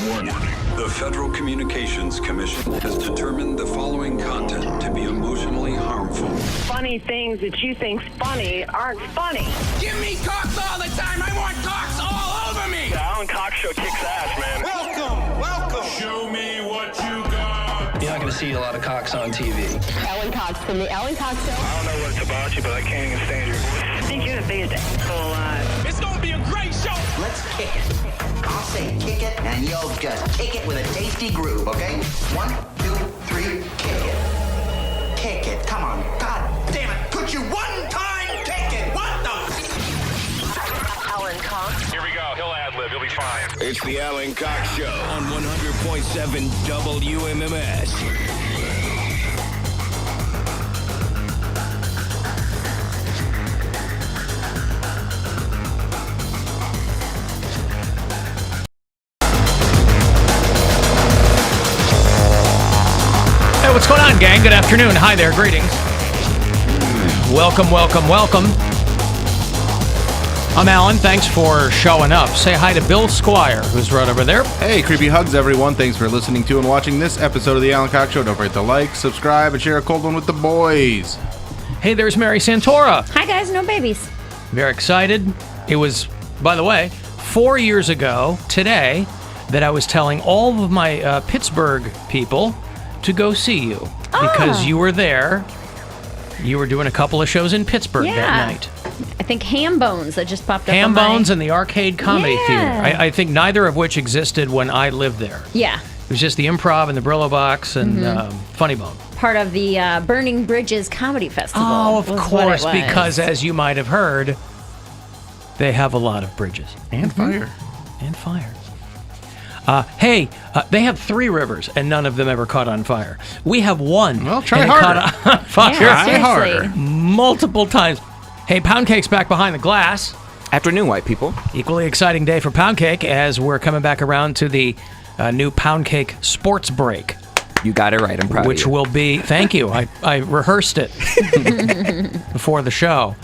Warning. The Federal Communications Commission has determined the following content to be emotionally harmful. Funny things that you think's funny aren't funny. Give me cocks all the time. I want cocks all over me. The Alan Cox Show kicks ass, man. Welcome. Show me what you got. You're not going to see a lot of cocks on TV. Alan Cox from the Alan Cox Show. I don't know what it's about you, but I can't even stand your voice. I think you're the biggest asshole alive. It's going to be a great show. Let's kick it. I'll say kick it, and you'll just kick it with a tasty groove, okay? 1, 2, 3, kick it. Kick it. Come on. God damn it. Could you one time kick it? What the? Alan Cox. Here we go. He'll ad-lib. He'll be fine. It's the Alan Cox Show on 100.7 WMMS. Hey, what's going on, gang? Good afternoon. Hi there. Greetings. Welcome, welcome, welcome. I'm Alan. Thanks for showing up. Say hi to Bill Squire, who's right over there. Hey, creepy hugs, everyone. Thanks for listening to and watching this episode of the Alan Cox Show. Don't forget to like, subscribe, and share a cold one with the boys. Hey, there's Mary Santora. Hi, guys. No babies. Very excited. It was, by the way, 4 years ago today that I was telling all of my Pittsburgh people to go see you because you were there. You were doing a couple of shows in Pittsburgh that night. I think Ham Bones that just popped up. Ham Bones and the Arcade Comedy Yeah. Theater. I think neither of which existed when I lived there. Yeah. It was just the Improv and the Brillo Box and Funny Bone. Part of the Burning Bridges Comedy Festival. Oh, of was what course, it was. because as you might have heard, they have a lot of bridges. And fire. And fire. They have 3 rivers, and none of them ever caught on fire. We have one. Well, try and it harder. Caught on fire Yeah, seriously. multiple times. Hey, Poundcake's back behind the glass. Afternoon, white people. Equally exciting day for Poundcake as we're coming back around to the new Poundcake Sports Break. You got it right. I'm proud Which of you. will be, thank you, I rehearsed it before the show.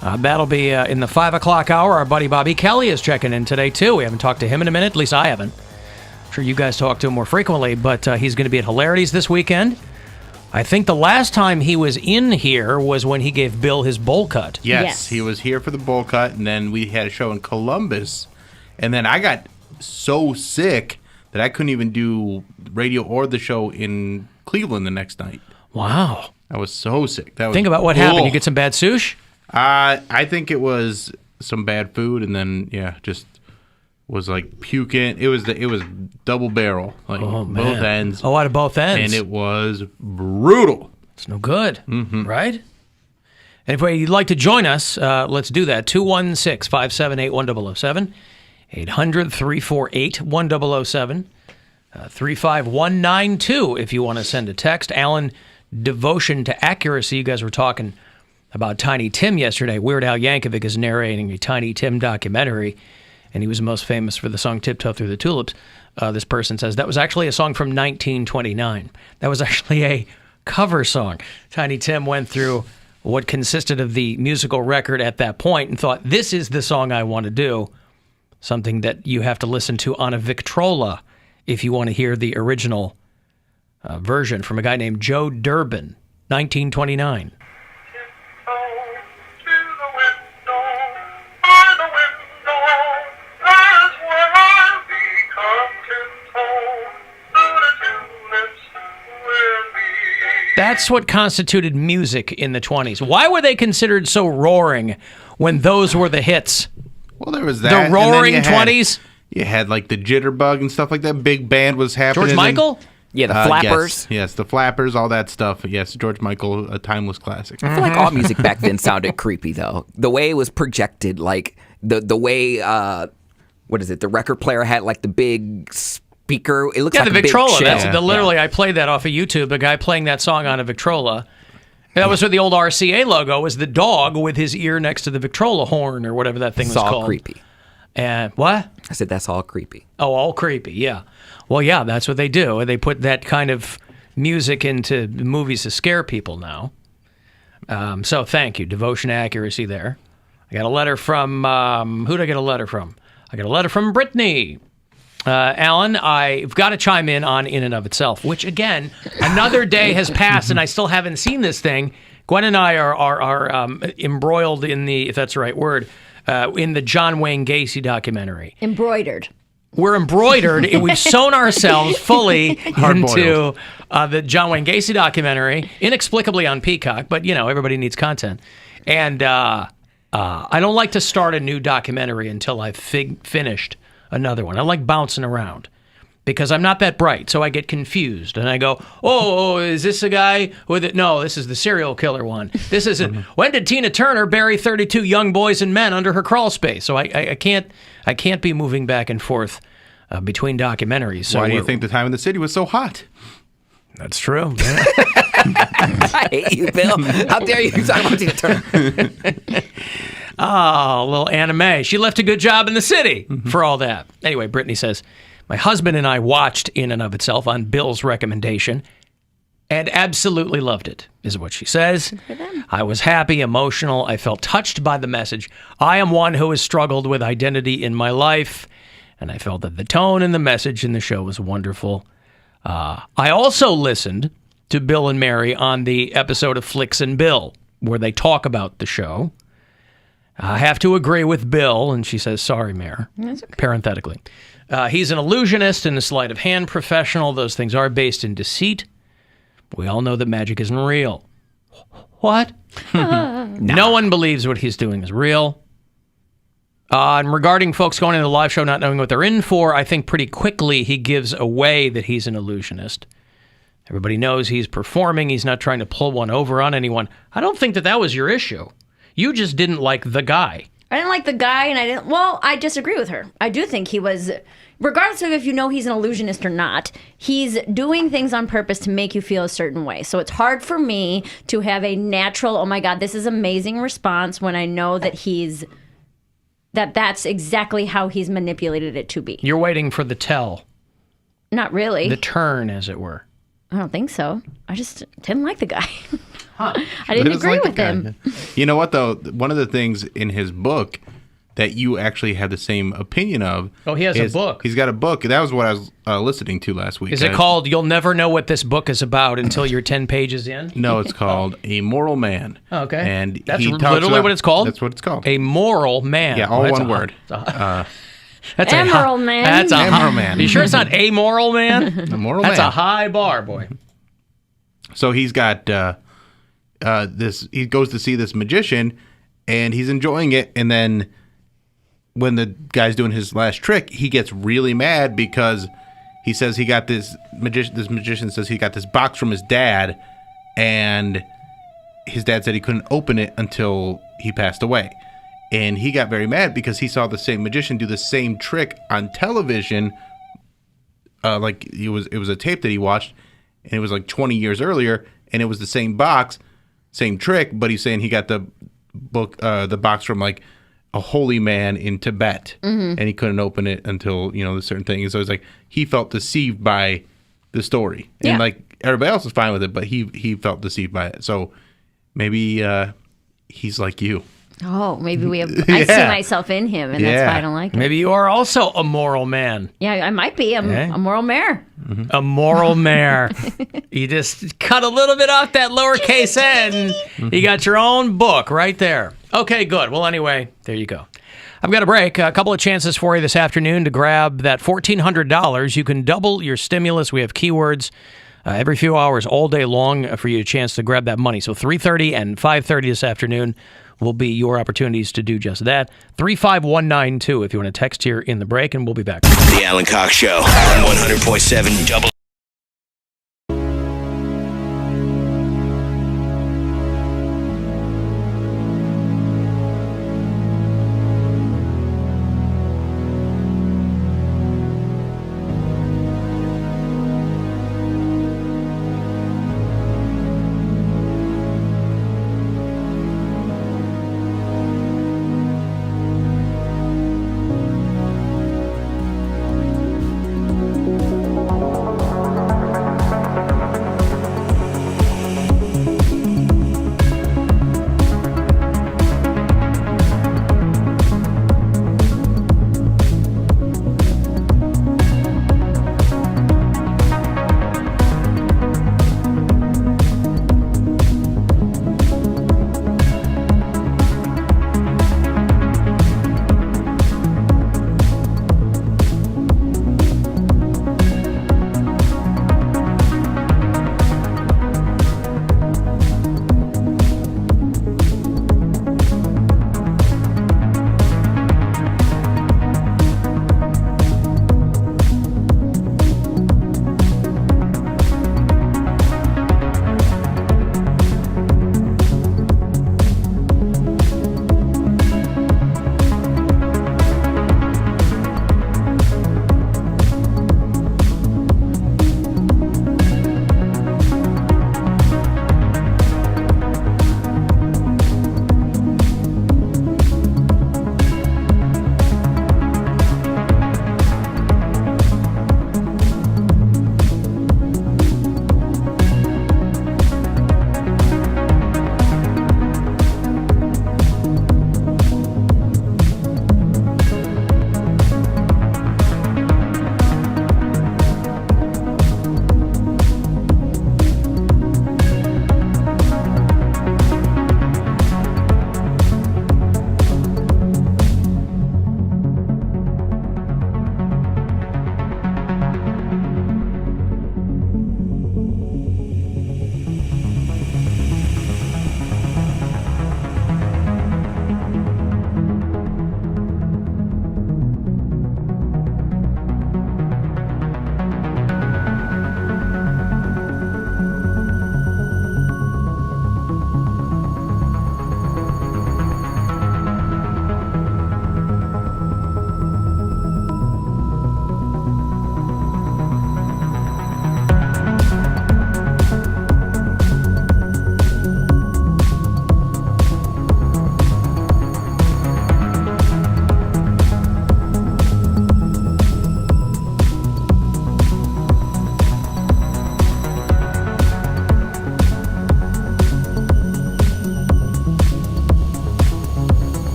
That'll be in the 5 o'clock hour. Our buddy Bobby Kelly is checking in today, too. We haven't talked to him in a minute. At least I haven't. I'm sure you guys talk to him more frequently, but he's going to be at Hilarities this weekend. I think the last time he was in here was when he gave Bill his bowl cut. Yes, he was here for the bowl cut, and then we had a show in Columbus. And then I got so sick that I couldn't even do radio or the show in Cleveland the next night. Wow. I was so sick. Think about what happened. You get some bad sushi? I think it was some bad food, and then just was like puking. It was double barrel, like both ends. Oh, out of both ends, and it was brutal. It's no good, right? And if you'd like to join us, let's do that. 216-578-1007, 800-348-1007, 35192 if you want to send a text. Alan, devotion to accuracy. You guys were talking about Tiny Tim yesterday. Weird Al Yankovic is narrating a Tiny Tim documentary, and he was most famous for the song Tiptoe Through the Tulips. This person says that was actually a song from 1929. That was actually a cover song. Tiny Tim went through what consisted of the musical record at that point and thought, this is the song I want to do, something that you have to listen to on a Victrola if you want to hear the original version from a guy named Joe Durbin, 1929. That's what constituted music in the 20s. Why were they considered so roaring when those were the hits? Well, there was that. The roaring 20s? You had like the jitterbug and stuff like that. Big band was happening. George Michael? Yeah, the Flappers. Yes, the Flappers, all that stuff. Yes, George Michael, a timeless classic. I feel like all music back then sounded creepy, though. The way it was projected, like the way, what is it? The record player had like the big speaker. It looks like the a Victrola. big That's shell. literally. I played that off of YouTube. A guy playing that song on a Victrola. That was where the old RCA logo was the dog with his ear next to the Victrola horn or whatever that thing was It's all called. creepy. And what? I said that's all creepy. Oh, all creepy. Yeah. Well, yeah, that's what they do. They put that kind of music into movies to scare people now. So thank you. Devotion to accuracy there. I got a letter from, who did I get a letter from? I got a letter from Brittany. Alan, I've got to chime in on In and of Itself, which, again, another day has passed and I still haven't seen this thing. Gwen and I are embroiled in the, if that's the right word, in the John Wayne Gacy documentary. Embroidered. We're embroidered. We've sewn ourselves fully into the John Wayne Gacy documentary, inexplicably on Peacock, but, everybody needs content. And I don't like to start a new documentary until I've finished another one. I like bouncing around because I'm not that bright, so I get confused. And I go, oh, is this a guy with it? No, this is the serial killer one. This isn't. When did Tina Turner bury 32 young boys and men under her crawl space? So I can't be moving back and forth between documentaries. So why do you think The Time in the City was so hot? That's true. I hate you, Bill. How dare you talk about Tina Turner? Oh, a little anime. She left a good job in the city for all that. Anyway, Brittany says, my husband and I watched In and of Itself on Bill's recommendation and absolutely loved it, is what she says. I was happy, emotional. I felt touched by the message. I am one who has struggled with identity in my life, and I felt that the tone and the message in the show was wonderful. I also listened to Bill and Mary on the episode of Flicks and Bill, where they talk about the show. I have to agree with Bill, and she says, sorry, Mayor, parenthetically. He's an illusionist and a sleight of hand professional. Those things are based in deceit. We all know that magic isn't real. What? No one believes what he's doing is real. And regarding folks going into the live show not knowing what they're in for, I think pretty quickly he gives away that he's an illusionist. Everybody knows he's performing. He's not trying to pull one over on anyone. I don't think that was your issue. You just didn't like the guy. I didn't like the guy, and I disagree with her. I do think he was, regardless of if you know he's an illusionist or not, he's doing things on purpose to make you feel a certain way. So it's hard for me to have a natural, oh my God, this is amazing response when I know that that's exactly how he's manipulated it to be. You're waiting for the tell. Not really. The turn, as it were. I don't think so. I just didn't like the guy. Huh. I didn't agree with him. You know what, though? One of the things in his book that you actually have the same opinion of. Oh, he has a book. He's got a book. That was what I was listening to last week. Is it called You'll Never Know What This Book Is About Until You're 10 pages in? No, it's called A Moral Man. Oh, okay. And that's literally what it's called? That's what it's called. A Moral Man. Yeah, all one word. That's Emerald Man. That's Emerald Man. Are you sure it's not a moral man? A moral man. That's a high bar, boy. So he's got this. He goes to see this magician, and he's enjoying it. And then when the guy's doing his last trick, he gets really mad because he says he got this magician. This magician says he got this box from his dad, and his dad said he couldn't open it until he passed away. And he got very mad because he saw the same magician do the same trick on television. Like it was a tape that he watched, and it was like 20 years earlier, and it was the same box, same trick. But he's saying he got the box from like a holy man in Tibet, and he couldn't open it until the certain thing. And so it's like he felt deceived by the story, and like everybody else was fine with it, but he felt deceived by it. So maybe he's like you. Oh, maybe I see myself in him, and that's why I don't like it. Maybe you are also a moral man. Yeah, I might be. I'm a moral mare. Mm-hmm. A moral mare. You just cut a little bit off that lowercase n. You got your own book right there. Okay, good. Well, anyway, there you go. I've got a break. A couple of chances for you this afternoon to grab that $1,400. You can double your stimulus. We have keywords every few hours all day long for you a chance to grab that money. So 3:30 and 5:30 this afternoon will be your opportunities to do just that. 35192 if you want to text here in the break, and we'll be back. The Alan Cox Show on 100.7 double.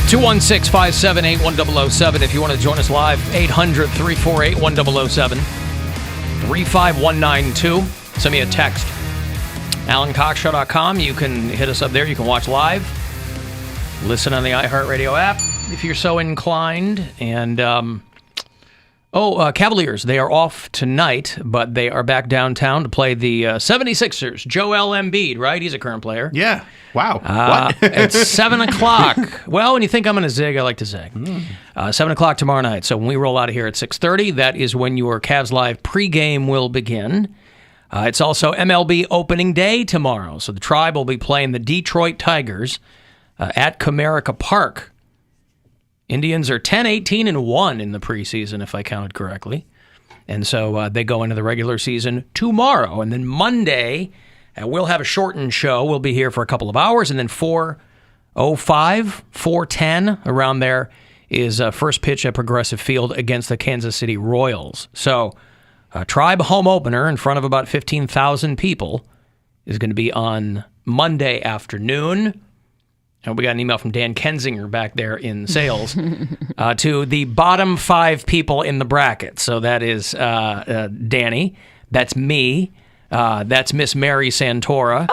216-578-1007 if you want to join us live. 800-348-1007. 35192. Send me a text. AlanCoxShow.com. You can hit us up there. You can watch live. Listen on the iHeartRadio app if you're so inclined. And, Cavaliers. They are off tonight, but they are back downtown to play the 76ers. Joel Embiid, right? He's a current player. Yeah. Wow. What? It's 7 o'clock. Well, when you think I'm going to zig, I like to zig. 7 o'clock tomorrow night. So when we roll out of here at 6:30, that is when your Cavs Live pregame will begin. It's also MLB opening day tomorrow. So the Tribe will be playing the Detroit Tigers at Comerica Park. Indians are 10-18-1 in the preseason, if I counted correctly. And so they go into the regular season tomorrow. And then Monday, we'll have a shortened show. We'll be here for a couple of hours. And then 4:05, 4:10, around there is first pitch at Progressive Field against the Kansas City Royals. So Tribe home opener in front of about 15,000 people is going to be on Monday afternoon. And we got an email from Dan Kensinger back there in sales to the bottom 5 people in the bracket. So that is Danny. That's me. That's Miss Mary Santora.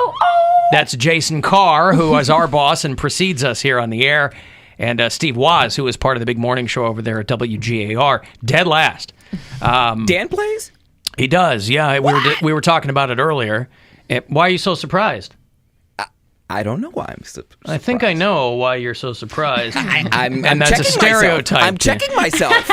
That's Jason Carr, who is our boss and precedes us here on the air. And Steve Waz, who is part of the big morning show over there at WGAR. Dead last. Dan plays? He does, yeah. We were talking about it earlier. Why are you so surprised? I don't know why I'm surprised. I think I know why you're so surprised. I'm that's a checking stereotype. I'm checking myself.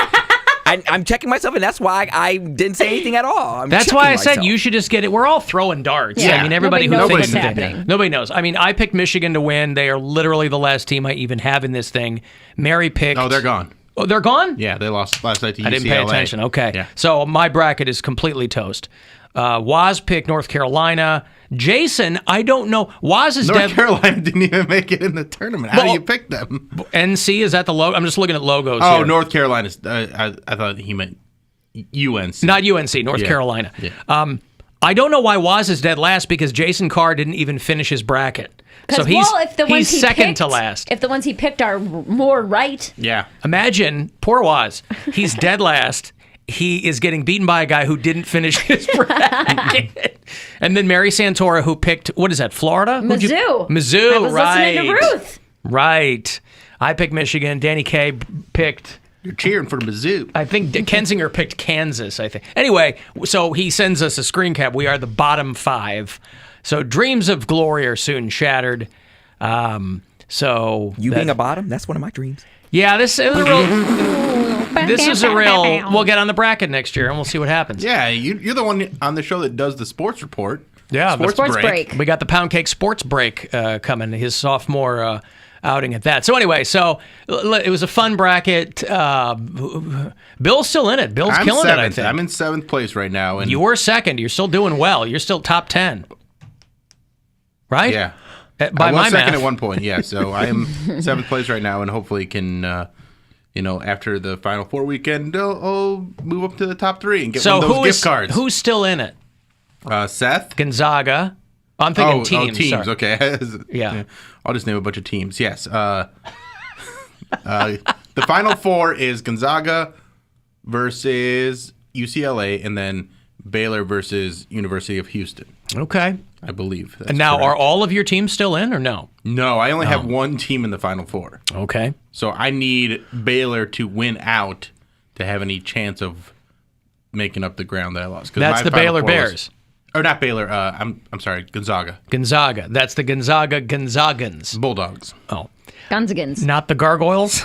I'm checking myself, and that's why I didn't say anything at all. That's why I said you should just get it. We're all throwing darts. Yeah. I mean, everybody Nobody knows who thinks what's happening. Nobody knows. I mean, I picked Michigan to win. They are literally the last team I even have in this thing. Mary picked. Oh, they're gone. Oh, they're gone? Yeah, they lost last night to UCLA. I didn't pay attention. Okay. Yeah. So my bracket is completely toast. Waz picked North Carolina. Jason, I don't know. Waz is North Carolina didn't even make it in the tournament. How do you pick them? NC, is that the logo? I'm just looking at logos Oh, here. North Carolina's. I thought he meant UNC. Not UNC, North Carolina. Yeah. I don't know why Waz is dead last because Jason Carr didn't even finish his bracket. So he's second to last. If the ones he picked are more right. Yeah. Imagine, poor Waz, he's dead last. He is getting beaten by a guy who didn't finish his bracket. And then Mary Santora, who picked, what is that, Florida? Mizzou. Mizzou, I was right. listening to Ruth. Right. I picked Michigan. Danny Kaye picked... You're cheering for Mizzou. I think Kensinger picked Kansas, I think. Anyway, so he sends us a screen cap. We are the bottom 5. So dreams of glory are soon shattered. Being a bottom, that's one of my dreams. Yeah, this is a real... We'll get on the bracket next year, and we'll see what happens. Yeah, you're the one on the show that does the sports report. Yeah, Sports break. We got the Poundcake Sports Break coming, his sophomore outing at that. So anyway, it was a fun bracket. Bill's still in it. Bill's killing it, I think. I'm in 7th place right now. And you were second. You're still doing well. You're still top 10. Right? Yeah. By I was my second math. at one point, yeah. So I am 7th place right now and hopefully can, after the Final Four weekend, I'll move up to the top 3 and get one of those gift cards. Who's still in it? Seth? Gonzaga. I'm thinking teams. Teams, sorry. okay. Yeah. I'll just name a bunch of teams. Yes. The Final Four is Gonzaga versus UCLA and then Baylor versus University of Houston. Okay. I believe. That's And now, correct. are all of your teams still in or no? No, I only have one team in the Final Four. Okay. So I need Baylor to win out to have any chance of making up the ground that I lost. That's the Baylor Bears. Or not Baylor. I'm sorry, Gonzaga. Gonzaga. That's the Gonzaga Gonzagans. Bulldogs. Oh. Gonzagans. Not the Gargoyles?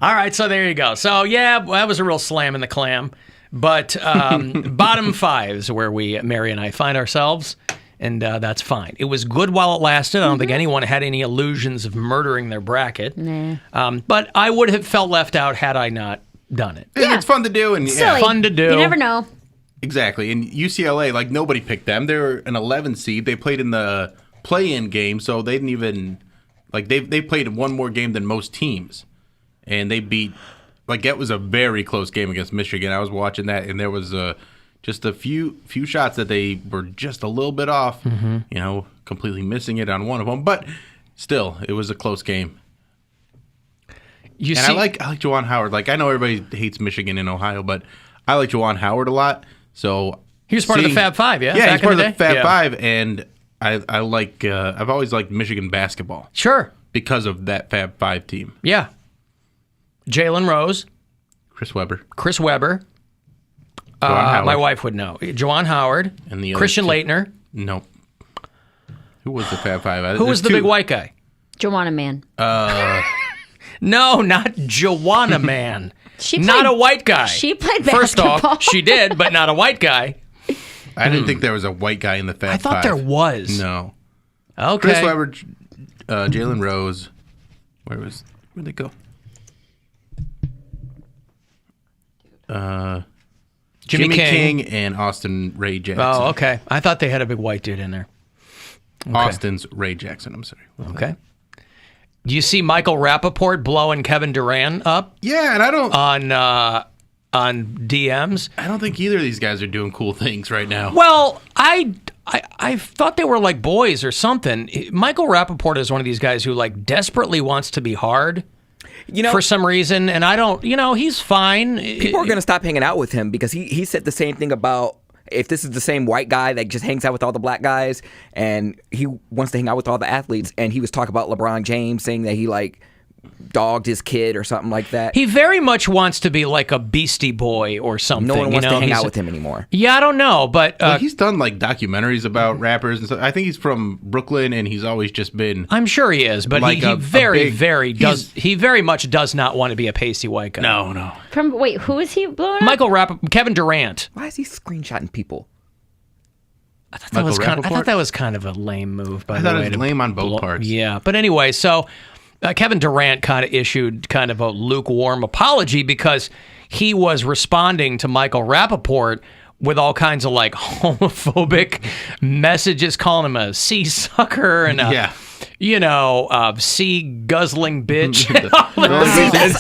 All right, so there you go. So, yeah, that was a real slam in the clam. But bottom 5 is where Mary and I find ourselves, and that's fine. It was good while it lasted. I don't think anyone had any illusions of murdering their bracket. Nah. But I would have felt left out had I not done it. Yeah. It's fun to do. And Silly. Fun to do. You never know. Exactly. And UCLA, like, nobody picked them. They were an 11 seed. They played in the play-in game, so they didn't even... Like, they played one more game than most teams. And they beat... Like, that was a very close game against Michigan. I was watching that, and there was just a few shots that they were just a little bit off, completely missing it on one of them. But still, it was a close game. I like Juwan Howard. Like, I know everybody hates Michigan and Ohio, but I like Juwan Howard a lot. So he was part of the Fab Five, yeah? Yeah, he's part of the Fab Five, and I like. I've always liked Michigan basketball. Sure. Because of that Fab Five team. Yeah. Jalen Rose. Chris Webber. My wife would know. Juwan Howard. And the Christian Laettner. Nope. Who was the Fab Five? Who was the big white guy? Joanna Man. No, not Joanna Man. Not a white guy. She played First basketball. off, she did, but not a white guy. I didn't think there was a white guy in the Fab Five. I thought there was. No. Okay. Chris Webber, Jalen Rose. Where'd they go? Jimmy King and Austin Ray Jackson. Oh, okay. I thought they had a big white dude in there. Okay. Austin's Ray Jackson. I'm sorry. Okay. Do you see Michael Rappaport blowing Kevin Durant up? Yeah, and I don't on DMs. I don't think either of these guys are doing cool things right now. Well, I thought they were like boys or something. Michael Rappaport is one of these guys who like desperately wants to be hard. For some reason, and I don't, he's fine. People are going to stop hanging out with him because he said the same thing about if this is the same white guy that just hangs out with all the black guys and he wants to hang out with all the athletes, and he was talking about LeBron James saying that he dogged his kid or something like that. He very much wants to be like a Beastie Boy or something. No one wants to hang out with him anymore. Yeah, I don't know, but he's done documentaries about rappers and stuff. I think he's from Brooklyn, and he's always just been. I'm sure he is, but he very much does not want to be a pasty white guy. No. Who is he blowing up? Kevin Durant. Why is he screenshotting people? I thought that was kind of a lame move. I thought it was lame on both parts. Yeah, but anyway, so. Kevin Durant kind of issued kind of a lukewarm apology because he was responding to Michael Rappaport with all kinds of homophobic messages, calling him a sea sucker and sea guzzling bitch.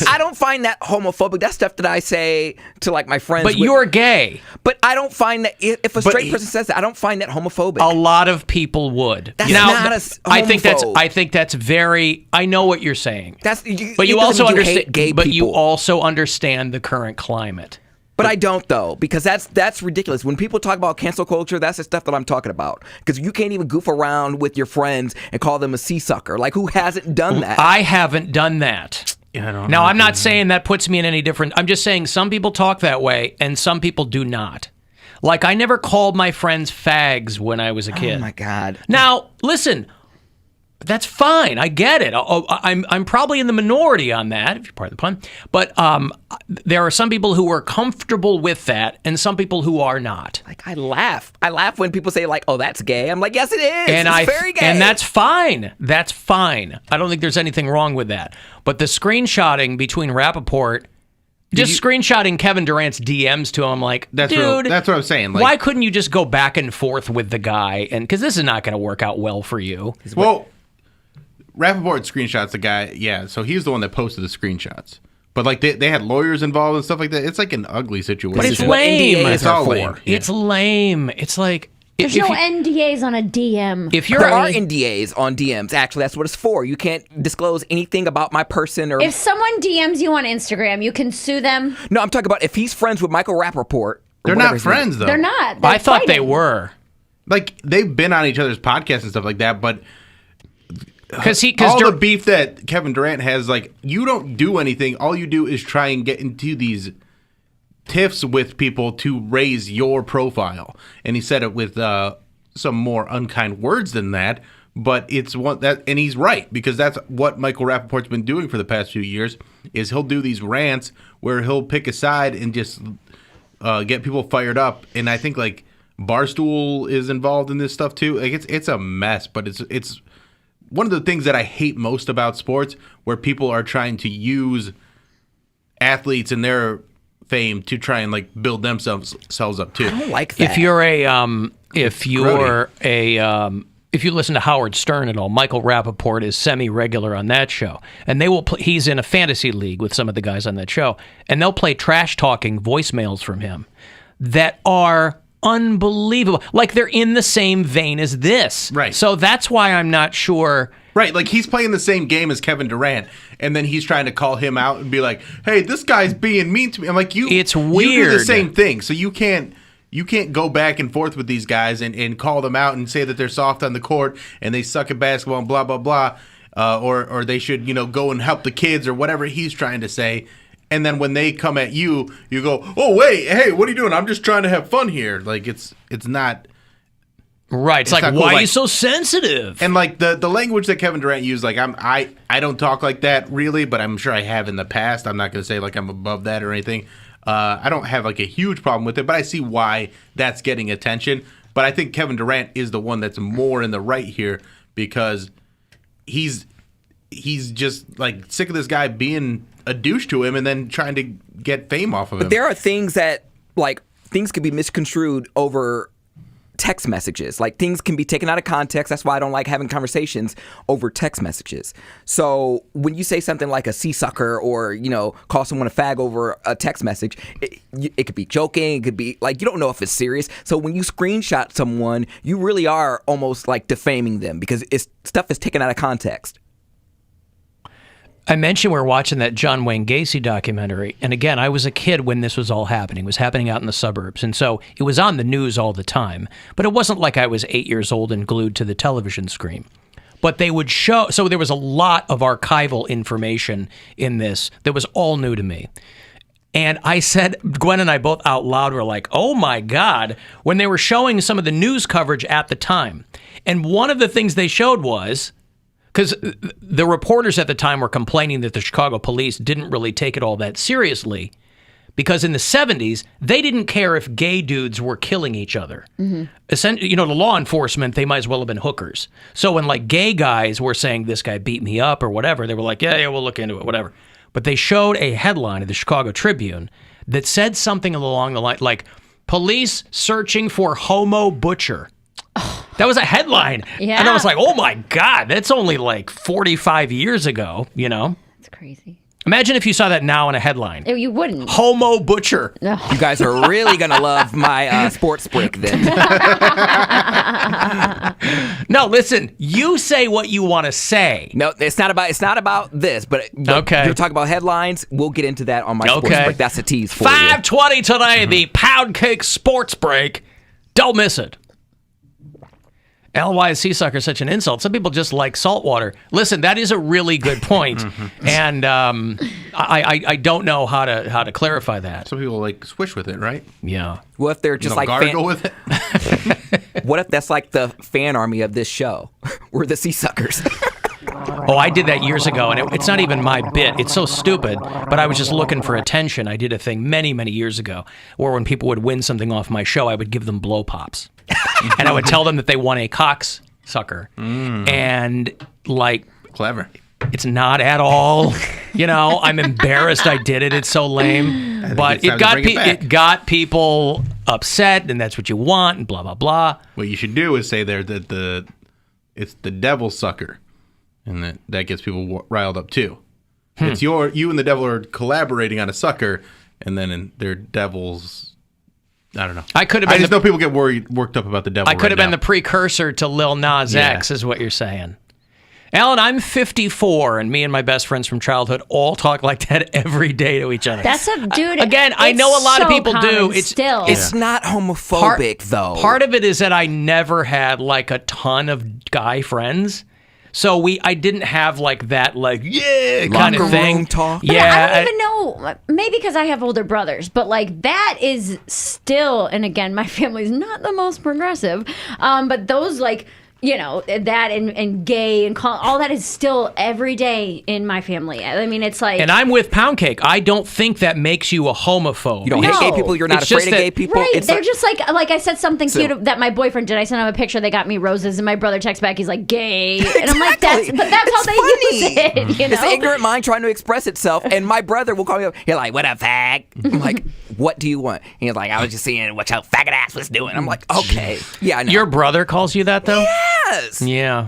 I don't find that homophobic. That's stuff that I say to my friends. But you're gay. But I don't find that if a straight person says that, I don't find that homophobic. A lot of people would. That's not a homophobe. I think that's very. I know what you're saying. But you also understand. Gay but people. you also understand the current climate. But I don't, though, because that's ridiculous. When people talk about cancel culture, that's the stuff that I'm talking about. Because you can't even goof around with your friends and call them a sea sucker. Who hasn't done that? I haven't done that. Yeah, now, I'm not saying that puts me in any different. I'm just saying some people talk that way and some people do not. I never called my friends fags when I was a kid. Oh, my God. Now, listen. That's fine. I get it. I'm probably in the minority on that, if you're part of the pun. But there are some people who are comfortable with that, and some people who are not. I laugh. I laugh when people say "Oh, that's gay." I'm like, "Yes, it is. It's very gay." And that's fine. That's fine. I don't think there's anything wrong with that. But the screenshotting between Rappaport, screenshotting Kevin Durant's DMs to him, that's dude, that's what I'm saying. Why couldn't you just go back and forth with the guy? And because this is not going to work out well for you. Well. Rappaport screenshots the guy, so he's the one that posted the screenshots. But they had lawyers involved and stuff like that. It's an ugly situation. But it's lame. It's all lame. Yeah. It's lame. It's there's no NDAs on a DM. There are NDAs on DMs. Actually, that's what it's for. You can't disclose anything about my person. Or if someone DMs you on Instagram, you can sue them. No, I'm talking about if he's friends with Michael Rappaport. They're not friends, though. They're not. I thought they were. They've been on each other's podcasts and stuff like that, but... Because the beef that Kevin Durant has, you don't do anything. All you do is try and get into these tiffs with people to raise your profile. And he said it with some more unkind words than that. But it's and he's right, because that's what Michael Rappaport's been doing for the past few years. Is he'll do these rants where he'll pick a side and just get people fired up. And I think Barstool is involved in this stuff too. It's a mess, but it's one of the things that I hate most about sports, where people are trying to use athletes and their fame to try and build themselves up too. I don't like that. If you listen to Howard Stern at all, Michael Rappaport is semi-regular on that show, and they will. He's in a fantasy league with some of the guys on that show, and they'll play trash talking voicemails from him that are unbelievable. They're in the same vein as this. Right. So that's why I'm not sure Right, like he's playing the same game as Kevin Durant, and then he's trying to call him out and be like, "Hey, this guy's being mean to me." I'm like, It's You do weird. the same thing, so you can't go back and forth with these guys and call them out and say that they're soft on the court and they suck at basketball and blah blah blah, or they should go and help the kids or whatever he's trying to say. And then when they come at you, you go, "Oh wait, hey, what are you doing? I'm just trying to have fun here." Like it's not. Right. It's like, not cool. why are you so sensitive? And like the language that Kevin Durant used, like I don't talk like that really, but I'm sure I have in the past. I'm not going to say like I'm above that or anything. I don't have like a huge problem with it, but I see why that's getting attention. But I think Kevin Durant is the one that's more in the right here because he's just like sick of this guy being a douche to him and then trying to get fame off of him. But there are things that things could be misconstrued over text messages. Like things can be taken out of context. That's why I don't like having conversations over text messages. So when you say something like a sea sucker or, call someone a fag over a text message, it could be joking. It could be like, you don't know if it's serious. So when you screenshot someone, you really are almost like defaming them because stuff is taken out of context. I mentioned we were watching that John Wayne Gacy documentary. And again, I was a kid when this was all happening. It was happening out in the suburbs. And so it was on the news all the time. But it wasn't like I was 8 years old and glued to the television screen. But they would show, so there was a lot of archival information in this that was all new to me. And I said, Gwen and I both out loud were like, oh my God, when they were showing some of the news coverage at the time. And one of the things they showed was, because the reporters at the time were complaining that the Chicago police didn't really take it all that seriously, because in the 70s, they didn't care if gay dudes were killing each other. Mm-hmm. The law enforcement, they might as well have been hookers. So when like gay guys were saying, this guy beat me up or whatever, they were like, yeah, we'll look into it, whatever. But they showed a headline of the Chicago Tribune that said something along the line, like, police searching for homo butcher. That was a headline. Yeah. And I was like, oh my God, that's only like 45 years ago, That's crazy. Imagine if you saw that now in a headline. You wouldn't. Homo butcher. No. You guys are really going to love my sports break then. No, listen, you say what you want to say. No, it's not about this, but Okay. You're talking about headlines. We'll get into that on my sports break. That's a tease for you. 5:20 today, the Poundcake sports break. Don't miss it. Alan, why is sea sucker such an insult? Some people just like salt water. Listen, that is a really good point, and I don't know how to clarify that. Some people like swish with it, right? Yeah. What if they're just like gargle with it? What if that's like the fan army of this show? We're the sea suckers. Oh, I did that years ago, and it's not even my bit. It's so stupid, but I was just looking for attention. I did a thing many, many years ago where when people would win something off my show, I would give them blow pops. And I would tell them that they won a cox sucker. And, like... Clever. It's not at all. I'm embarrassed I did it. It's so lame. But it got people upset, and that's what you want, and blah, blah, blah. What you should do is say there that it's the devil sucker. And that gets people riled up too. It's you and the devil are collaborating on a sucker, and then they're devils. I don't know. I just know people get worked up about the devil. I could have been the precursor to Lil Nas X, is what you're saying. Alan, I'm 54, and me and my best friends from childhood all talk like that every day to each other. That's a dude. Again, I know a lot of people do. It's not homophobic though. Part of it is that I never had like a ton of guy friends. So I didn't have like that kind of thing. Room talk. But I don't even know. Maybe because I have older brothers, but like that is still. And again, my family's not the most progressive, but those like. That and gay and all that is still every day in my family. I mean, it's like... And I'm with Poundcake. I don't think that makes you a homophobe. You don't hate gay people? You're not afraid of gay people? Right. They're just like I said something cute that my boyfriend did. I sent him a picture. They got me roses, and my brother texts back. He's like, gay. And I'm like, that's how they use it. It's an ignorant mind trying to express itself. And my brother will call me up. He's like, what up, fag? I'm like, what do you want? He's like, I was just seeing what your faggot ass was doing. I'm like, okay. Yeah, I know. Your brother calls you that, though? Yes. Yeah.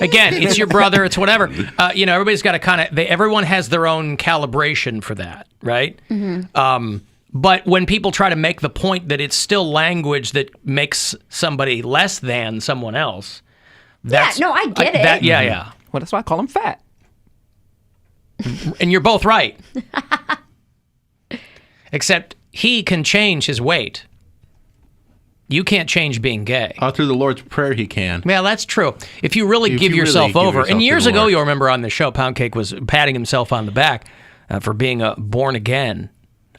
Again, it's your brother. It's whatever. Everybody's got to everyone has their own calibration for that, right? Mm-hmm. But when people try to make the point that it's still language that makes somebody less than someone else, That's, no, I get it. Yeah. Well, that's why I call him fat. And you're both right. Except he can change his weight. You can't change being gay. Through the Lord's Prayer, he can. Yeah, that's true. If you really give yourself over. And years ago, you'll remember on the show, Poundcake was patting himself on the back for being born again.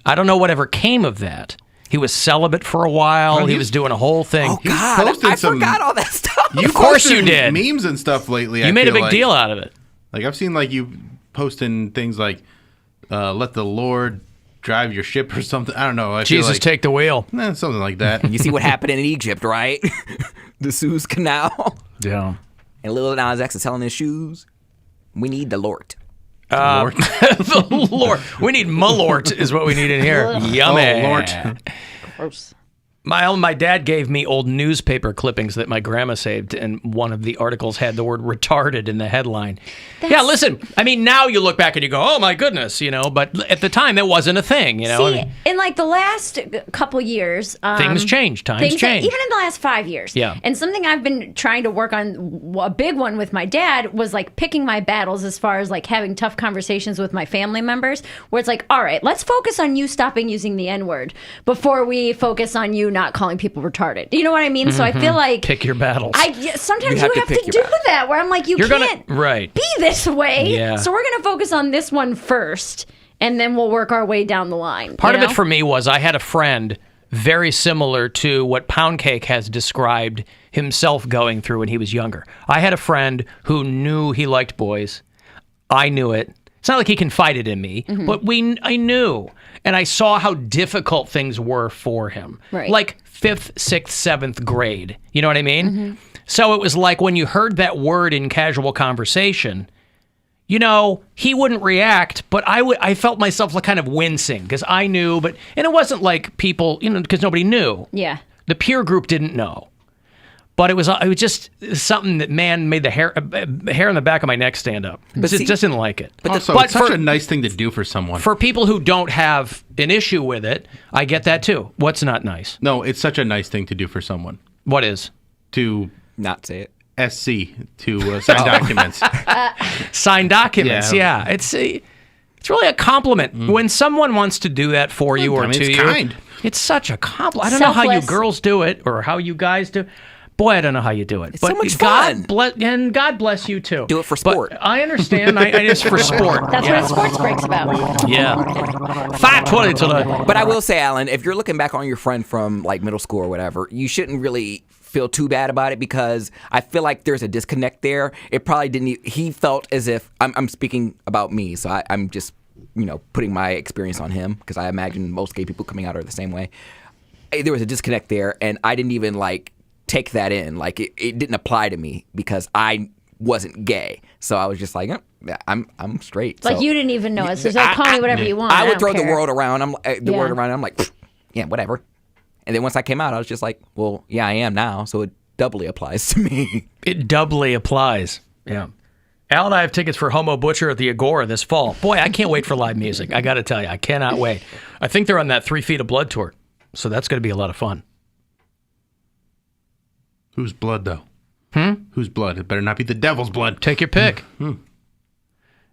I don't know whatever came of that. He was celibate for a while. Well, he was doing a whole thing. Oh, God. I forgot all that stuff. Of course you did. Memes and stuff lately. You made a big deal out of it. Like, I've seen, like, you posting things like, let the Lord drive your ship or something. I don't know. Jesus, take the wheel. Something like that. You see what happened in Egypt, right? The Suez Canal. Yeah. And Lil Nas X is selling his shoes. We need the Lord. The Lord. We need Malort is what we need in here. Yummy. Oh, Lord. Gross. My dad gave me old newspaper clippings that my grandma saved, and one of the articles had the word retarded in the headline. Yeah, listen, I mean, now you look back and you go, oh my goodness, but at the time that wasn't a thing, See, in like the last couple years... things change, times change. Even in the last 5 years. Yeah. And something I've been trying to work on, a big one with my dad, was like picking my battles as far as like having tough conversations with my family members, where it's like, all right, let's focus on you stopping using the N-word before we focus on you not calling people retarded. You know what I mean? So I feel like... Pick your battles. Sometimes you have to do that, where I'm like, you can't be this way. Yeah. So we're going to focus on this one first, and then we'll work our way down the line. Part of it for me was I had a friend very similar to what Poundcake has described himself going through when he was younger. I had a friend who knew he liked boys. I knew it. It's not like he confided in me, but I knew. And I saw how difficult things were for him. Right. Like 5th, 6th, 7th grade. You know what I mean? So it was like when you heard that word in casual conversation, he wouldn't react, but I felt myself like kind of wincing because I knew, and it wasn't like people, because nobody knew. Yeah. The peer group didn't know. But it was just something that, made the hair in the back of my neck stand up. But just didn't like it. But it's such a nice thing to do for someone. For people who don't have an issue with it, I get that too. What's not nice? No, it's such a nice thing to do for someone. What is? To not say it. SC, to sign documents. Sign documents, yeah. It's really a compliment. When someone wants to do that for you or to it's you. Kind. It's such a compliment. I don't know how you girls do it or how you guys do it. Boy, I don't know how you do it. It's so much fun. God bless you too. Do it for sport. But I understand. It's for sport. That's what a sports break's about. Yeah. 5:20 today. But I will say, Alan, if you're looking back on your friend from like middle school or whatever, you shouldn't really feel too bad about it because I feel like there's a disconnect there. It probably didn't. He felt as if I'm speaking about me, so I'm just putting my experience on him because I imagine most gay people coming out are the same way. There was a disconnect there, and I didn't even take that in. Like it didn't apply to me because I wasn't gay. So I was just like, I'm straight. Like so, you didn't even know it. So call me whatever you want. I would throw care. the word around. I'm like, yeah, whatever. And then once I came out, I was just like, well, yeah, I am now. So it doubly applies to me. It doubly applies. Yeah. Al and I have tickets for Homo Butcher at the Agora this fall. Boy, I can't wait for live music. I got to tell you, I cannot wait. I think they're on that 3 Feet of Blood tour. So that's going to be a lot of fun. Whose blood, though? Whose blood? It better not be the devil's blood. Take your pick.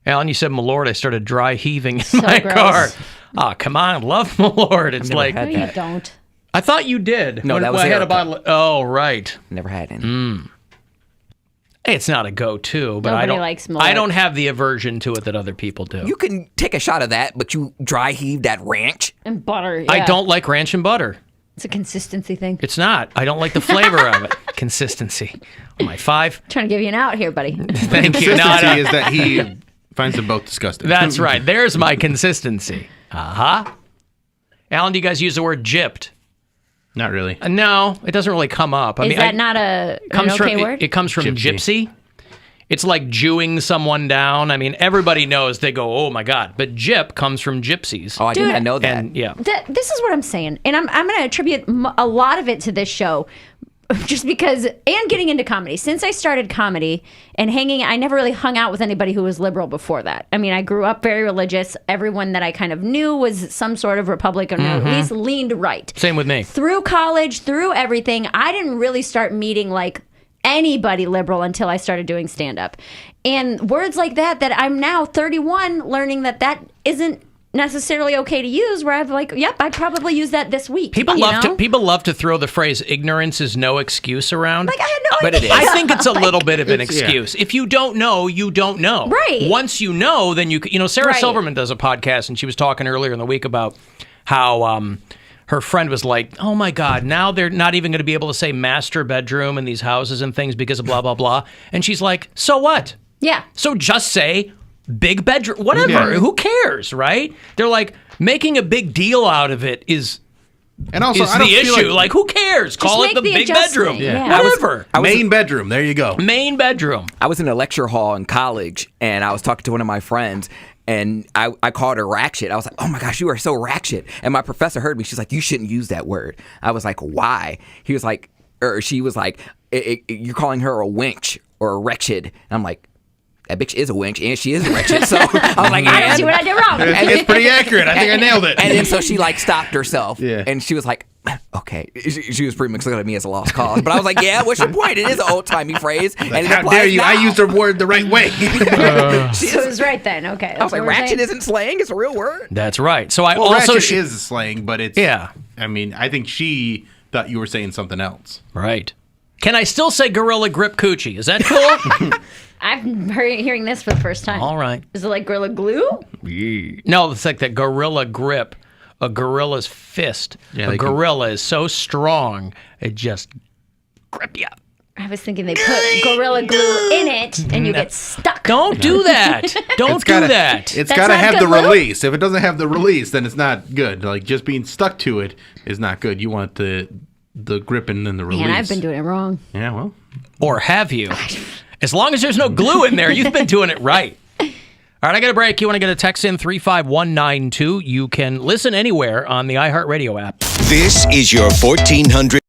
Alan, you said Malord. I started dry heaving in my car. Oh, come on. Love Malord. It's like... No, you don't. I thought you did. No, that was I had a Erica. bottle. Oh, right. Never had any. It's not a go-to, but Nobody likes Malort. I don't have the aversion to it that other people do. You can take a shot of that, but you dry heave that ranch. And butter, yeah. I don't like ranch and butter. It's a consistency thing. It's not. I don't like the flavor of it. Consistency. My 5. Trying to give you an out here, buddy. Thank you. Consistency is that he finds them both disgusting. That's right. There's my consistency. Alan, do you guys use the word gypped? Not really. No, it doesn't really come up. Is that not an okay word? It comes from gypsy. It's like Jewing someone down. I mean, everybody knows they go, oh my God. But gyp comes from gypsies. Oh, I did not know that. And, yeah. This is what I'm saying. And I'm going to attribute a lot of it to this show. Just because, and getting into comedy. Since I started comedy and hanging, I never really hung out with anybody who was liberal before that. I mean, I grew up very religious. Everyone that I kind of knew was some sort of Republican, or at least leaned right. Same with me. Through college, through everything, I didn't really start meeting like anybody liberal until I started doing stand-up. And words like that I'm now 31 learning that isn't necessarily okay to use, where I've like, yep, I probably use that this week. People love to throw the phrase "ignorance is no excuse" around. Like, I had no But idea. it is. I think it's a little bit of an excuse. If you don't know, you don't know. Right. Once you know, then Sarah Right. Silverman does a podcast, and she was talking earlier in the week about how her friend was like, oh my God, now they're not even going to be able to say master bedroom in these houses and things because of blah, blah, blah. And she's like, so what? Yeah. So just say big bedroom, whatever. Yeah. Who cares, right? They're like, making a big deal out of it is And also, is I don't the feel issue. like Like, who cares? Call it make the the big adjustment. bedroom. Yeah. Whatever. main bedroom. There you go. Main bedroom. I was in a lecture hall in college, and I was talking to one of my friends, and I called her rack shit. I was like, oh my gosh, you are so rack shit. And my professor heard me. She's like, you shouldn't use that word. I was like, why? He was like, or she was like, you're calling her a wench or a wretched. And I'm like, that bitch is a wench, and she is a wretched. So I was like, I don't see what I did wrong. It's pretty accurate. I think I nailed it. And then so she like stopped herself, Yeah. and she was like, okay. She was pretty much looking at me as a lost cause. But I was like, yeah, what's your point? It is an old-timey phrase. And it How applies dare you? I now. used the word the right way. So it was right then. Okay. I was like, ratchet isn't slang. It's a real word. That's right. So I Well, also ratchet is slang, but it's... Yeah. I mean, I think she thought you were saying something else. Right. Can I still say Gorilla Grip Coochie? Is that cool? I'm hearing this for the first time. All right. Is it like Gorilla Glue? No, it's like that gorilla grip. A gorilla's fist. Yeah, a they can- gorilla is so strong, it just grip you. I was thinking they put Gorilla Glue in it and you get stuck. Don't do that. Don't do that. It's That's got to not have the good, Lou? release. If it doesn't have the release, then it's not good. Like, just being stuck to it is not good. You want the grip and then the release. Man, I've been doing it wrong. Yeah, well. Or have you? As long as there's no glue in there, you've been doing it right. All right, I got a break. You want to get a text in 35192. You can listen anywhere on the iHeartRadio app. This is your 1400.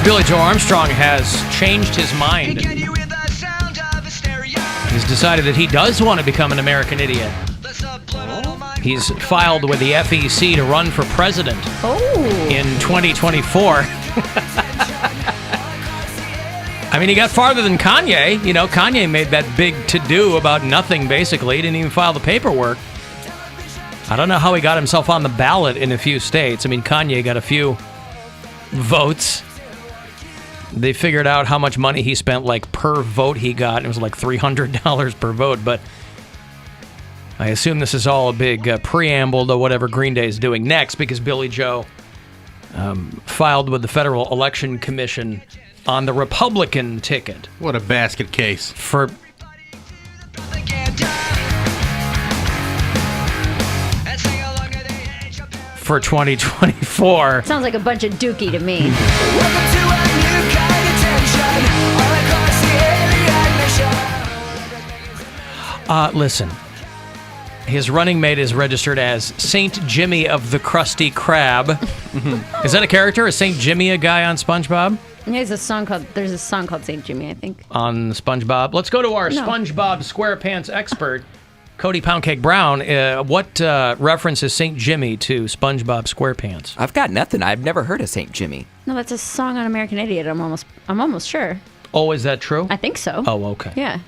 Billy Joe Armstrong has changed his mind. He's decided that he does want to become an American idiot. He's filed with the FEC to run for president in 2024. I mean, he got farther than Kanye. You know, Kanye made that big to-do about nothing, basically. He didn't even file the paperwork. I don't know how he got himself on the ballot in a few states. I mean, Kanye got a few votes. They figured out how much money he spent, like, per vote he got. It was like $300 per vote, but I assume this is all a big preamble to whatever Green Day is doing next, because Billy Joe filed with the Federal Election Commission on the Republican ticket. What a basket case. For 2024. Sounds like a bunch of dookie to me. Listen. His running mate is registered as Saint Jimmy of the Krusty Krab. Is that a character? Is Saint Jimmy a guy on SpongeBob? Yeah, there's a song called Saint Jimmy, I think. On SpongeBob. Let's go to our SpongeBob SquarePants expert, Cody Poundcake Brown. What references Saint Jimmy to SpongeBob SquarePants? I've got nothing. I've never heard of Saint Jimmy. No, that's a song on American Idiot. I'm almost sure. Oh, is that true? I think so. Oh, okay. Yeah.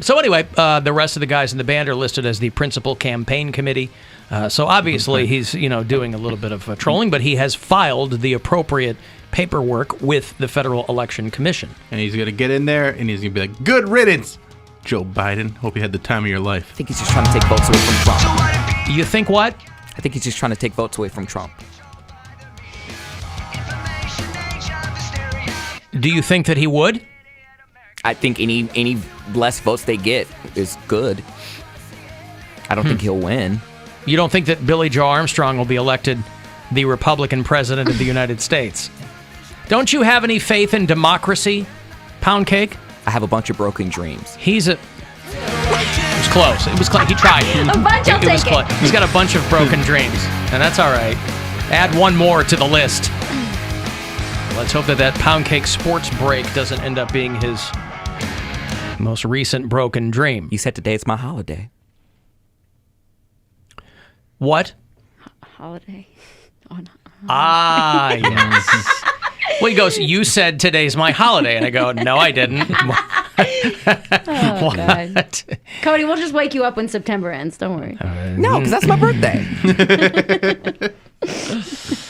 So anyway, the rest of the guys in the band are listed as the principal campaign committee. So obviously he's, doing a little bit of trolling, but he has filed the appropriate paperwork with the Federal Election Commission. And he's going to get in there and he's going to be like, good riddance, Joe Biden. Hope you had the time of your life. I think he's just trying to take votes away from Trump. You think what? I think he's just trying to take votes away from Trump. Do you think that he would? I think any less votes they get is good. I don't think he'll win. You don't think that Billy Joe Armstrong will be elected the Republican president of the United States? Don't you have any faith in democracy, Poundcake? I have a bunch of broken dreams. It was close. It was close. He tried. A bunch, I'll take it. He's got a bunch of broken dreams, and that's all right. Add one more to the list. Let's hope that Poundcake sports break doesn't end up being his most recent broken dream. You said today it's my holiday. What? Holiday. Ah, yes. Well, he goes, you said today's my holiday. And I go, no, I didn't. Oh, God. Cody, we'll just wake you up when September ends. Don't worry. No, because that's my birthday.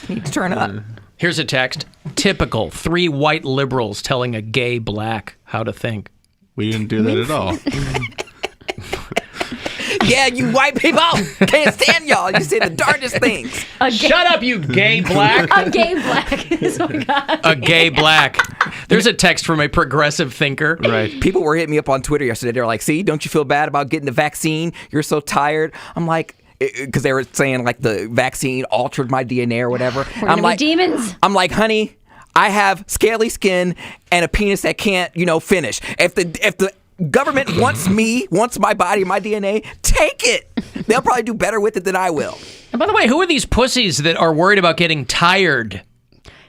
Need to turn up. Here's a text. Typical 3 white liberals telling a gay black how to think. We didn't do that at all. Yeah, you white people can't stand y'all. You say the darndest things. Shut up, you gay black. A gay black is what we got. A gay black. There's a text from a progressive thinker. Right. People were hitting me up on Twitter yesterday. They were like, see, don't you feel bad about getting the vaccine? You're so tired. I'm like, because they were saying like the vaccine altered my DNA or whatever. I'm like, demons. I'm like, honey, I have scaly skin and a penis that can't, finish. If the government wants my body, my DNA, take it. They'll probably do better with it than I will. And by the way, who are these pussies that are worried about getting tired?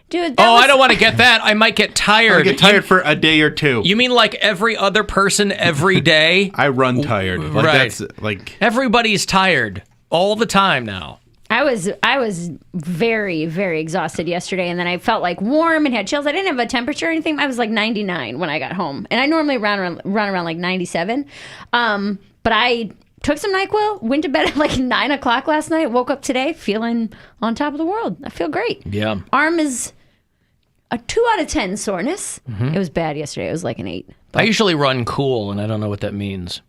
Dude, I don't want to get that. I might get tired. I get tired for a day or two. You mean like every other person every day? I run tired. Like right. That's like everybody's tired all the time now. I was very, very exhausted yesterday, and then I felt like warm and had chills. I didn't have a temperature or anything. I was like 99 when I got home, and I normally run around like 97. But I took some NyQuil, went to bed at like 9 o'clock last night, woke up today feeling on top of the world. I feel great. Yeah. Arm is a 2 out of 10 soreness. It was bad yesterday. It was like an 8. I usually run cool, and I don't know what that means.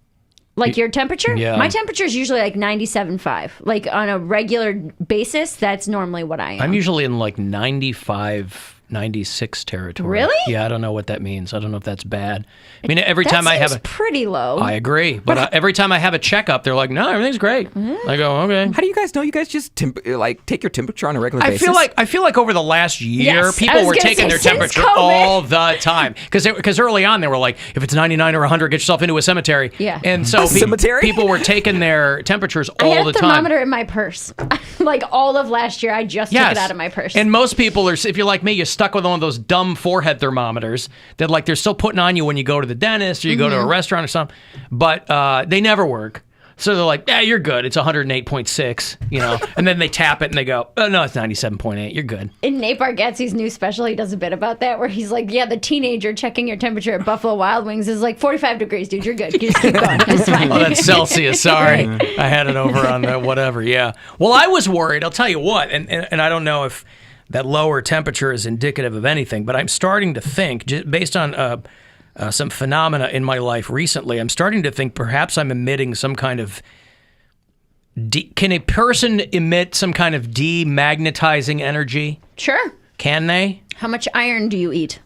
Like your temperature? Yeah. My temperature is usually like 97.5. Like on a regular basis, that's normally what I am. I'm usually in like 95, 96 territory. Really? Yeah, I don't know what that means. I don't know if that's bad. I mean, every time I have pretty low. I agree. But every time I have a checkup, they're like, no, everything's great. I go, okay. How do you guys know? You guys just take your temperature on a regular basis? I feel like over the last year, Yes, people were taking their temperature all the time. Because early on, they were like, if it's 99 or 100, get yourself into a cemetery. Yeah. And so cemetery? people were taking their temperatures I all had the a time. thermometer in my purse. Like all of last year, I just took it out of my purse. And most people are, if you're like me, you stuck with one of those dumb forehead thermometers that like they're still putting on you when you go to the dentist or you go to a restaurant or something, but they never work. So they're like, yeah, you're good. It's 108.6, you know, and then they tap it and they go, oh, no, it's 97.8. You're good. In Nate Bargatze's new special, he does a bit about that where he's like, yeah, the teenager checking your temperature at Buffalo Wild Wings is like 45 degrees, dude. You're good. You just keep going. It's fine. Oh, that's Celsius. Sorry. I had it over on the whatever. Yeah. Well, I was worried. I'll tell you what, and I don't know if that lower temperature is indicative of anything, but I'm starting to think, just based on some phenomena in my life recently, I'm starting to think perhaps I'm emitting some kind of... Can a person emit some kind of demagnetizing energy? Sure. Can they? How much iron do you eat?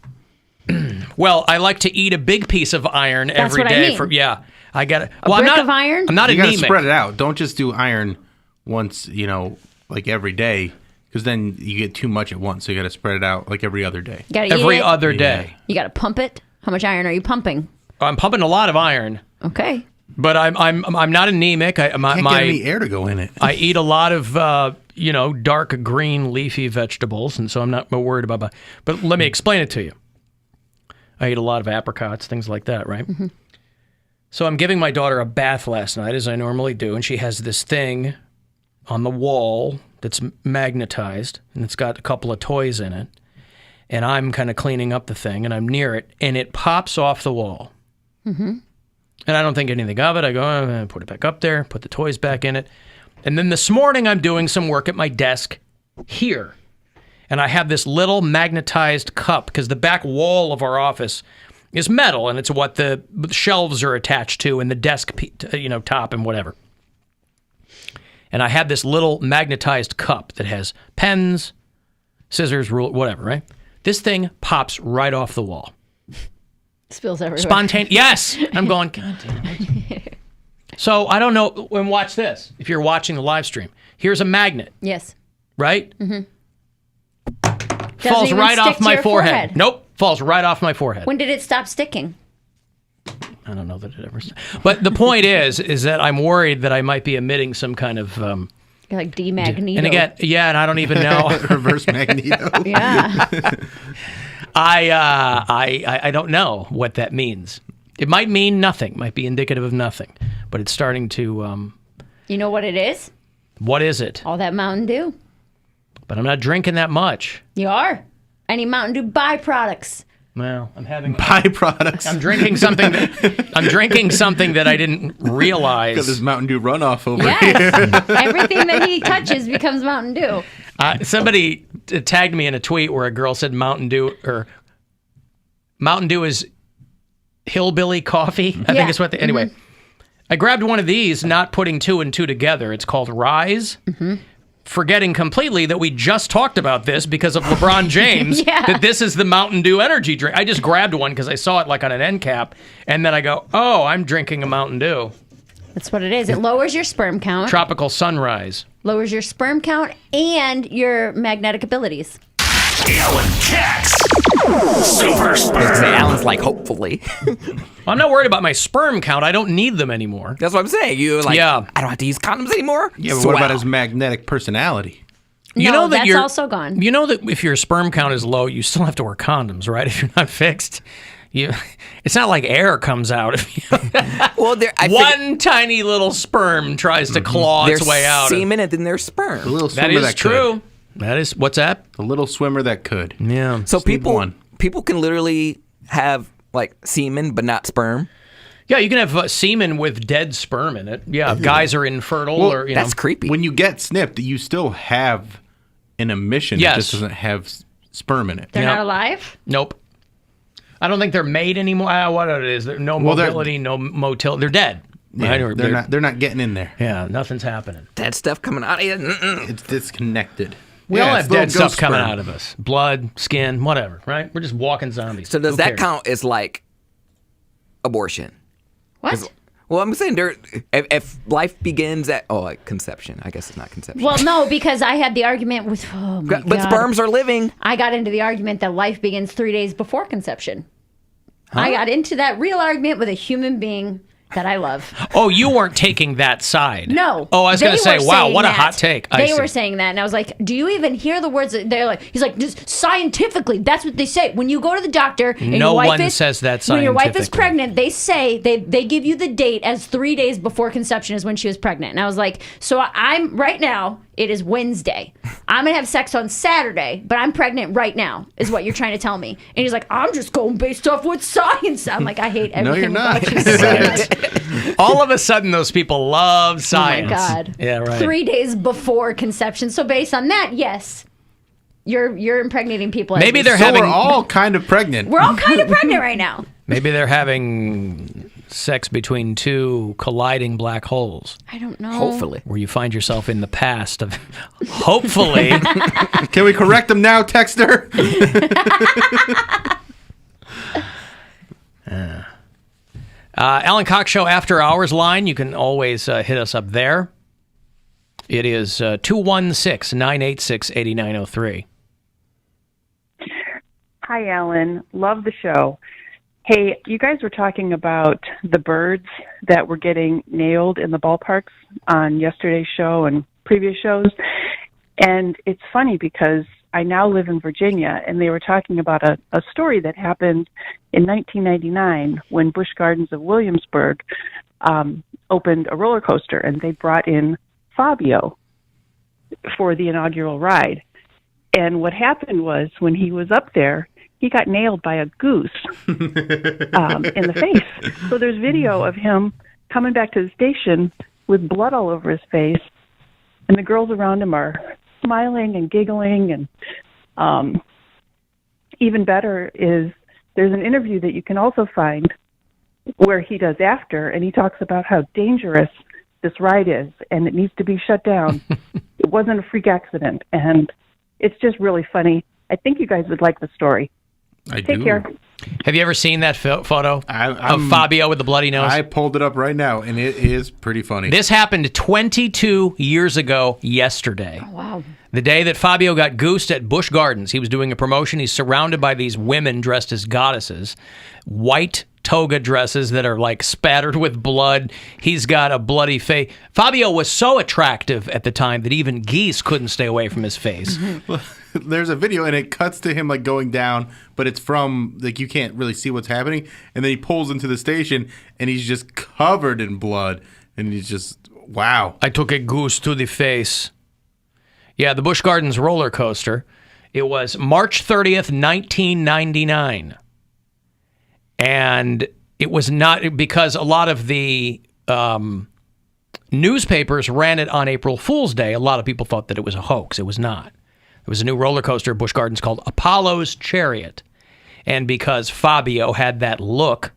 Well, I like to eat a big piece of iron every what day. I mean. I got it. A brick of iron? I'm not you anemic. You got to spread it out. Don't just do iron once, you know, like every day. Because then you get too much at once. So you got to spread it out like every other day. Every other day. You got to pump it. How much iron are you pumping? I'm pumping a lot of iron. Okay. But I'm not anemic. Can't get any air to go in it. I eat a lot of dark green leafy vegetables, and so I'm not worried about that. But let me explain it to you. I eat a lot of apricots, things like that, right? Mm-hmm. So I'm giving my daughter a bath last night, as I normally do, and she has this thing on the wall that's magnetized, and it's got a couple of toys in it. And I'm kind of cleaning up the thing, and I'm near it, and it pops off the wall. Mm-hmm. And I don't think anything of it. I go, put it back up there, put the toys back in it. And then this morning, I'm doing some work at my desk here. And I have this little magnetized cup, because the back wall of our office is metal, and it's what the shelves are attached to, and the desk top and whatever. And I have this little magnetized cup that has pens, scissors, ruler, whatever, right? This thing pops right off the wall. Spills everywhere. Spontaneous. Yes. I'm going, God damn it. So I don't know. And watch this. If you're watching the live stream, here's a magnet. Yes. Right? Mm-hmm. Falls right off my forehead. Nope. Falls right off my forehead. When did it stop sticking? I don't know that it ever. But the point is that I'm worried that I might be emitting some kind of. You're like demagneto. And again, yeah, and I don't even know. Reverse magneto. Yeah. I don't know what that means. It might mean nothing. Might be indicative of nothing. But it's starting to. You know what it is? What is it? All that Mountain Dew. But I'm not drinking that much. You are. Any Mountain Dew byproducts. Well, I'm having byproducts. I'm drinking something that I didn't realize. Got this Mountain Dew runoff over yes. here. Everything that he touches becomes Mountain Dew. Somebody tagged me in a tweet where a girl said Mountain Dew is hillbilly coffee. I think it's what anyway. I grabbed one of these, not putting two and two together. It's called Rise. Mm-hmm. Forgetting completely that we just talked about this because of LeBron James, that this is the Mountain Dew energy drink. I just grabbed one because I saw it like on an end cap, and then I go, oh, I'm drinking a Mountain Dew. That's what it is. It lowers your sperm count. Tropical Sunrise. Lowers your sperm count and your magnetic abilities. Alan Cox. Super sperm. Alan's like, hopefully. I'm not worried about my sperm count. I don't need them anymore. That's what I'm saying. You like, I don't have to use condoms anymore. Yeah, but what about his magnetic personality? You know that that's also gone. You know that if your sperm count is low, you still have to wear condoms, right? If you're not fixed. It's not like air comes out. Well, one tiny little sperm tries to claw its way out. There's semen and then there's sperm. The little swimmer that is true. That is, what's that? The little swimmer that could. Yeah. So people can literally have like semen but not sperm. Yeah, you can have semen with dead sperm in it. Yeah, if guys are infertile that's creepy. When you get snipped, you still have an emission that just doesn't have sperm in it. They're not alive? Nope. I don't think they're made anymore. What it is? No mobility, no motility. They're dead. Yeah, right? They're not getting in there. Yeah, nothing's happening. Dead stuff coming out of you. It's disconnected. We all have dead stuff coming out of us. Blood, skin, whatever, right? We're just walking zombies. So does that count as like abortion? What? Well, I'm saying if life begins at conception. I guess it's not conception. Well, no, because I had the argument with but sperms are living. I got into the argument that life begins 3 days before conception. Huh? I got into that real argument with a human being that I love. Oh, you weren't taking that side. No. Oh, I was going to say, wow, what a hot take. They were saying that, and I was like, do you even hear the words? They're like, he's like, just scientifically, that's what they say. When you go to the doctor, and no your wife one is, says that when your wife is scientifically. pregnant, they say they give you the date as 3 days before conception is when she was pregnant. And I was like, so I'm right now. It is Wednesday. I'm going to have sex on Saturday, but I'm pregnant right now, is what you're trying to tell me. And he's like, I'm just going based off what science. I'm like, I hate everything No, you're about not. you so much. All of a sudden, those people love science. Oh, my God. Yeah, right. 3 days before conception. So based on that, yes, you're impregnating people. Maybe they're So having. we're all kind of pregnant. We're all kind of pregnant right now. Maybe they're having sex between two colliding black holes. I don't know. Hopefully. Where you find yourself in the past of. Hopefully. Can we correct them now, Texter? Alan Cox Show After Hours line. You can always hit us up there. It is 216-986-8903. Hi, Alan. Love the show. Hey, you guys were talking about the birds that were getting nailed in the ballparks on yesterday's show and previous shows. And it's funny because I now live in Virginia, and they were talking about a story that happened in 1999 when Busch Gardens of Williamsburg opened a roller coaster, and they brought in Fabio for the inaugural ride. And what happened was when he was up there, he got nailed by a goose in the face. So there's video of him coming back to the station with blood all over his face, and the girls around him are smiling and giggling. And even better is there's an interview that you can also find where he does after, and he talks about how dangerous this ride is, and it needs to be shut down. It wasn't a freak accident, and it's just really funny. I think you guys would like the story. Take care. Have you ever seen that photo of Fabio with the bloody nose? I pulled it up right now, and it is pretty funny. This happened 22 years ago yesterday. Oh, wow. The day that Fabio got goosed at Busch Gardens. He was doing a promotion. He's surrounded by these women dressed as goddesses, white toga dresses that are like spattered with blood. He's got a bloody face. Fabio was so attractive at the time that even geese couldn't stay away from his face. There's a video, and it cuts to him like going down, but it's from like you can't really see what's happening. And then he pulls into the station, and he's just covered in blood, and he's just wow. I took a goose to the face. Yeah, the Busch Gardens roller coaster. It was March 30th, 1999. And it was not because a lot of the newspapers ran it on April Fool's Day. A lot of people thought that it was a hoax. It was not. It was a new roller coaster at Busch Gardens called Apollo's Chariot. And because Fabio had that look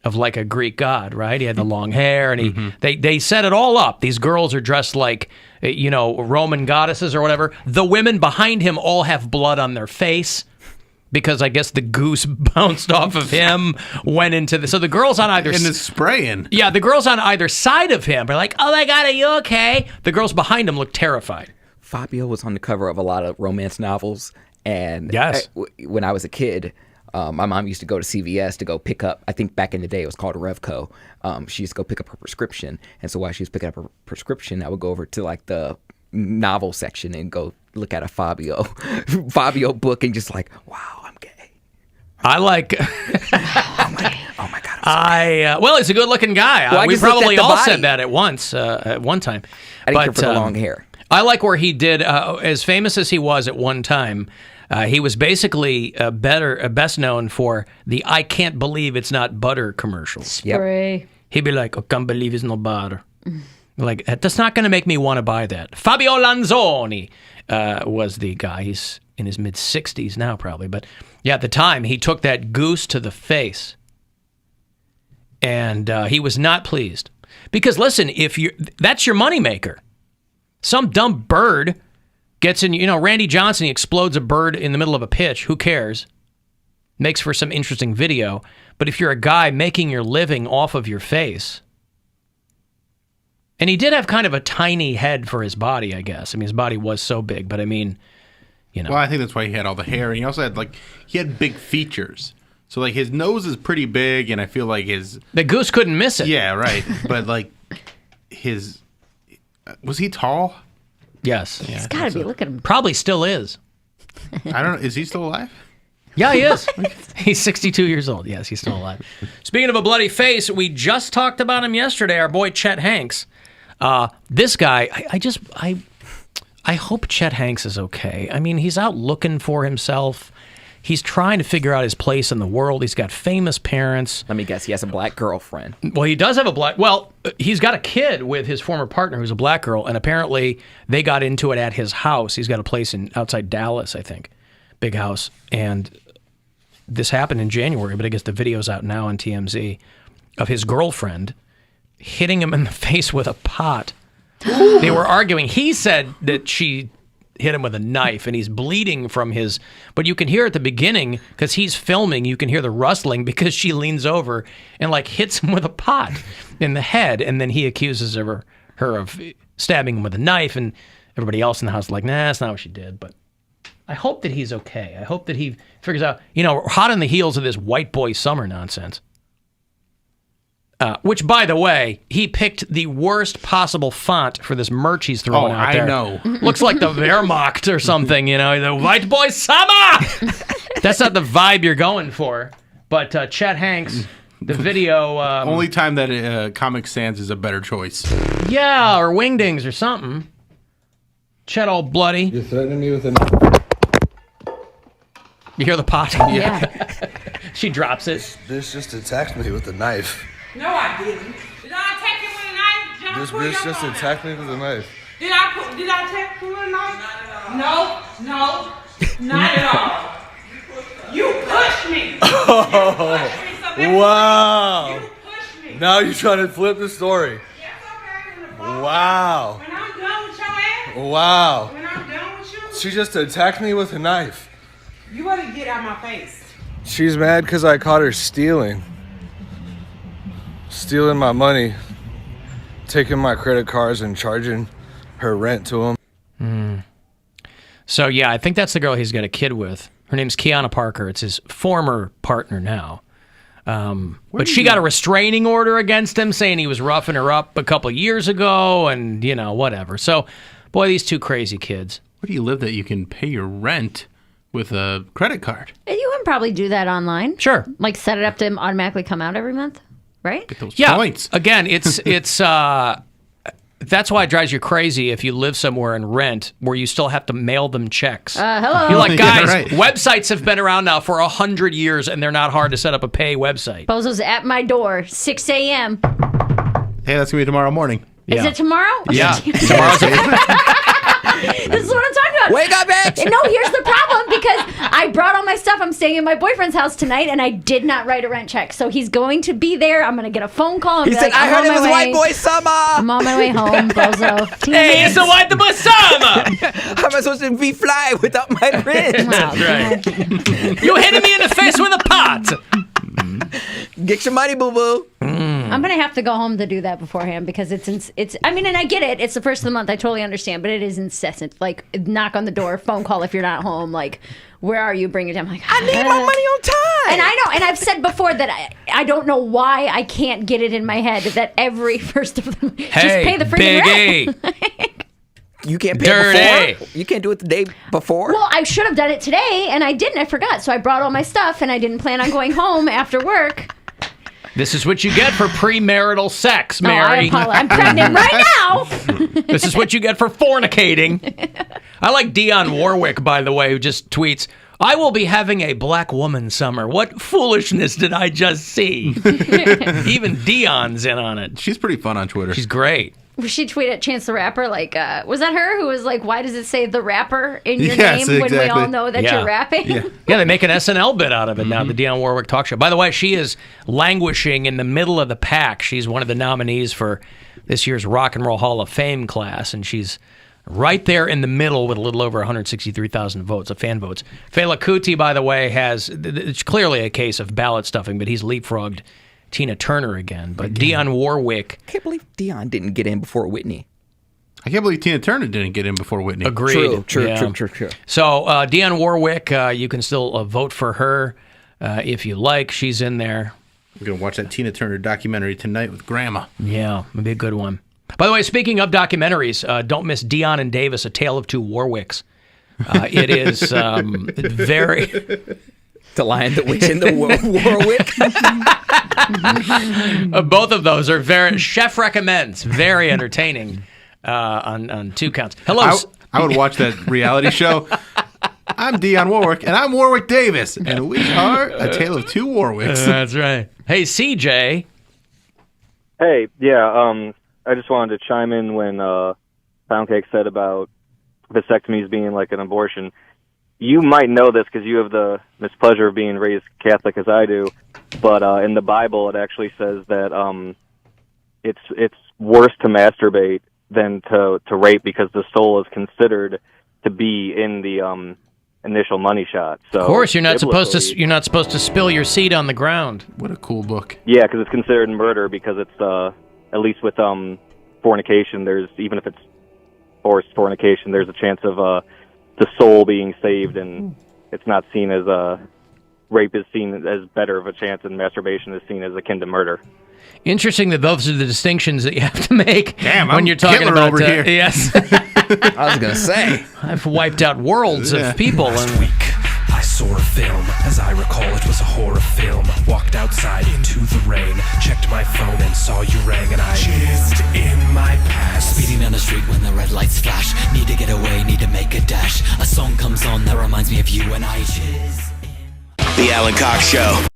of like a Greek god, right? He had the long hair, and they set it all up. These girls are dressed like, Roman goddesses or whatever. The women behind him all have blood on their face because I guess the goose bounced off of him, went into the... So the girls on either... And it's spraying. Yeah, the girls on either side of him are like, oh my God, are you okay? The girls behind him look terrified. Fabio was on the cover of a lot of romance novels, and yes. When I was a kid, my mom used to go to CVS to go pick up, I think back in the day it was called Revco. She used to go pick up her prescription, and so while she was picking up her prescription, I would go over to like the novel section and go look at a Fabio book and just like, wow, I'm gay. I like... oh my God. Well, he's a good-looking guy. Well, we probably all body. said that at one time. I didn't care for the long hair. I like where he did, as famous as he was at one time, he was basically best known for the I can't believe it's not butter commercials. Yep. He'd be like, I can't believe it's not butter. Like, that's not going to make me want to buy that. Fabio Lanzoni was the guy. He's in his mid-60s now probably. But yeah, at the time, he took that goose to the face. And he was not pleased. Because listen, that's your moneymaker. Some dumb bird gets in, Randy Johnson, he explodes a bird in the middle of a pitch. Who cares? Makes for some interesting video. But if you're a guy making your living off of your face, and he did have kind of a tiny head for his body, I guess. I mean, his body was so big, but I mean, Well, I think that's why he had all the hair. And he also had he had big features. So like his nose is pretty big, and I feel like the goose couldn't miss it. Yeah, right. But like was he tall? Yes. He's got to be. Look at him. Probably still is. I don't know. Is he still alive? Yeah, he is. He's 62 years old. Yes, he's still alive. Speaking of a bloody face, we just talked about him yesterday. Our boy Chet Hanks. This guy, I hope Chet Hanks is okay. I mean, he's out looking for himself. He's trying to figure out his place in the world. He's got famous parents. Let me guess, he has a black girlfriend. Well, he does have a black... Well, he's got a kid with his former partner who's a black girl, and apparently they got into it at his house. He's got a place outside Dallas, I think. Big house. And this happened in January, but I guess the video's out now on TMZ of his girlfriend hitting him in the face with a pot. They were arguing. He said that she hit him with a knife, and he's bleeding from his... But you can hear at the beginning, because he's filming, you can hear the rustling because she leans over and like hits him with a pot in the head, and then he accuses her of stabbing him with a knife, and everybody else in the house is like, nah, that's not what she did. But I hope that he's okay. I hope that he figures out, hot on the heels of this white boy summer nonsense. Which, by the way, he picked the worst possible font for this merch he's throwing out there. I know. Looks like the Wehrmacht or something, the white boy summer! That's not the vibe you're going for. But Chet Hanks, the video... Only time that Comic Sans is a better choice. Yeah, or Wingdings or something. Chet all bloody. You're threatening me with You hear the pot? Yeah. She drops it. This just attacked me with a knife. No, I didn't. Did I attack you with a knife? John, This pull your bitch just phone out. attacked me with a knife. Did I attack you with a knife? No, not at all. You pushed me. Wow. You pushed me. Now you're trying to flip the story. Yes, okay. Wow. When I'm done with your ass. Wow. When I'm done with you. She just attacked me with a knife. You better get out my face. She's mad because I caught her stealing my money, taking my credit cards and charging her rent to them. So, yeah, I think that's the girl he's got a kid with. Her name's Kiana Parker. It's his former partner now. But she got a restraining order against him saying he was roughing her up a couple years ago and, whatever. So, boy, these two crazy kids. Where do you live that you can pay your rent with a credit card? You can probably do that online. Sure. Like set it up to automatically come out every month, right? Get those Yeah. points. Again, it's that's why it drives you crazy if you live somewhere and rent where you still have to mail them checks. Hello. You're like, guys, Yeah, right. websites have been around now for 100 years and they're not hard to set up a pay website. Bozo's at my door, 6 a.m. Hey, that's going to be tomorrow morning. Is it tomorrow? Yeah. Tomorrow's This is what I'm talking about. Wake up, bitch! No, here's the problem because I brought all my stuff. I'm staying in my boyfriend's house tonight, and I did not write a rent check. So he's going to be there. I'm going to get a phone call. And He be said, like, I heard "I'm it on was my white way. boy summer! I'm on my way home, Bozo." Hey, it's the white the bus summer! How am I supposed to be fly without my rent? Wow, Right. You hitting me in the face with a pot! Get your money, boo-boo. I'm gonna have to go home to do that beforehand because it's. I mean, and I get it. It's the first of the month. I totally understand, but it is incessant. Like knock on the door, phone call if you're not home. Like, where are you? Bring it down. I'm like, I need my money on time. And I know, and I've said before that I don't know why I can't get it in my head that every first of them just pay the freaking rent. You can't pay Dirty. it before? You can't do it the day before? Well, I should have done it today, and I didn't. I forgot. So I brought all my stuff, and I didn't plan on going home after work. This is what you get for premarital sex, Oh, I Mary. apologize. I'm pregnant right now. This is what you get for fornicating. I like Dionne Warwick, by the way, who just tweets, I will be having a black woman summer. What foolishness did I just see? Even Dion's in on it. She's pretty fun on Twitter. She's great. She tweeted Chance the Rapper, like, was that her who was like, why does it say the rapper in your Yes, name when we exactly. all know that Yeah. you're rapping? Yeah. Yeah, they make an SNL bit out of it now, the Dionne Warwick talk show. By the way, she is languishing in the middle of the pack. She's one of the nominees for this year's Rock and Roll Hall of Fame class, and she's right there in the middle with a little over 163,000 votes, fan votes. Fela Kuti, by the way, it's clearly a case of ballot stuffing, but he's leapfrogged Tina Turner again. But Dionne Warwick... I can't believe Dion didn't get in before Whitney. I can't believe Tina Turner didn't get in before Whitney. Agreed. True. Yeah. True. So Dionne Warwick, you can still vote for her. if you like. She's in there. I'm going to watch that Tina Turner documentary tonight with Grandma. Yeah, it'll be a good one. By the way, speaking of documentaries, don't miss Dion and Davis, A Tale of Two Warwicks. It is very... The Lion, the Witch, and the Warwick. Both of those are very... Chef recommends. Very entertaining on 2 counts. Hello. I would watch that reality show. I'm Dionne Warwick, and I'm Warwick Davis, and we are A Tale of Two Warwicks. That's right. Hey, CJ. Hey, yeah, I just wanted to chime in when Poundcake said about vasectomies being like an abortion. You might know this because you have the mispleasure of being raised Catholic as I do, but in the Bible it actually says that it's worse to masturbate than to rape because the soul is considered to be in the initial money shot. So of course, you're not supposed to spill your seed on the ground. What a cool book. Yeah, because it's considered murder because it's at least with fornication. There's even if it's forced fornication, there's a chance of the soul being saved, and it's not seen as rape is seen as better of a chance, and masturbation is seen as akin to murder. Interesting that those are the distinctions that you have to make when I'm you're talking Hitler about over here. Yes, I was gonna say I've wiped out worlds of people. Last week, I saw a film. As I recall, it was a horror film. Walked outside into the rain, checked my phone and saw you rang, and I jizzed in my pants. Speeding down the street when the red lights flash. Need to get away, need to make a dash. A song comes on that reminds me of you, and I jizz. The Alan Cox Show.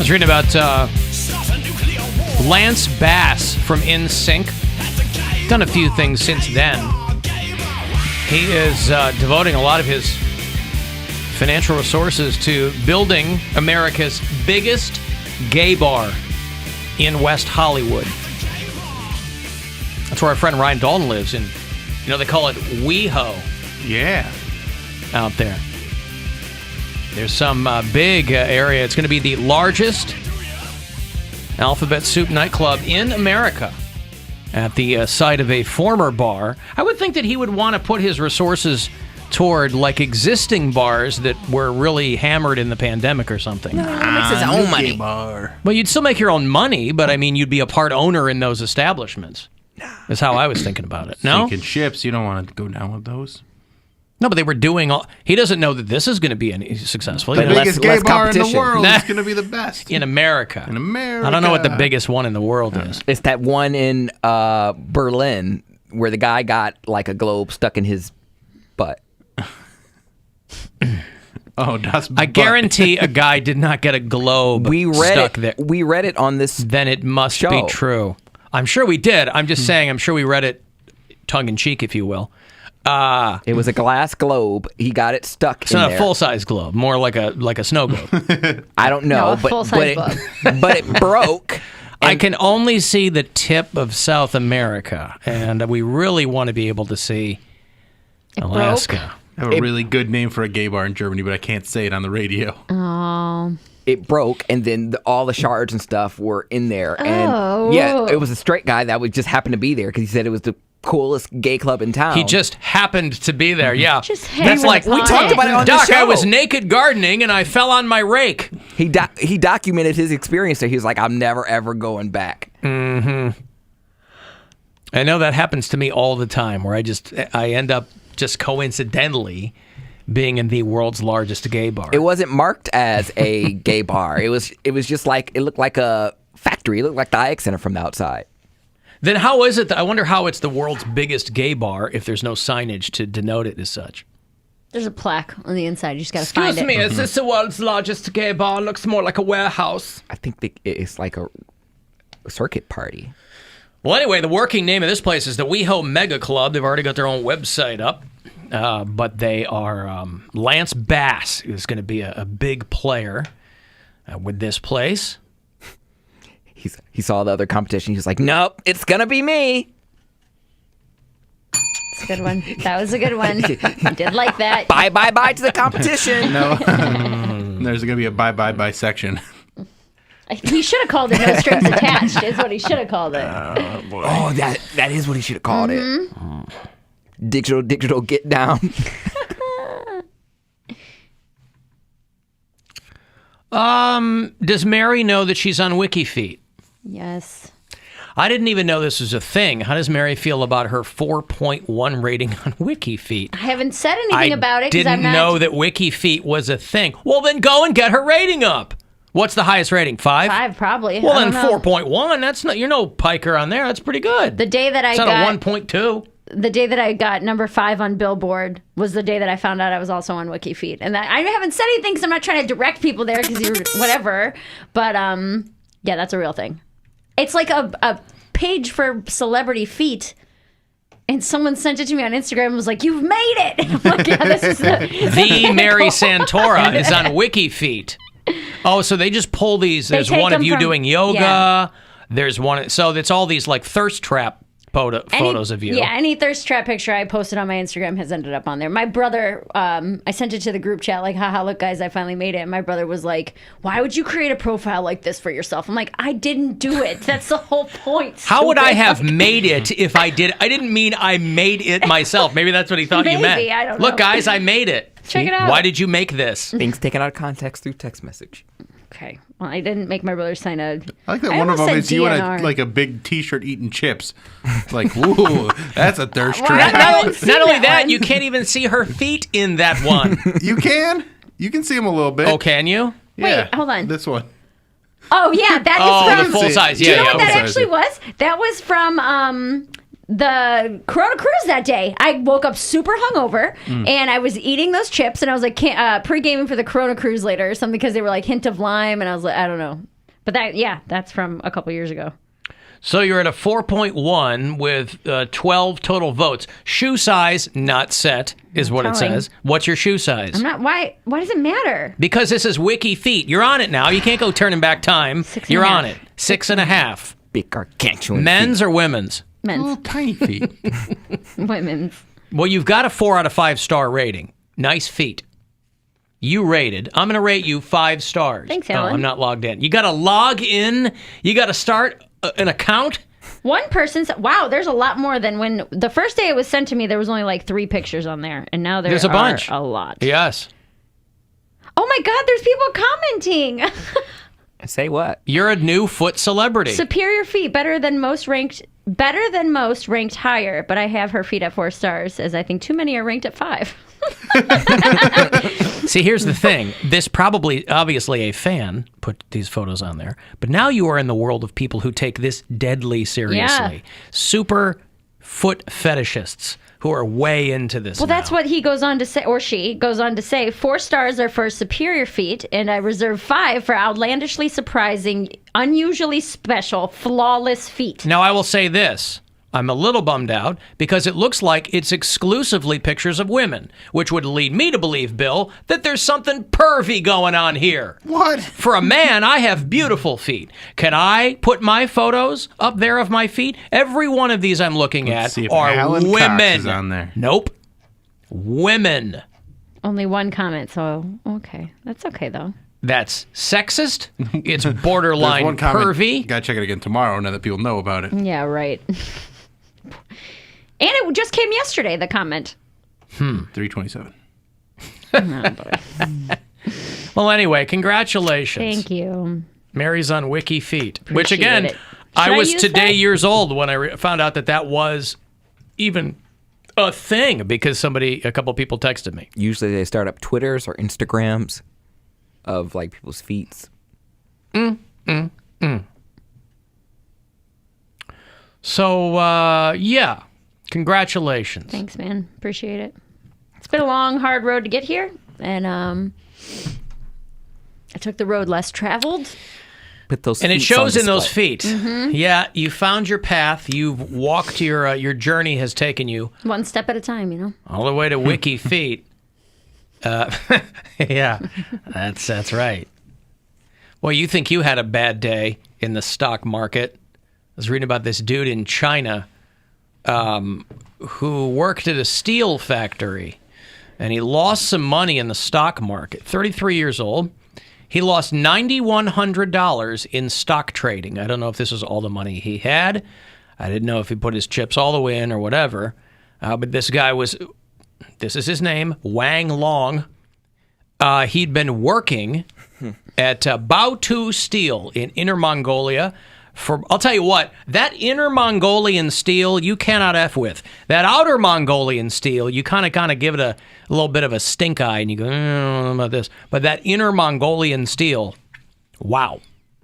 was reading about Lance Bass from NSYNC. Done a few things since then. He is devoting a lot of his financial resources to building America's biggest gay bar in West Hollywood. That's where our friend Ryan Dalton lives in. You know, they call it WeHo. Yeah. Out there. There's some big area. It's going to be the largest Alphabet Soup nightclub in America at the site of a former bar. I would think that he would want to put his resources toward like existing bars that were really hammered in the pandemic or something. No, he makes his own money. Bar. Well, you'd still make your own money, but I mean, you'd be a part owner in those establishments. That's how I was thinking about it. No? Sinking ships, you don't want to go down with those. No, but they were doing all... He doesn't know that this is going to be any successful. The You know, biggest gay bar in the world is going to be the best. in America. In America. I don't know what the biggest one in the world is. It's that one in Berlin where the guy got like a globe stuck in his butt. Oh, that's I guarantee a guy did not get a globe stuck there. We read it on this Then it must show. be true. I'm sure we did. I'm just saying, I'm sure we read it tongue-in-cheek, if you will. It was a glass globe. He got it stuck It's in not there. a full-size globe, more like a snow globe. I don't know, No, a but full-size but it broke. I can only see the tip of South America, and we really want to be able to see Alaska. I have a really good name for a gay bar in Germany, but I can't say it on the radio. Oh. It broke, and then all the shards and stuff were in there. And Oh. yeah, it was a straight guy that would just happen to be there because he said it was the coolest gay club in town. He just happened to be there. Yeah, Just that's like happened we talked about it on Doc, the show. I was naked gardening and I fell on my rake. He documented his experience there. He was like, I'm never ever going back. Mm-hmm. I know that happens to me all the time, where I end up just coincidentally being in the world's largest gay bar. It wasn't marked as a gay bar. It was just like, it looked like a factory. It looked like the Ike Center from the outside. Then how is it I wonder how it's the world's biggest gay bar if there's no signage to denote it as such? There's a plaque on the inside. You just got to find it. is this the world's largest gay bar? Looks more like a warehouse. I think it's like a circuit party. Well, anyway, the working name of this place is the WeHo Mega Club. They've already got their own website up. But they are... Lance Bass is going to be a big player with this place. He saw the other competition. He was like, nope, it's going to be me. It's a good one. That was a good one. I did like that. Bye to the competition. No. There's going to be a bye section. He should have called it No Strings Attached, is what he should have called it. Oh, that is what he should have called it. Digital get down. Does Mary know that she's on WikiFeet? Yes. I didn't even know this was a thing. How does Mary feel about her 4.1 rating on WikiFeet? I haven't said anything about it because didn't I'm not. know that WikiFeet was a thing. Well, then go and get her rating up. What's the highest rating? 5? 5 probably. Well, I then don't know. 4.1. That's not. You're no piker on there. That's pretty good. The day that I it's not got a 1.2. The day that I got number 5 on Billboard was the day that I found out I was also on WikiFeet, and I haven't said anything because I'm not trying to direct people there because you're whatever. But yeah, that's a real thing. It's like a page for celebrity feet. And someone sent it to me on Instagram and was like, "You've made it!" And I'm like, "Yeah, this is the Mary Santora is on WikiFeet. Oh, so they just pull these. There's one of you doing yoga. Yeah. There's one. So it's all these like thirst trap photos of you. Yeah, any thirst trap picture I posted on my Instagram has ended up on there. My brother, I sent it to the group chat like, haha, look guys, I finally made it. And my brother was like, why would you create a profile like this for yourself? I'm like, I didn't do it. That's the whole point. How would I have made it if I did? I didn't mean I made it myself. Maybe that's what he thought you meant. I don't know. Look, guys, I made it. Check it out. Why did you make this? Things taken out of context through text message. Okay. Well, I didn't make my brother sign a... I like that one of them is you in a big T-shirt eating chips. Like, woo, that's a thirst trap. Not only that, you can't even see her feet in that one. You can. You can see them a little bit. Oh, can you? Yeah, wait, hold on. This one. Oh, yeah, that is from... the full size. Do you know Yeah, what that actually was? That was from... the Corona Cruise that day. I woke up super hungover and I was eating those chips and I was like pre-gaming for the Corona Cruise later or something because they were like hint of lime and I was like, I don't know. But that's from a couple years ago. So you're at a 4.1 with 12 total votes. Shoe size not set is what it says. What's your shoe size? I'm not. Why does it matter? Because this is Wiki Feet. You're on it now. You can't go turning back time. You're on it. 6.5. Big gargantuan. Men's or women's? Men's. Oh, tiny feet. Women's. Well, you've got a 4 out of 5 star rating. Nice feet. You rated. I'm going to rate you 5 stars. Thanks, Alan. Oh, I'm not logged in. You got to log in. You got to start an account. One person said, wow, there's a lot more than when the first day it was sent to me, there was only like 3 pictures on there. And now there's a bunch. A lot. Yes. Oh my God, there's people commenting. Say what? You're a new foot celebrity. Superior feet, better than most, ranked higher, but I have her feet at 4 stars, as I think too many are ranked at 5. See, here's the thing. This obviously a fan put these photos on there, but now you are in the world of people who take this deadly seriously. Yeah. Super foot fetishists who are way into this. Well, that's what he goes on to say, or she goes on to say. 4 stars are for superior feet, and I reserve 5 for outlandishly surprising, unusually special, flawless feet. Now, I will say this. I'm a little bummed out because it looks like it's exclusively pictures of women, which would lead me to believe, Bill, that there's something pervy going on here. What? For a man, I have beautiful feet. Can I put my photos up there of my feet? Every one of these I'm looking at see if are Alan women. Cox is on there. Nope. Women. Only 1 comment, so okay. That's okay, though. That's sexist. It's borderline One comment. pervy. Gotta check it again tomorrow now that people know about it. Yeah, right. And it just came yesterday, the comment. 327. Well, anyway, congratulations. Thank you. Mary's on Wiki Feet, Appreciate which again, it. I Should was use today that? years old when I found out that was even a thing because a couple people texted me. Usually they start up Twitters or Instagrams of like people's feet. So, yeah, congratulations. Thanks, man. Appreciate it. It's been a long, hard road to get here, and I took the road less traveled. Put those And it feet shows on in those display. feet. Yeah, you found your path. You've walked your journey has taken you One step at a time, you know. all the way to Wiki Feet. Yeah, that's right. Well, you think you had a bad day in the stock market. I was reading about this dude in China who worked at a steel factory, and he lost some money in the stock market. 33 years old. He lost $9,100 in stock trading. I don't know if this was all the money he had. I didn't know if he put his chips all the way in or whatever. But this guy this is his name, Wang Long. He'd been working at Baotou Steel in Inner Mongolia. I'll tell you what, that Inner Mongolian steel you cannot F with. That Outer Mongolian steel, you kind of give it a little bit of a stink eye and you go, I don't know about this. But that Inner Mongolian steel, wow.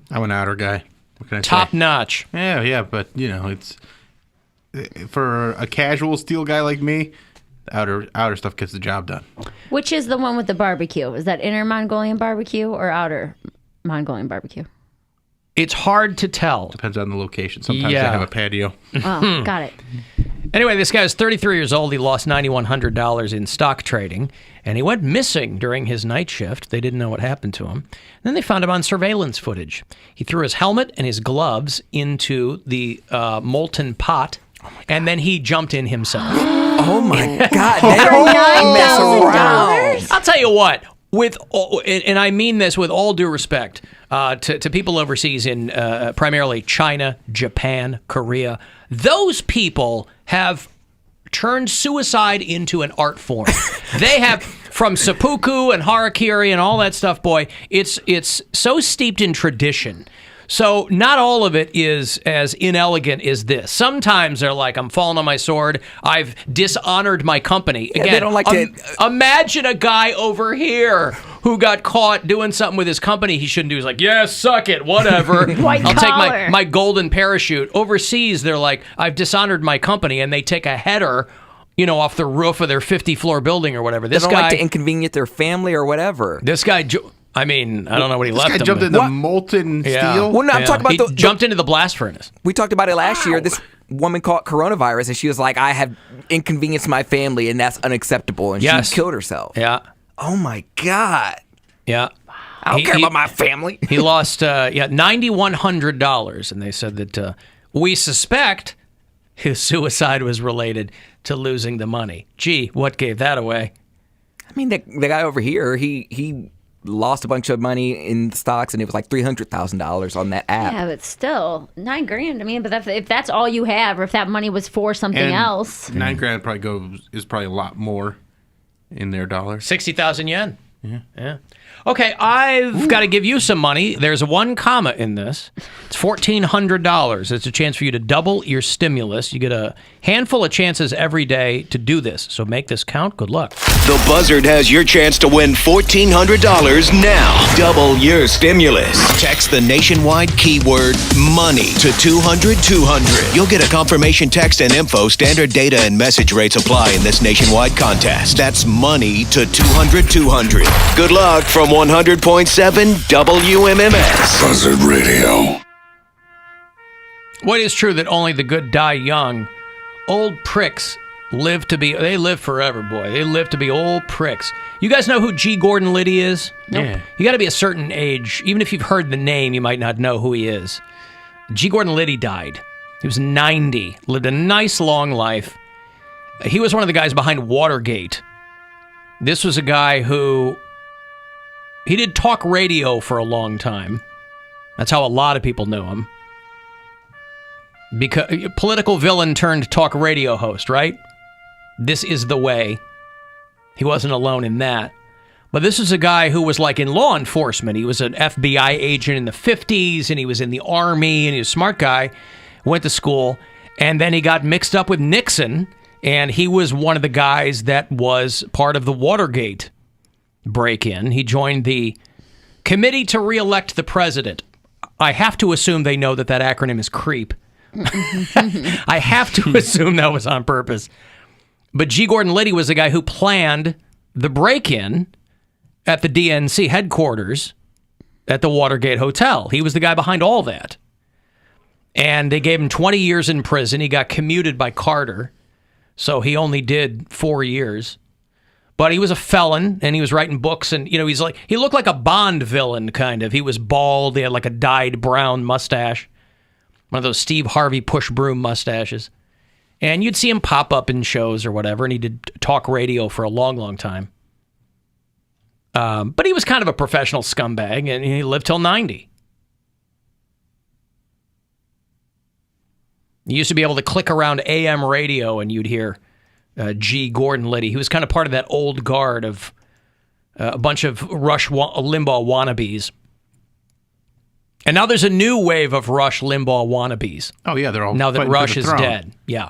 I'm an outer guy. What can I say? Top notch. Yeah, but it's for a casual steel guy like me, the outer stuff gets the job done. Which is the one with the barbecue? Is that Inner Mongolian barbecue or Outer Mongolian barbecue? It's hard to tell. Depends on the location. Sometimes they Yeah. have a patio. Oh, got it. Anyway, this guy's 33 years old. He lost $9,100 in stock trading, and he went missing during his night shift. They didn't know what happened to him. And then they found him on surveillance footage. He threw his helmet and his gloves into the molten pot, and then he jumped in himself. Oh my God! They don't mess around. I'll tell you what. And I mean this with all due respect to people overseas in primarily China, Japan, Korea. Those people have turned suicide into an art form. They have, from seppuku and harakiri and all that stuff, boy, it's so steeped in tradition. So not all of it is as inelegant as this. Sometimes they're like, I'm falling on my sword. I've dishonored my company. Again, they don't like to... Imagine a guy over here who got caught doing something with his company he shouldn't do. He's like, yeah, suck it, whatever. I'll take my golden parachute. Overseas, they're like, I've dishonored my company, and they take a header, off the roof of their 50-floor building or whatever. They don't like to inconvenience their family or whatever. This guy... I mean, I don't know what he This left guy him jumped with. into molten steel. Well, no, I'm talking about he jumped into the blast furnace. We talked about it last year. This woman caught coronavirus, and she was like, "I have inconvenienced my family, and that's unacceptable." And she killed herself. Yeah. Oh my God. Yeah. I don't care about my family. He lost $9,100, and they said that we suspect his suicide was related to losing the money. Gee, what gave that away? I mean, the guy over here, he lost a bunch of money in stocks, and it was like $300,000 on that app. Yeah, but still, $9,000. I mean, but if that's all you have, or if that money was for something And else, $9,000 is probably a lot more in their dollars. 60,000 yen. Yeah. Okay, I've got to give you some money. There's one comma in this. It's $1,400. It's a chance for you to double your stimulus. You get a handful of chances every day to do this. So make this count. Good luck. The Buzzard has your chance to win $1,400 now. Double your stimulus. Text the nationwide keyword money to 200-200. You'll get a confirmation text and info. Standard data and message rates apply in this nationwide contest. That's money to 200-200. Good luck from 100.7 WMMS. Buzzard Radio. What is true that only the good die young? Old pricks they live forever, boy. They live to be old pricks. You guys know who G. Gordon Liddy is? Nope. Yeah. You got to be a certain age. Even if you've heard the name, you might not know who he is. G. Gordon Liddy died. He was 90, lived a nice long life. He was one of the guys behind Watergate. This was a guy who... He did talk radio for a long time. That's how a lot of people knew him. Because political villain turned talk radio host, right? This is the way. He wasn't alone in that. But this is a guy who was like in law enforcement. He was an FBI agent in the 50s, and he was in the Army, and he was a smart guy. Went to school, and then he got mixed up with Nixon, and he was one of the guys that was part of the Watergate break-in. He joined the Committee to Re-elect the President. I have to assume they know that acronym is CREEP. I have to assume that was on purpose. But G. Gordon Liddy was the guy who planned the break-in at the DNC headquarters at the Watergate Hotel. He was the guy behind all that. And they gave him 20 years in prison. He got commuted by Carter, so he only did 4 years. But he was a felon, and he was writing books, and he looked like a Bond villain, kind of. He was bald. He had like a dyed brown mustache, one of those Steve Harvey push broom mustaches. And you'd see him pop up in shows or whatever, and he did talk radio for a long, long time. But he was kind of a professional scumbag, and he lived till 90. You used to be able to click around AM radio, and you'd hear G. Gordon Liddy. He was kind of part of that old guard of a bunch of Rush Limbaugh wannabes. And now there's a new wave of Rush Limbaugh wannabes. Oh, yeah, they're all now that fighting Rush for the is throne. dead. Yeah.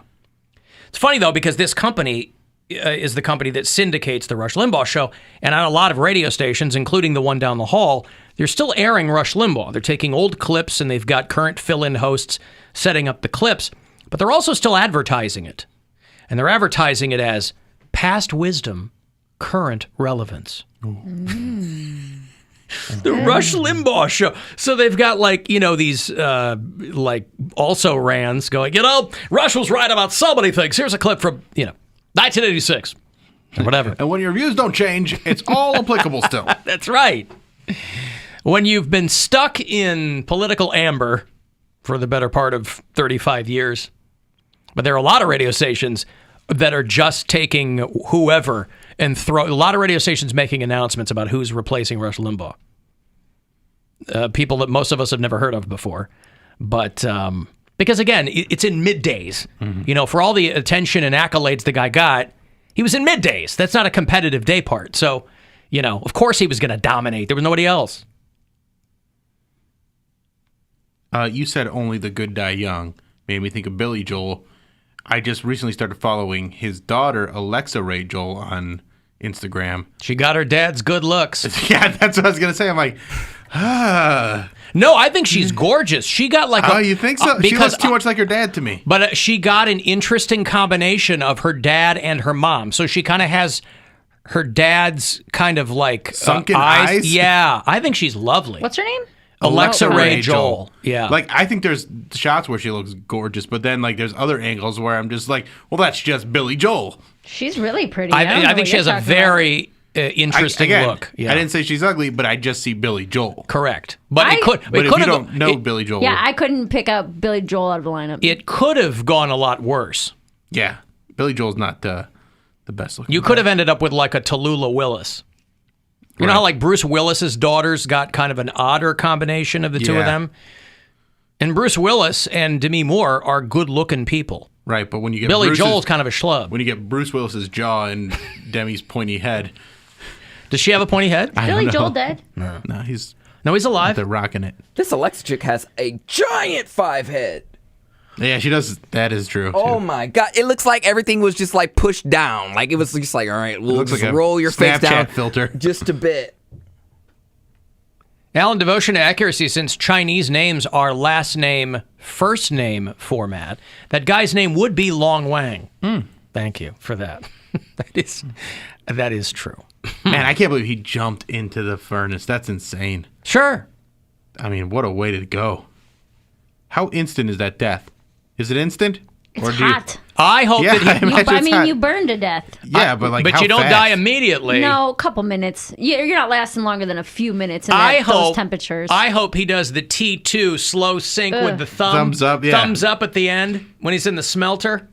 It's funny, though, because this company is the company that syndicates the Rush Limbaugh show. And on a lot of radio stations, including the one down the hall, they're still airing Rush Limbaugh. They're taking old clips, and they've got current fill-in hosts setting up the clips. But they're also still advertising it. And they're advertising it as past wisdom, current relevance. The Rush Limbaugh show. So they've got these also rans going, Rush was right about so many things. Here's a clip from, 1986 or whatever. And when your views don't change, it's all applicable still. That's right. When you've been stuck in political amber for the better part of 35 years, but there are a lot of radio stations that are just taking whoever and a lot of radio stations making announcements about who's replacing Rush Limbaugh. People that most of us have never heard of before. But because, again, it's in middays. Mm-hmm. For all the attention and accolades the guy got, he was in middays. That's not a competitive day part. So, of course he was going to dominate. There was nobody else. You said only the good die young. Made me think of Billy Joel. I just recently started following his daughter, Alexa Ray Joel, on Instagram. She got her dad's good looks. Yeah, that's what I was going to say. I'm like, No, I think she's gorgeous. She got Oh, you think so? She looks too much like her dad to me. But she got an interesting combination of her dad and her mom. So she kind of has her dad's kind of like sunken eyes. Yeah, I think she's lovely. What's her name? Alexa Ray Joel. Yeah. Like, I think there's shots where she looks gorgeous, but then, like, there's other angles where I'm just like, well, that's just Billy Joel. She's really pretty. I think she has a very interesting look. Yeah. I didn't say she's ugly, but I just see Billy Joel. Correct. But if you don't know Billy Joel. Yeah, I couldn't pick up Billy Joel out of the lineup. It could have gone a lot worse. Yeah. Billy Joel's not the best looking. You could have ended up with like a Tallulah Willis. You know how like Bruce Willis's daughters got kind of an odder combination of the two of them? And Bruce Willis and Demi Moore are good-looking people. Right, but when you get Billy Joel's kind of a schlub. When you get Bruce Willis's jaw and Demi's pointy head. Does she have a pointy head? Billy Joel dead? No, he's alive. They're rocking it. This Alexa chick has a giant 5 head. Yeah, she does. That is true. Oh my God! It looks like everything was just like pushed down. Like it was just like, all right, we'll just like roll your face down filter just a bit. Alan, devotion to accuracy, since Chinese names are last name, first name format, that guy's name would be Long Wang. Thank you for that. That is true. Man, I can't believe he jumped into the furnace. That's insane. Sure. I mean, what a way to go. How instant is that death? Is it instant? It's hot. I hope that you burn to death. Yeah, but like, but you don't die immediately. No, a couple minutes. You're not lasting longer than a few minutes in those temperatures. I hope he does the T2 slow sink with the thumbs up at the end when he's in the smelter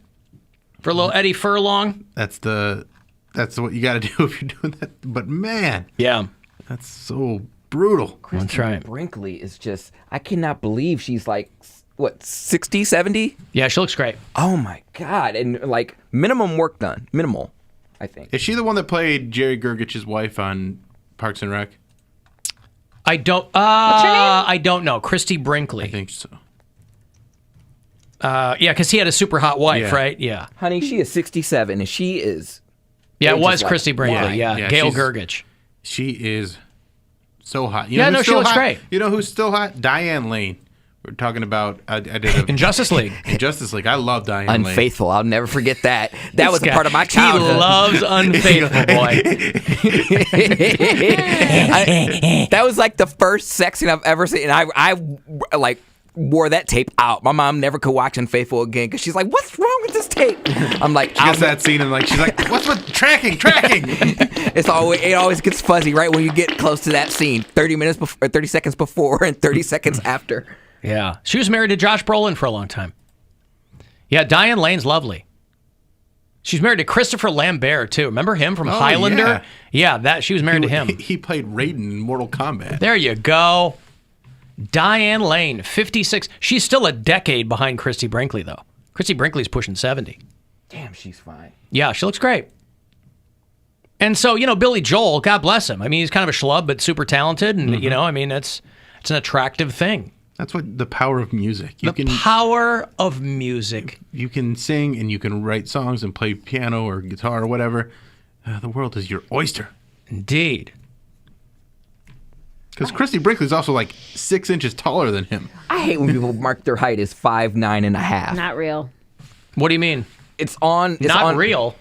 for a little Eddie Furlong. That's what you got to do if you're doing that. But man, yeah, that's so brutal. That's right. Brinkley is just, I cannot believe she's like, what, 60, 70? Yeah, she looks great. Oh my God. And like minimum work done. Minimal, I think. Is she the one that played Jerry Gergich's wife on Parks and Rec? I don't. What's her name? I don't know. Christy Brinkley. I think so. Yeah, because he had a super hot wife, right? Yeah. Honey, she is 67 and she is. Yeah, it was Christy Brinkley. Yeah, Gail Gergich. She is so hot. She looks great. You know who's still hot? Diane Lane. We're talking about I did in Justice League. In Justice League, I love Diane Lane. Unfaithful. I'll never forget that. That was a part of my childhood. He loves Unfaithful, boy. That was like the first sex scene I've ever seen, and I like wore that tape out. My mom never could watch Unfaithful again because she's like, "What's wrong with this tape?" I'm like, she gets that scene and like she's like, "What's with tracking?" It always gets fuzzy right when you get close to that scene. 30 seconds before and 30 seconds after. Yeah, she was married to Josh Brolin for a long time. Yeah, Diane Lane's lovely. She's married to Christopher Lambert too. Remember him from Highlander? Yeah, she was married to him. He played Raiden in Mortal Kombat. There you go. Diane Lane, 56. She's still a decade behind Christy Brinkley, though. Christy Brinkley's pushing 70. Damn, she's fine. Yeah, she looks great. And so, Billy Joel, God bless him. I mean, he's kind of a schlub, but super talented. And, it's an attractive thing. That's what the power of music. Power of music. You can sing and you can write songs and play piano or guitar or whatever. The world is your oyster. Indeed. Because Christy Brinkley's also like 6 inches taller than him. I hate when people mark their height as 5'9.5". Not real. What do you mean? It's not real.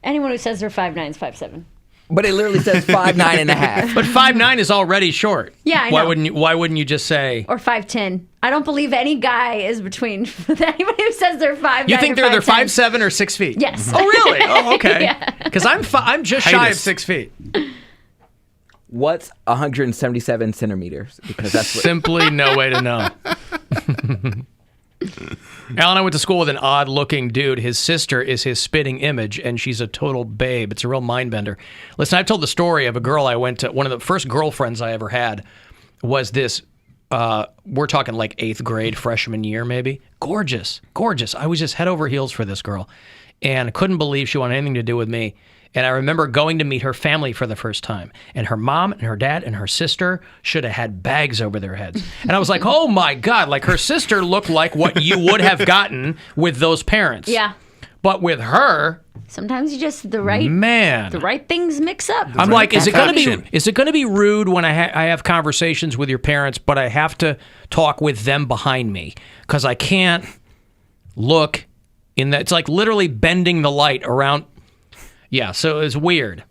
Anyone who says they're 5'9" is 5'7". But it literally says 5'9.5". But 5'9" is already short. Yeah, I know. Why wouldn't you just say? Or 5'10". I don't believe any guy is between anybody who says they're 5'9". You think they're 5'7" or 6 feet? Yes. Oh really? Oh okay. Yeah. Because I'm just shy of 6 feet. What's 177 centimeters? Because that's simply no way to know. Alan, I went to school with an odd-looking dude. His sister is his spitting image, and she's a total babe. It's a real mind-bender. Listen, I've told the story of a girl I went to. One of the first girlfriends I ever had was this, we're talking like 8th grade, freshman year maybe. Gorgeous. I was just head over heels for this girl, and couldn't believe she wanted anything to do with me. And I remember going to meet her family for the first time. And her mom and her dad and her sister should have had bags over their heads. And I was like, oh my God, like her sister looked like what you would have gotten with those parents. Yeah. But with her, sometimes you just the right things mix up. I'm like, is it going to be rude when I have conversations with your parents, but I have to talk with them behind me because I can't look in that? It's like literally bending the light around. Yeah, so it's weird.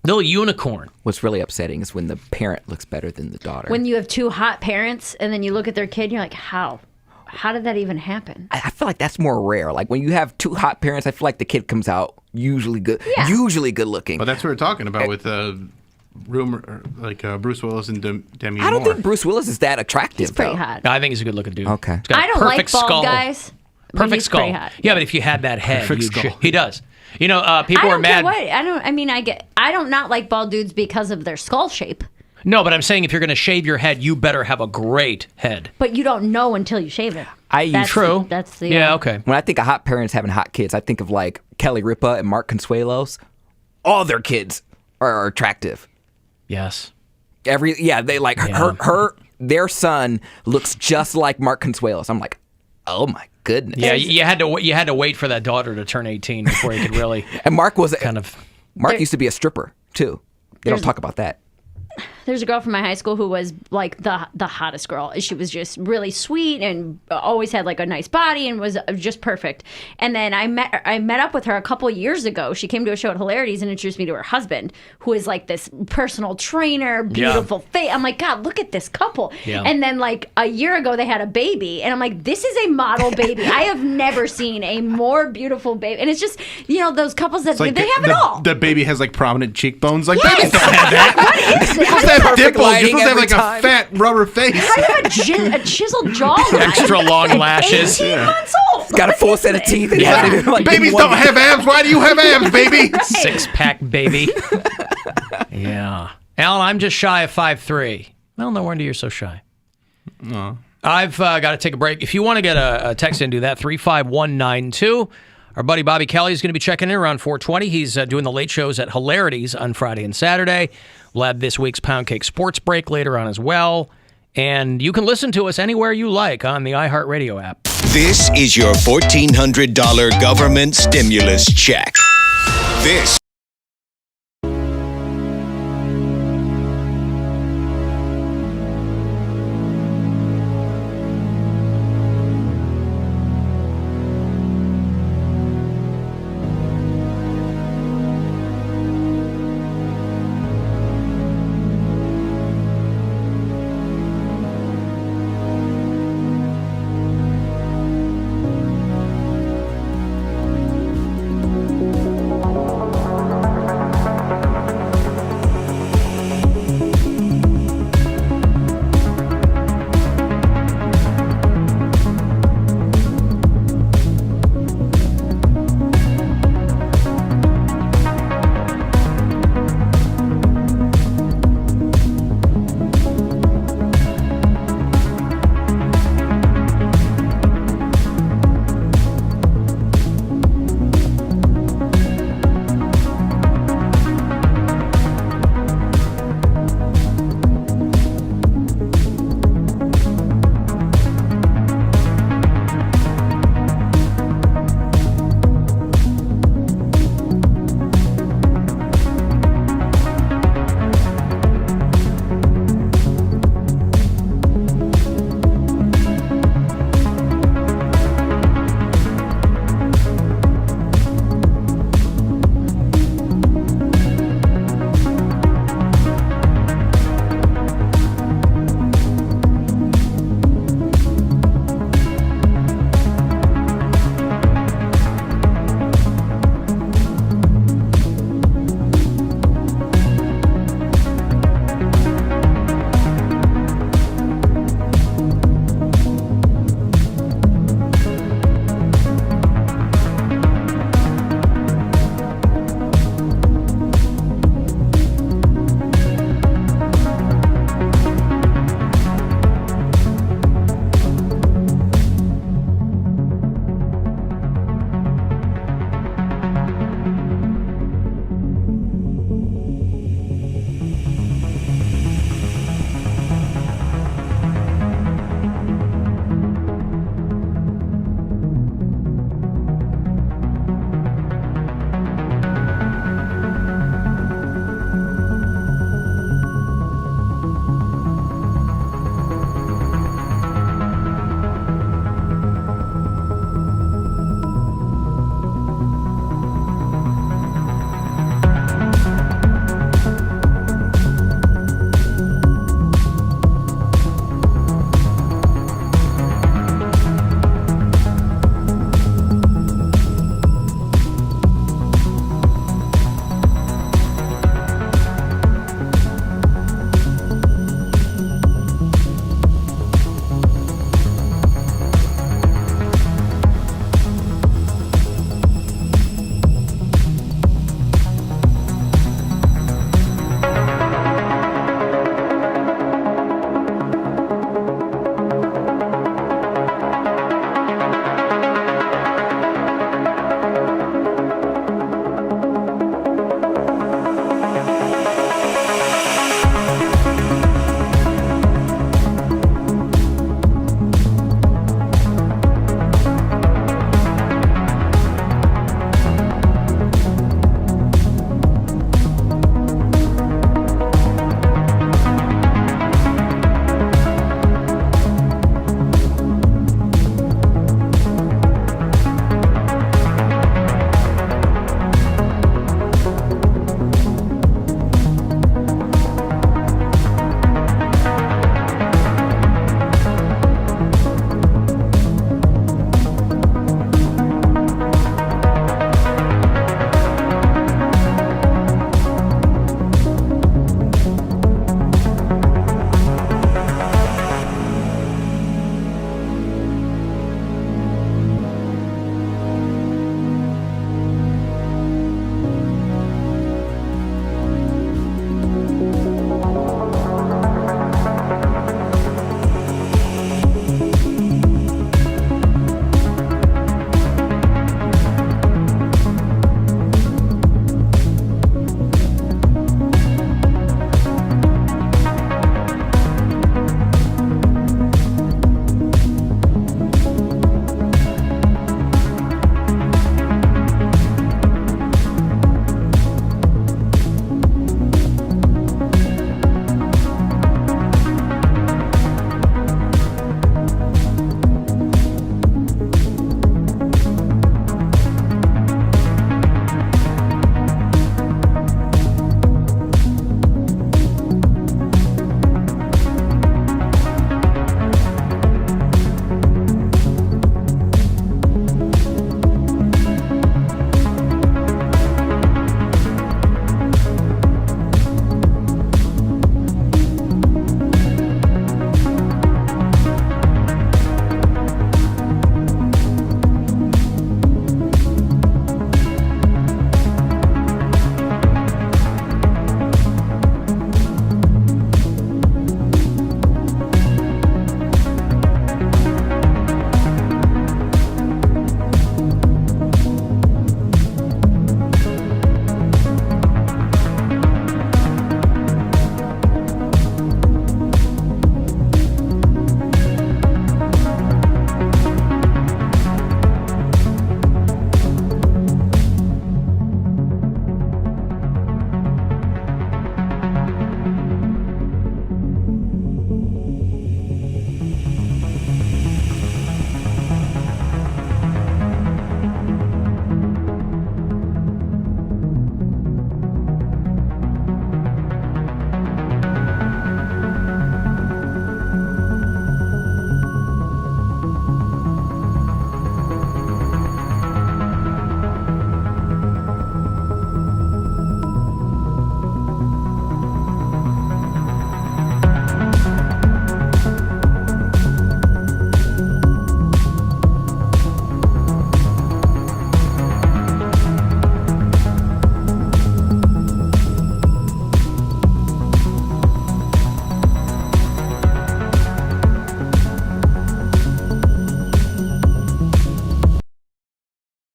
Little unicorn. What's really upsetting is when the parent looks better than the daughter. When you have two hot parents and then you look at their kid and you're like, how? How did that even happen? I feel like that's more rare. Like when you have two hot parents, I feel like the kid comes out usually good, usually good looking. But that's what we're talking about with Bruce Willis and Demi Moore. I don't think Bruce Willis is that attractive. He's pretty hot. No, I think he's a good looking dude. Okay. He's got a I don't like perfect bald skull. guys. but Perfect he's skull. pretty hot. Yeah, but if you had that head, Perfect you'd skull. he does. You know, people I are don't mad. care what. I don't not like bald dudes because of their skull shape. No, but I'm saying if you're going to shave your head, you better have a great head. But you don't know until you shave it. True. That's the Yeah, okay. When I think of hot parents having hot kids, I think of like Kelly Ripa and Mark Consuelos. All their kids are attractive. Yes. They like their son looks just like Mark Consuelos. I'm like, oh my goodness. Yeah, you had to wait for that daughter to turn 18 before you could really. And Mark was Mark used to be a stripper too. They don't talk about that. There's a girl from my high school who was like the hottest girl. She was just really sweet and always had like a nice body and was just perfect. And then I met up with her a couple of years ago. She came to a show at Hilarities and introduced me to her husband, who is like this personal trainer, beautiful face. I'm like, God, look at this couple. Yeah. And then like a year ago they had a baby, and I'm like, this is a model baby. I have never seen a more beautiful baby. And it's just, those couples that It's like they have it all. The baby has like prominent cheekbones. Like Yes. babies don't have that. What is You're supposed to have dimples. You're supposed to have like a fat rubber face. I have a chiseled jawline. Extra long At lashes. 18 months old. Got a full set of teeth. And Babies don't have abs. Why do you have abs, baby? Right. 6-pack baby. Yeah. Alan, I'm just shy of 5'3". Well, no wonder you're so shy. No. I've got to take a break. If you want to get a text in, do that, 35192. Our buddy Bobby Kelly is going to be checking in around 4:20. He's doing the late shows at Hilarities on Friday and Saturday. We'll have this week's Poundcake Sports Break later on as well. And you can listen to us anywhere you like on the iHeartRadio app. This is your $1,400 government stimulus check. This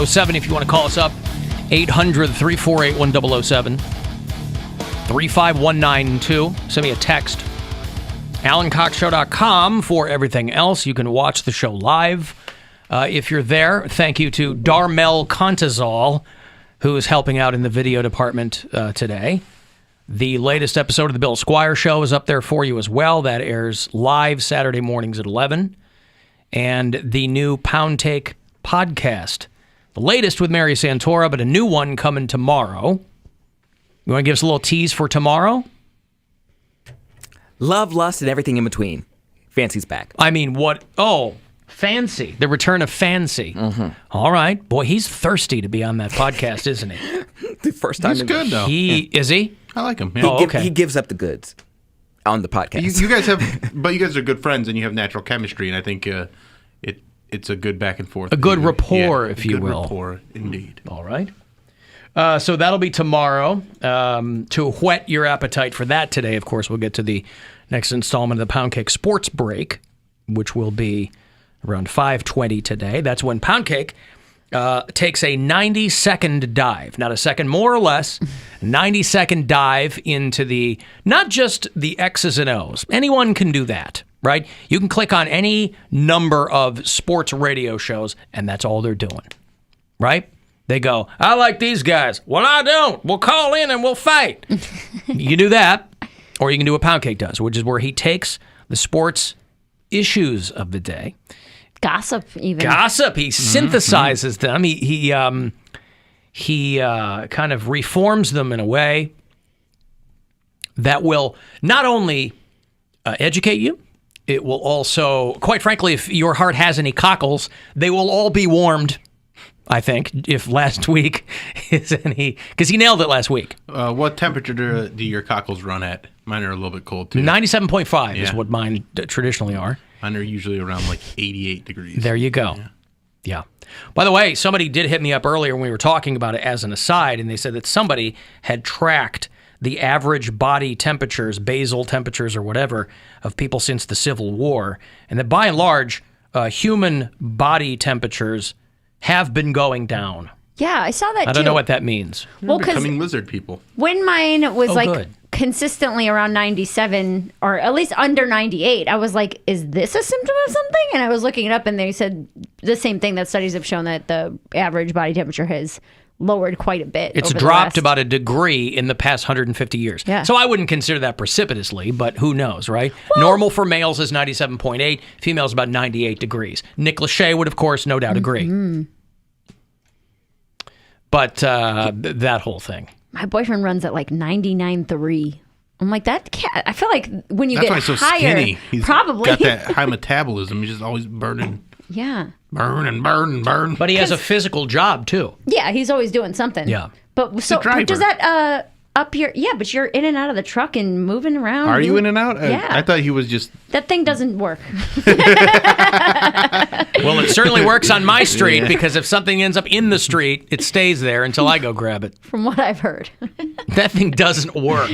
1007 if you want to call us up. 800-348-1007. 35192. Send me a text. AlanCoxShow.com for everything else. You can watch the show live. If you're there, thank you to Darmel Contazol, who is helping out in the video department today. The latest episode of the Bill Squire Show is up there for you as well. That airs live Saturday mornings at 11. And the new Poundcake podcast. The latest with Mary Santora, but a new one coming tomorrow. You want to give us a little tease for tomorrow? Love, lust, and everything in between. Fancy's back. I mean, what? Oh, Fancy. The return of Fancy. Mm-hmm. All right. Boy, he's thirsty to be on that podcast, isn't he? The first time. He's good, though. Is he? I like him. Yeah. He gives up the goods on the podcast. You guys but you guys are good friends and you have natural chemistry, and I think it's a good back and forth. A good rapport, if you will. Good rapport, indeed. All right. So that'll be tomorrow. To whet your appetite for that today, of course, we'll get to the next installment of the Poundcake Sports Break, which will be around 5:20 today. That's when Poundcake takes a 90-second dive, not a second more or less, 90-second dive into not just the X's and O's. Anyone can do that, right? You can click on any number of sports radio shows, and that's all they're doing, right? They go, I like these guys. Well, I don't. We'll call in and we'll fight. You can do that, or you can do what Poundcake does, which is where he takes the sports issues of the day. Gossip, even. Gossip. He synthesizes them. He kind of reforms them in a way that will not only educate you, it will also, quite frankly, if your heart has any cockles, they will all be warmed. I think, if last week is any... Because he nailed it last week. What temperature do your cockles run at? Mine are a little bit cold, too. 97.5 is what mine traditionally are. Mine are usually around like 88 degrees. There you go. Yeah. By the way, somebody did hit me up earlier when we were talking about it as an aside, and they said that somebody had tracked the average body temperatures, basal temperatures or whatever, of people since the Civil War, and that by and large, human body temperatures have been going down. Yeah, I saw that too. I don't know what that means. Well, becoming lizard people. When mine was good. consistently around 97 or at least under 98, I was like, is this a symptom of something? And I was looking it up and they said the same thing, that studies have shown that the average body temperature has lowered quite a bit. It's over dropped the last... about a degree in the past 150 years. Yeah. So I wouldn't consider that precipitously, but who knows, right? Well, normal for males is 97.8, females about 98 degrees. Nick Lachey would, of course, no doubt agree. Mm-hmm. But that whole thing. My boyfriend runs at like 99.3. I'm like, that can't... I feel like when you That's get why he's so higher... skinny. He's probably. got that high metabolism. He's just always burning. Yeah. Burn and burn and burn. But he has a physical job, too. Yeah, he's always doing something. Yeah. But so but does that up your... Yeah, but you're in and out of the truck and moving around. Are you in and out? Yeah. I thought he was just... That thing doesn't work. Well, it certainly works on my street because if something ends up in the street, it stays there until I go grab it. From what I've heard. That thing doesn't work.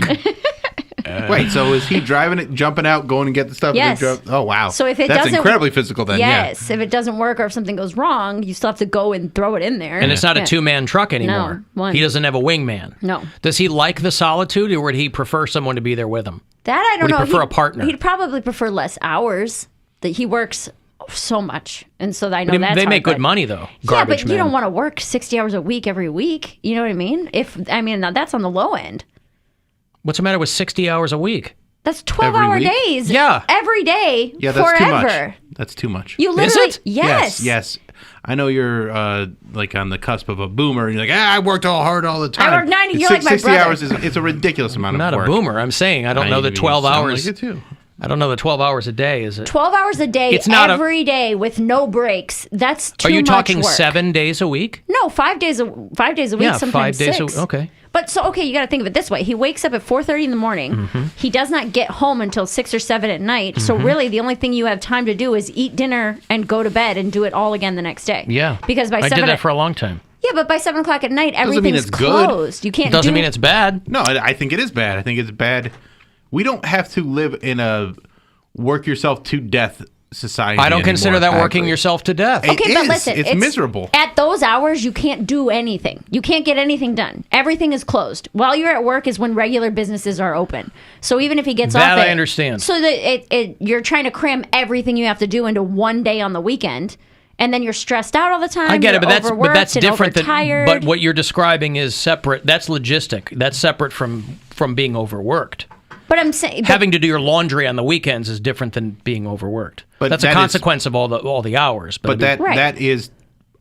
Wait, so is he driving it, jumping out, going and get the stuff? Yes. Oh, wow. So if it That's doesn't... incredibly physical then, yes. If it doesn't work or if something goes wrong, you still have to go and throw it in there. And it's not a two-man truck anymore. No, one. He doesn't have a wingman. No. Does he like the solitude, or would he prefer someone to be there with him? That I don't know. Would he prefer a partner? He'd probably prefer less hours. That he works so much, and so I know that's they hard, make good but- money though. Yeah, but Garbage you men. don't want to work 60 hours a week every week. You know what I mean? Now that's on the low end. What's the matter with 60 hours a week? That's 12-hour week? days. Yeah. Every day. Yeah, that's forever. too much. That's too much. You literally... Is it? Yes. Yes. I know you're like on the cusp of a boomer, and you're like, I worked all hard all the time. I work 90. You're like my 60 brother. hours it's a ridiculous amount I'm of not work. a boomer. I'm saying I don't know the 12 you sound hours. like it too. I don't know the 12 hours a day. Is it? 12 hours a day, It's not every day with no breaks. That's too Are you much talking work. 7 days a week? No, 5 days a week. Yeah, Sometimes 5 days 6. Okay. But so okay, you got to think of it this way: he wakes up at 4:30 in the morning. Mm-hmm. He does not get home until 6 or 7 at night. So really, the only thing you have time to do is eat dinner and go to bed and do it all again the next day. Yeah. Because by I 7 did that for a long time. Yeah, but by 7 o'clock at night, Doesn't mean everything's it's good. closed. You can't. Doesn't mean it's bad. No, I think it is bad. I think it's bad. We don't have to live in a work yourself to death society. I don't consider anymore. that working yourself to death. Okay, but listen, It's miserable. At those hours, you can't do anything. You can't get anything done. Everything is closed. While you're at work is when regular businesses are open. So even if he gets That off, I understand. So that you're trying to cram everything you have to do into one day on the weekend, and then you're stressed out all the time. I get it, you're but that's overworked and different than. overtired. But what you're describing is separate. That's logistic. That's separate from being overworked. But I'm saying Having to do your laundry on the weekends is different than being overworked. But that's a that is- consequence of all the hours. But I mean- that is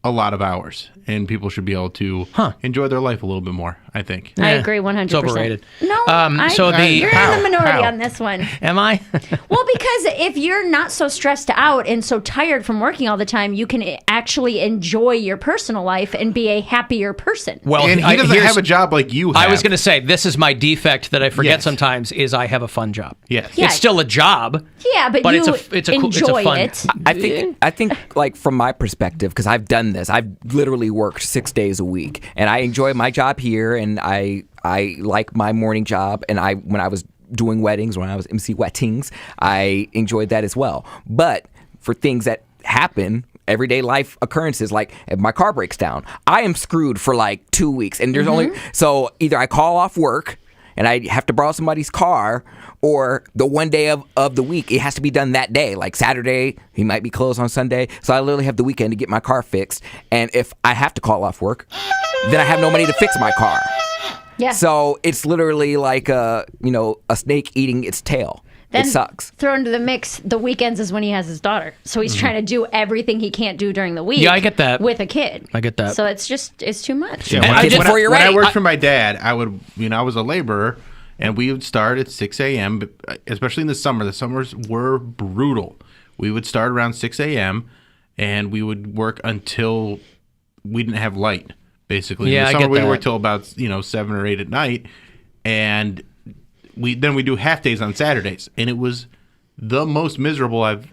a lot of hours, and people should be able to enjoy their life a little bit more, I think. I agree 100%. It's overrated. No, so you're in the minority how? on this one. Am I? Well, because if you're not so stressed out and so tired from working all the time, you can actually enjoy your personal life and be a happier person. Well, And he doesn't here's- have a job like you have. I was going to say, this is my defect that I forget Yes. sometimes, is I have a fun job. Yes. Yeah. It's still a job. Yeah, but But you it's a cool- it's a enjoy fun- it. I think like from my perspective, because I've done this, I've literally worked 6 days a week, and I enjoy my job here, and I like my morning job, and when I was doing weddings, when I was MC weddings, I enjoyed that as well. But for things that happen, everyday life occurrences, like if my car breaks down, I am screwed for like 2 weeks, and there's only so either I call off work and I have to borrow somebody's car, or the one day of the week, it has to be done that day. Like Saturday, he might be closed on Sunday. So I literally have the weekend to get my car fixed. And if I have to call off work, then I have no money to fix my car. Yeah. So it's literally like a snake eating its tail. Then it sucks. Throw into the mix, the weekends is when he has his daughter. So he's trying to do everything he can't do during the week. Yeah, I get that. With a kid. I get that. So it's too much. Yeah, when I worked for my dad, I was a laborer, and we would start at 6 a.m., especially in the summer. The summers were brutal. We would start around 6 a.m., and we would work until we didn't have light, basically. Yeah, in the I summer, get we'd that. work till about 7 or 8 at night, and we do half days on Saturdays, and it was the most miserable I've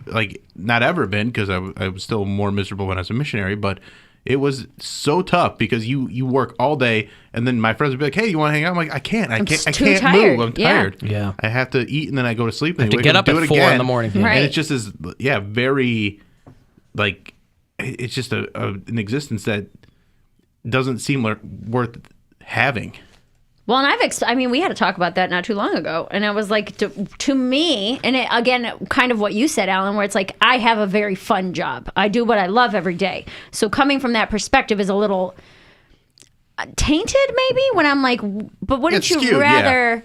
not ever been, because I was still more miserable when I was a missionary, but it was so tough because you work all day, and then my friends would be like, "Hey, you want to hang out?" I'm like, "I can't too move. tired." I'm Yeah. tired. Yeah. I have to eat, and then I go to sleep, and I have to wake get up up and do at it 4 in again. the morning. Right. And it's just very it's just an existence that doesn't seem worth having. Well, and we had to talk about that not too long ago. And I was like, to me, and again, kind of what you said, Alan, where it's like, I have a very fun job. I do what I love every day. So coming from that perspective is a little tainted, maybe, when I'm like, but wouldn't It's you skewed, rather,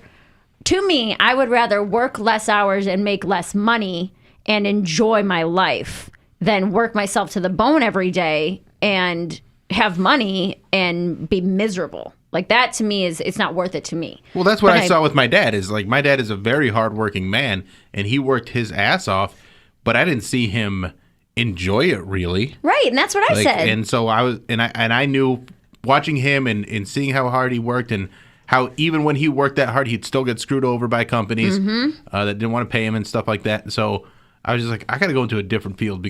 to me, I would rather work less hours and make less money and enjoy my life than work myself to the bone every day and have money and be miserable. Like that to me it's not worth it to me. Well, that's what But I saw with my dad. Is like my dad is a very hardworking man, and he worked his ass off, but I didn't see him enjoy it really. Right, and that's what I said. And so I knew watching him and seeing how hard he worked, and how even when he worked that hard, he'd still get screwed over by companies that didn't want to pay him and stuff like that. So I was just like, I got to go into a different field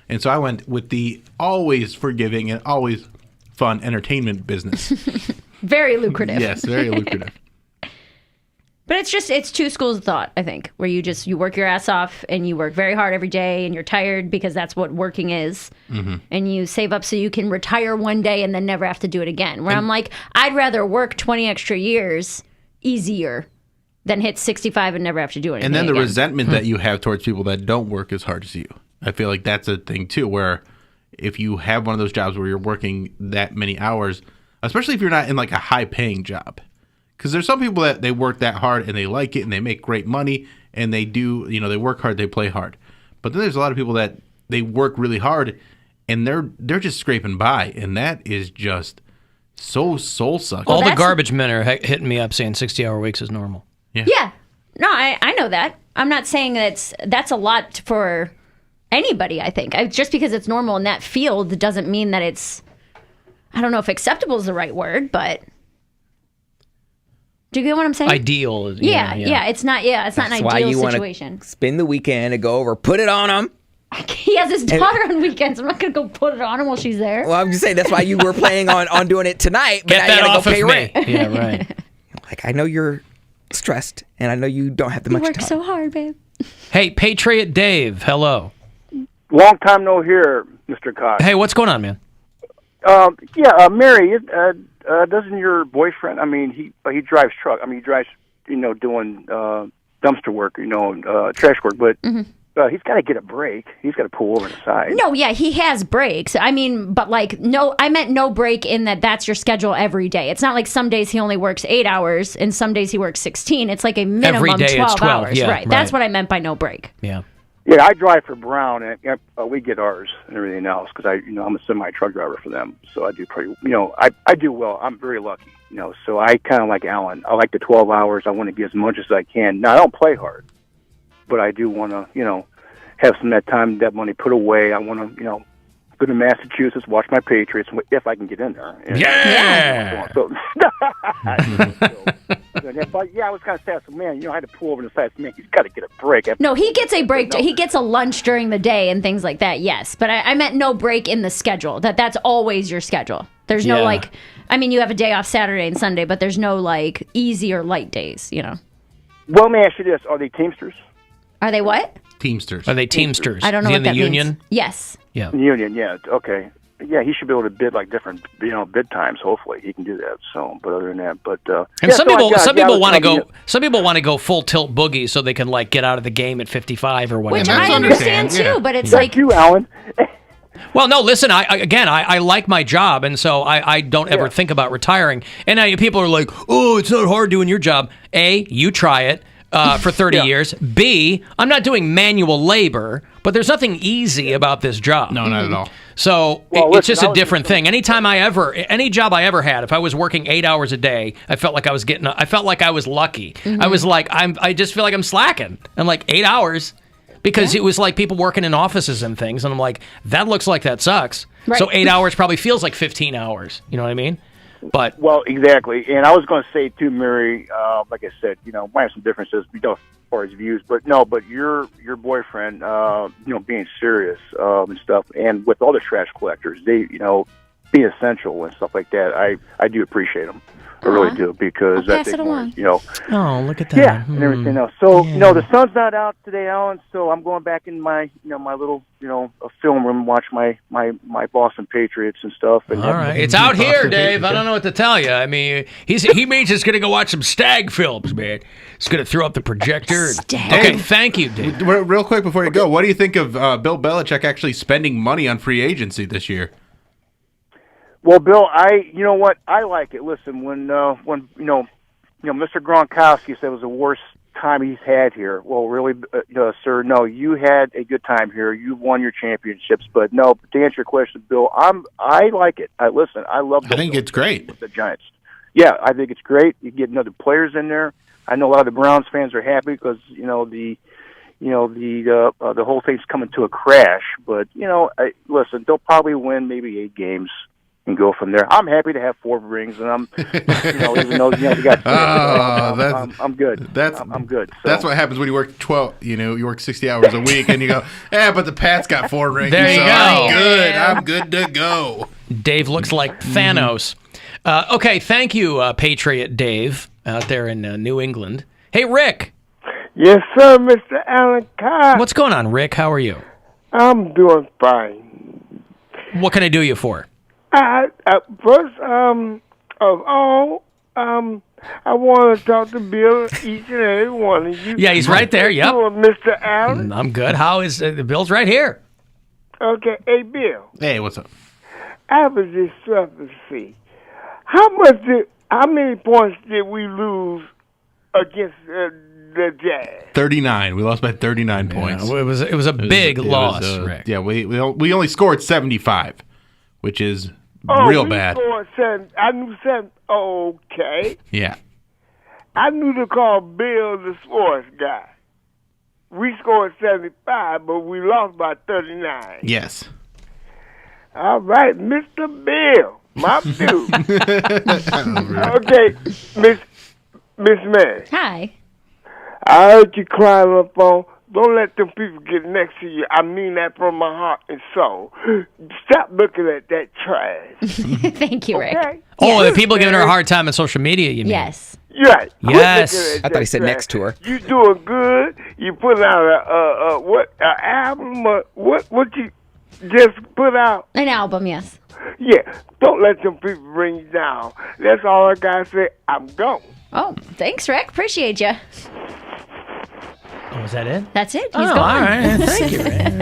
and so I went with the always forgiving and always fun entertainment business. Very lucrative. Yes, very lucrative. But it's two schools of thought, I think, where you work your ass off and you work very hard every day and you're tired because that's what working is. And you save up so you can retire one day and then never have to do it again. Where I'm like, I'd rather work 20 extra years easier than hit 65 and never have to do anything And then the again. resentment that you have towards people that don't work as hard as you. I feel like that's a thing too, where if you have one of those jobs where you're working that many hours, especially if you're not in like a high paying job, because there's some people that they work that hard and they like it and they make great money and they do, they work hard, they play hard. But then there's a lot of people that they work really hard and they're just scraping by, and that is just so soul sucking. All the garbage men are hitting me up saying 60-hour weeks is normal. Yeah. No, I know that. I'm not saying that's a lot for anybody, I think. Just because it's normal in that field doesn't mean that it's, I don't know if acceptable is the right word, but do you get what I'm saying? Ideal. Yeah. It's not an That's why ideal you situation. want to spend the weekend and go over, put it on them. He has his daughter on weekends. I'm not going to go put it on him while she's there. Well, I'm just saying that's why you were planning on doing it tonight. But Get now that you gotta off go of pay me. rent. Yeah, right. Like, I know you're stressed, and I know you don't have the You much work time. so hard, babe. Hey, Patriot Dave, hello. Long time no hear, Mr. Cox. Hey, what's going on, man? Mary, doesn't your boyfriend? I mean, he drives truck. I mean, he drives, doing dumpster work, trash work. But he's got to get a break. He's got to pull over the side. No, yeah, he has breaks. I mean, but like, no, I meant no break in that's your schedule every day. It's not like some days he only works 8 hours and some days he works 16. It's like a minimum Every day 12 it's 12. hours. Yeah, right. That's what I meant by no break. Yeah. Yeah, I drive for Brown, and we get ours and everything else because I'm a semi-truck driver for them, so I do pretty. I do well. I'm very lucky. So I kind of like Alan. I like the 12 hours. I want to get as much as I can. Now I don't play hard, but I do want to, have some of that time, that money put away. I want to, go to Massachusetts, watch my Patriots if I can get in there. Yeah. So, but yeah, I was kind of sad. So, man, I had to pull over the side. Man, he's got to get a break. No, he gets a break. He gets a lunch during the day and things like that. Yes, but I meant no break in the schedule. That's always your schedule. There's no you have a day off Saturday and Sunday, but there's no like easy or light days. Well, let me ask you this: are they Teamsters? Are they what? Teamsters. Are they Teamsters? I don't know Is he what in the that union? means. Yes. Yeah. Union, yeah. Okay. Yeah, he should be able to bid like different, bid times. Hopefully, he can do that. So, but other than that, And some people want to go full tilt boogie so they can like get out of the game at 55 or whatever. Which I understand too, but it's like you, Alan. Well, no, listen, I like my job, and so I don't ever think about retiring. And people are like, oh, it's not hard doing your job. A, you try it. For 30 years. B, I'm not doing manual labor, but there's nothing easy about this job. No, not at all. So it's just a different thing. Any job I ever had, if I was working 8 hours a day, I felt like I was lucky. I was like, I just feel like I'm slacking. I'm like 8 hours because it was like people working in offices and things. And I'm like, that looks like that sucks. Right. So 8 hours probably feels like 15 hours. You know what I mean? But well, exactly, and I was going to say too, Mary. Like I said, might have some differences, as far as views, but your boyfriend, being serious and stuff, and with all the trash collectors, they, be essential and stuff like that. I do appreciate them. I really do because I think oh, look at that. Yeah, and everything else. So the sun's not out today, Alan. So I'm going back in my my little a film room, watch my Boston Patriots and stuff. And all right, it's out here, Dave. I don't know what to tell you. I mean, he means he's going to go watch some stag films, man. He's going to throw up the projector. Okay, thank you, Dave. Real quick before you go, what do you think of Bill Belichick actually spending money on free agency this year? Well, Bill, you know what? I like it. Listen, when Mr. Gronkowski said it was the worst time he's had here. Well, really, sir, no, you had a good time here. You won your championships, but no. To answer your question, Bill, I like it. I love. I think it's great with the Giants. Yeah, I think it's great. You get other players in there. I know a lot of the Browns fans are happy because the whole thing's coming to a crash. But listen, they'll probably win maybe 8 games. And go from there. I'm happy to have 4 rings, and I'm, even though you got. I'm good. I'm good. So. That's what happens when you work 12. You work 60 hours a week, and you go, but the Pats got 4 rings. There you go. I'm good to go. Dave looks like Thanos. Okay, thank you, Patriot Dave, out there in New England. Hey, Rick. Yes, sir, Mr. Alan Cox. What's going on, Rick? How are you? I'm doing fine. What can I do you for? First of all, I want to talk to Bill, each and every one of you. Yeah, he's right there. Yep. Mr. Allen. I'm good. How is Bill's right here? Okay. Hey, Bill. Hey, what's up? I was discrepancy. How many points did we lose against the Jazz? 39. We lost by 39 points. It was a big loss, Rick. Yeah, we only scored 75, which is real bad. Scored 7. I knew 7. Okay. Yeah. I knew to call Bill the sports guy. We scored 75, but we lost by 39. Yes. All right, Mr. Bill, my dude. Okay, Miss Mary. Hi. I heard you crying on the phone. Don't let them people get next to you. I mean that from my heart and soul. Stop looking at that trash. Thank you, Rick. Okay? Oh, the people giving her a hard time on social media, you mean? Yes. Right. Yes. I thought he said next to her. You doing good. you put out an album? What you just put out? An album, yes. Yeah, don't let them people bring you down. That's all I gotta say. I'm gone. Oh, thanks, Rick. Appreciate you. Oh, is that it? That's it. He's Oh, gone. all right. Thank you, Rick.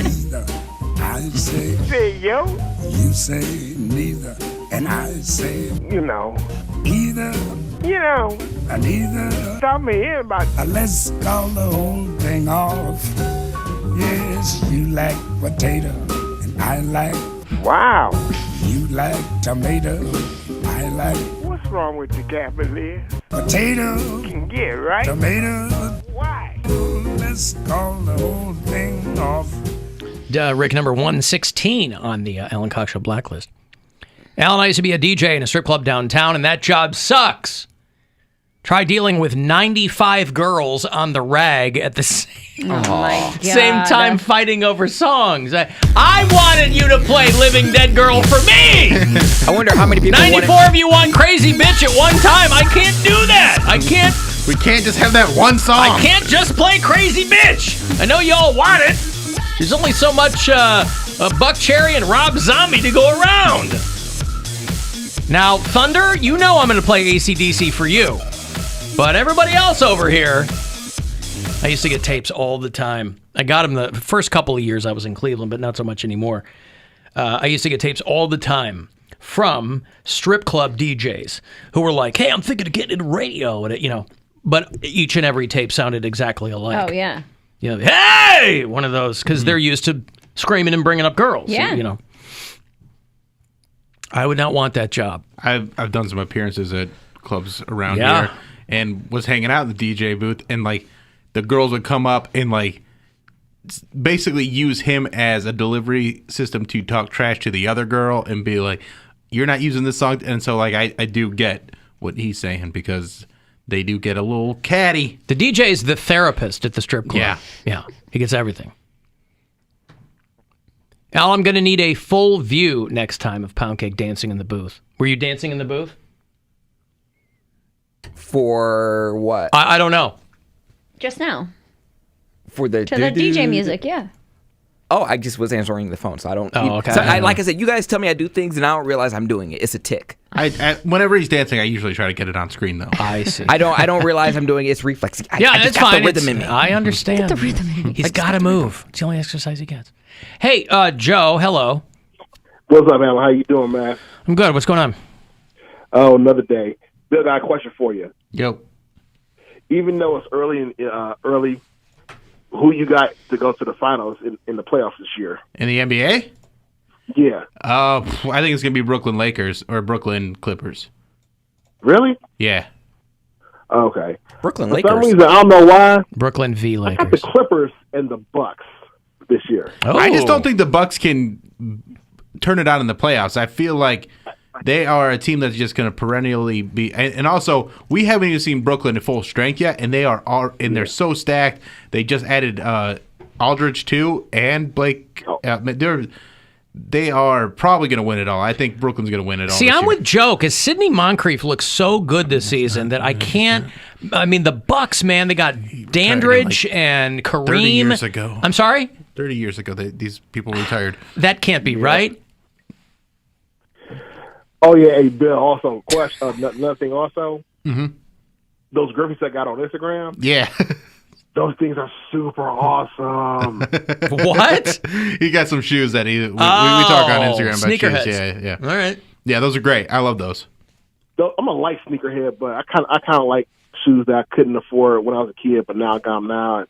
I say yo. You say neither, and I say You know. either. You know. And either. Stop me here about. Let's call the whole thing off. Yes, you like potato, and I like. Wow. You like tomato, I like What's wrong with the Cavaliers? potato, Can get right. tomato. Why? Let's call the whole thing off. Rick, number 116 on the Alan Cox Show blacklist. Alan, I used to be a DJ in a strip club downtown, and that job sucks. Try dealing with 95 girls on the rag at the same time fighting over songs. I wanted you to play Living Dead Girl for me. I wonder how many people 94 of you want Crazy Bitch at one time. I can't do that. We can't just have that one song. I can't just play Crazy Bitch. I know y'all want it. There's only so much Buck Cherry and Rob Zombie to go around. Now, Thunder, you know I'm going to play AC/DC for you. But everybody else over here, I used to get tapes all the time. I got them the first couple of years I was in Cleveland, but not so much anymore. I used to get tapes all the time from strip club DJs who were like, hey, I'm thinking of getting into radio. And but each and every tape sounded exactly alike. Oh, yeah. Hey! One of those, because they're used to screaming and bringing up girls. Yeah. So, I would not want that job. I've done some appearances at clubs around here and was hanging out in the DJ booth, and like the girls would come up and like basically use him as a delivery system to talk trash to the other girl and be like, you're not using this song. And so like I do get what he's saying, because they do get a little catty. The DJ is the therapist at the strip club. Yeah. Yeah. He gets everything. Al, I'm going to need a full view next time of Poundcake dancing in the booth. Were you dancing in the booth? For what? I don't know. Just now. For the To the DJ music, yeah. Oh, I just was answering the phone, so I don't. Oh, okay. So like I said, you guys tell me I do things, and I don't realize I'm doing it. It's a tick. Whenever he's dancing, I usually try to get it on screen, though. I see. I don't realize I'm doing it. It's reflex. I Yeah, just that's got fine. the rhythm in me. I understand. Get the rhythm in me. He's got to move. It's the only exercise he gets. Hey, Joe, hello. What's up, Alan? How you doing, man? I'm good. What's going on? Oh, another day. Bill, got a question for you. Yo. Even though it's early, who you got to go to the finals in the playoffs this year? In the NBA? Yeah. I think it's going to be Brooklyn Lakers or Brooklyn Clippers. Really? Yeah. Okay. Brooklyn For Lakers. some reason, I don't know why. Brooklyn v. I got Lakers. the Clippers and the Bucks this year. Oh. I just don't think the Bucks can turn it on in the playoffs. I feel like they are a team that's just going to perennially be. And also, we haven't even seen Brooklyn at full strength yet, and they are all, and they're so stacked. They just added Aldridge too, and Blake. They are probably going to win it all. I think Brooklyn's going to win it all. See, I'm with Joe, because Sidney Moncrief looks so good this season that I can't. I mean, the Bucks, man, they got Dandridge and Kareem. 30 years ago. I'm sorry? 30 years ago, these people retired. That can't be right. Oh, yeah. Hey, Bill, also, question, another thing also. Mm-hmm. Those graphics I got on Instagram. Yeah. Those things are super awesome. What? He got some shoes that we talk on Instagram about sneakerheads. shoes. Yeah. All right. Yeah, those are great. I love those. I'm a light sneakerhead, but I kind of like shoes that I couldn't afford when I was a kid, but now I got them now. And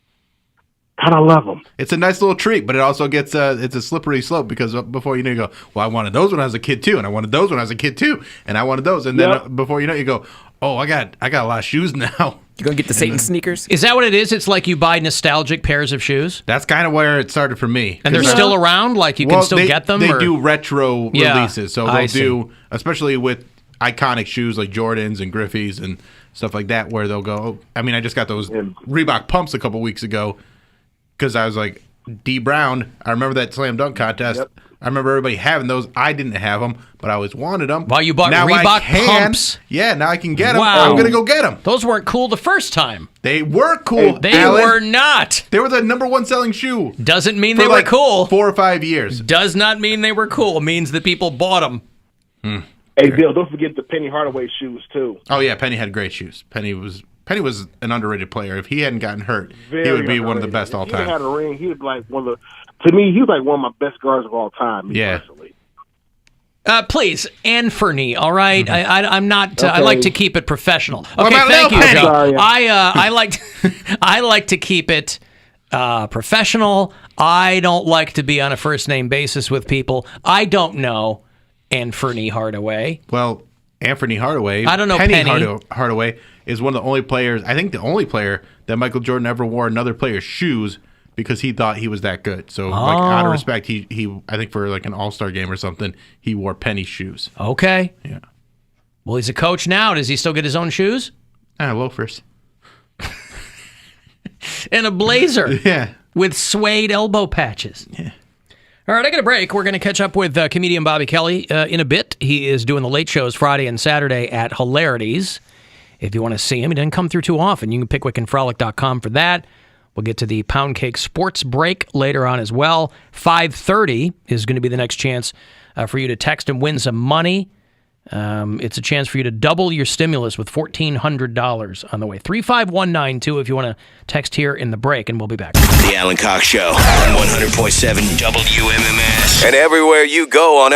kind of love them. It's a nice little treat, but it also gets it's a slippery slope, because before you know, you go, well, I wanted those when I was a kid too, and I wanted those when I was a kid too, and I wanted those, and then before you know, you go, oh, I got a lot of shoes now. You gonna get the Satan sneakers? Is that what it is? It's like you buy nostalgic pairs of shoes? That's kind of where it started for me. And they're still around? Like you can still get them? They or? do retro releases, so I they'll see. do, especially with iconic shoes like Jordans and Griffeys and stuff like that, where they'll go. I mean, I just got those Reebok pumps a couple weeks ago because I was like, D Brown. I remember that slam dunk contest. Yep. I remember everybody having those. I didn't have them, but I always wanted them. Well, you bought now Reebok I can. pumps. Yeah, now I can get them. Wow. I'm going to go get them. Those weren't cool the first time. They were cool. They Alan. were not. They were the number one selling shoe. Doesn't mean for they were cool. 4 or 5 years. Does not mean they were cool. It means that people bought them. Hey, Bill, don't forget the Penny Hardaway shoes, too. Oh, yeah, Penny had great shoes. Penny was an underrated player. If he hadn't gotten hurt, he Very would be one of the underrated. best all If he time. had a ring, he would be like one of the. To me, he was like one of my best guards of all time. Yeah. Personally. Please, Anferny, all right? I'm not. I Okay. like to keep it professional. What Okay, about thank you, Lil Penny? Joe. Sorry. I like to keep it professional. I don't like to be on a first name basis with people. I don't know Anferny Hardaway. Well, Anthony Hardaway. I don't know Penny. Penny. Hardaway is one of the only players, I think the only player, that Michael Jordan ever wore another player's shoes because he thought he was that good. So, like, out of respect, he I think for like an all-star game or something, he wore Penny's shoes. Okay. Yeah. Well, he's a coach now. Does he still get his own shoes? Loafers. And a blazer. Yeah. With suede elbow patches. Yeah. All right, I got a break. We're going to catch up with comedian Bobby Kelly in a bit. He is doing the late shows Friday and Saturday at Hilarities. If you want to see him, he doesn't come through too often. You can pick pickwickandfrolic.com for that. We'll get to the Poundcake Sports Break later on as well. 5:30 is going to be the next chance for you to text and win some money. It's a chance for you to double your stimulus with $1,400 on the way. 35192 if you want to text here in the break, and we'll be back. The Alan Cox Show on 100.7 WMMS. And everywhere you go on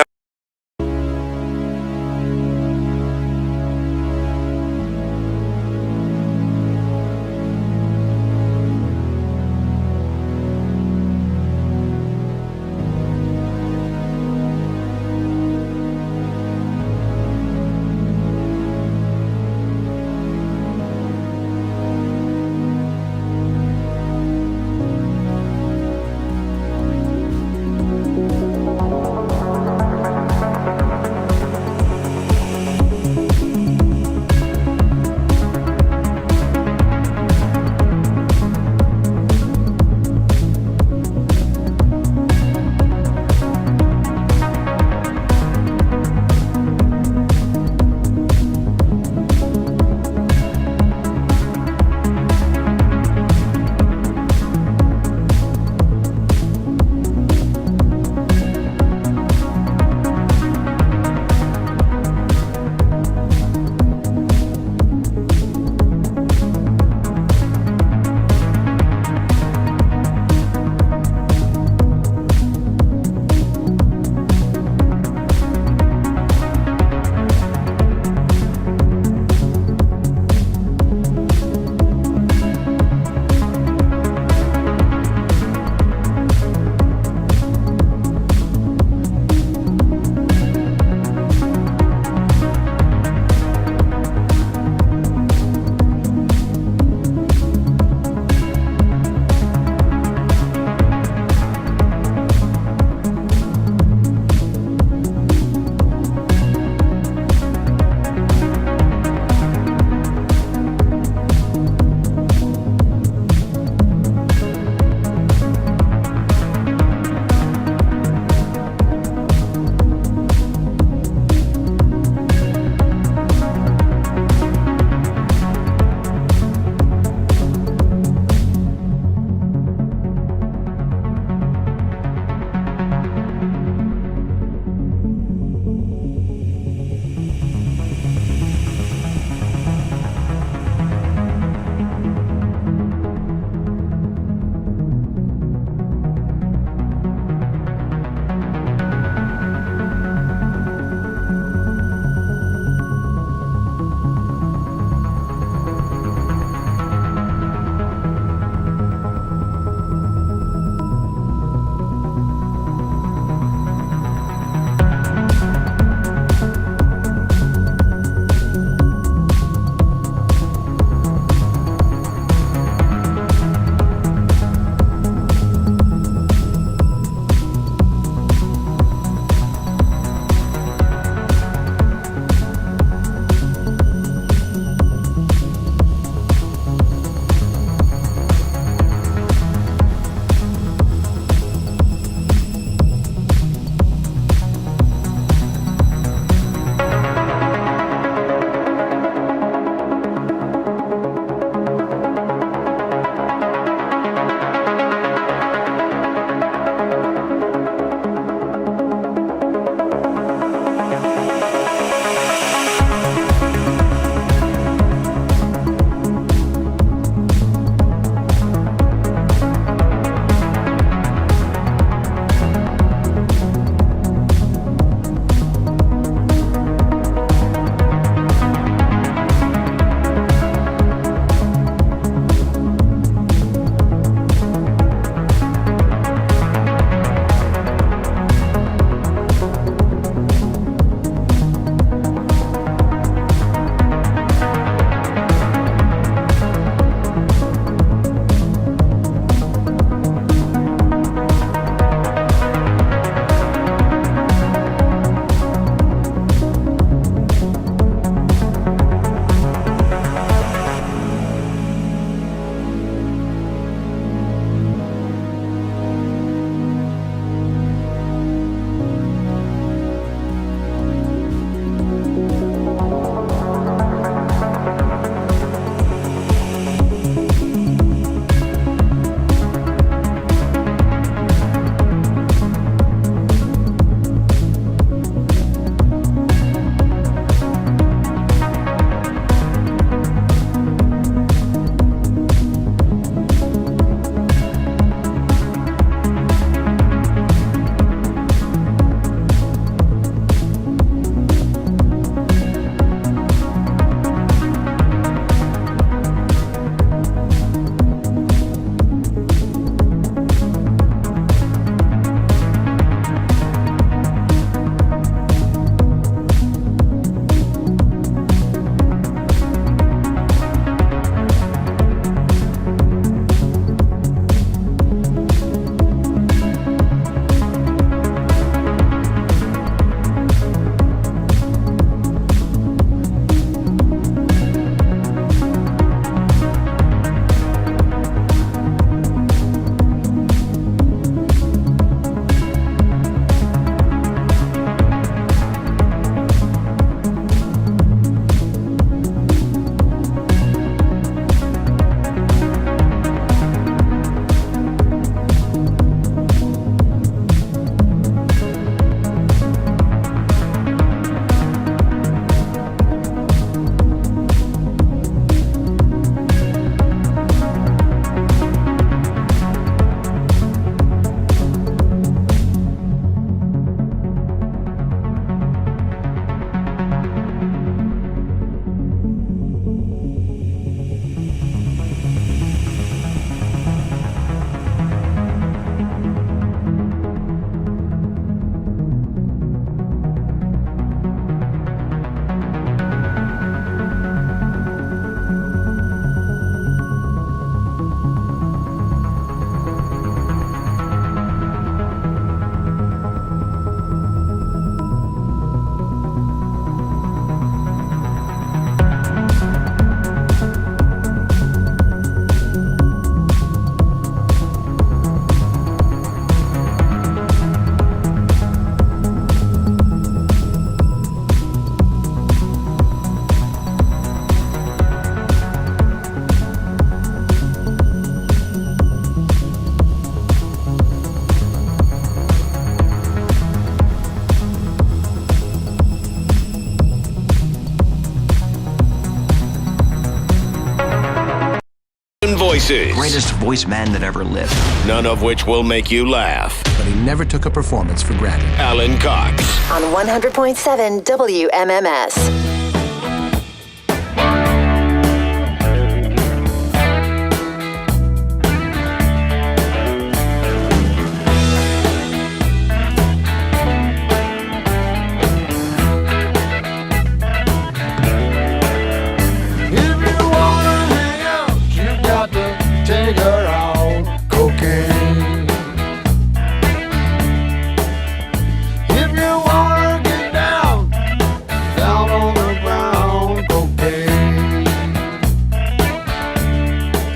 greatest voice man that ever lived. None of which will make you laugh. But he never took a performance for granted. Alan Cox. On 100.7 WMMS.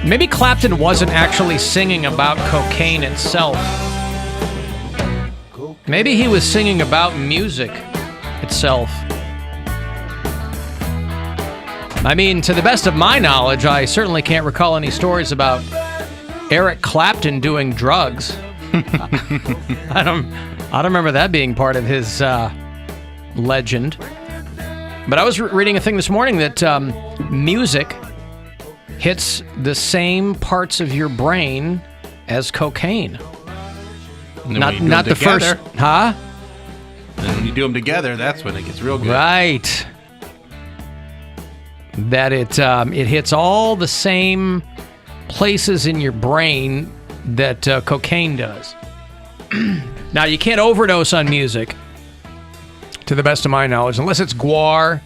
Maybe Clapton wasn't actually singing about cocaine itself. Maybe he was singing about music itself. I mean, to the best of my knowledge, I certainly can't recall any stories about Eric Clapton doing drugs. I don't remember that being part of his legend. But I was reading a thing this morning that music hits the same parts of your brain as cocaine. Not the first, huh? And when you do them together, that's when it gets real good. Right. That it hits all the same places in your brain that cocaine does. Now, you can't overdose on music, to the best of my knowledge, unless it's guar.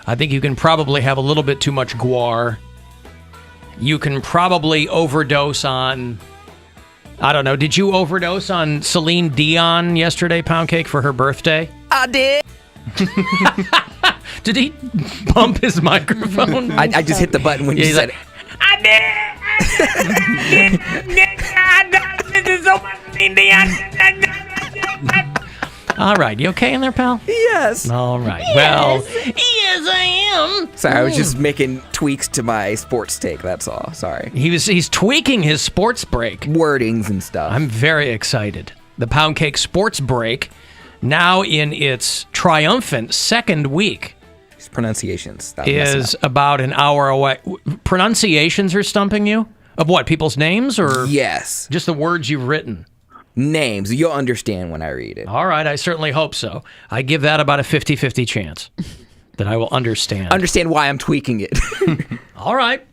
I think you can probably have a little bit too much guar. You can probably overdose on, I don't know, did you overdose on Celine Dion yesterday, Poundcake, for her birthday? I did. Did he bump his microphone? I just hit the button when you said it. I did so much Celine Dion. All right, you okay in there, pal? Yes. All right. Yes. Well, Yes, I am. Sorry, I was just making tweaks to my sports take, that's all. Sorry. he's tweaking his sports break. Wordings and stuff. I'm very excited. The Poundcake Sports Break, now in its triumphant second week. These pronunciations. Is about an hour away. Pronunciations are stumping you? Of what, people's names or? Yes. Just the words you've written? Names. You'll understand when I read it. All right, I certainly hope so. I give that about a 50-50 chance that I will understand. Understand why I'm tweaking it. All right.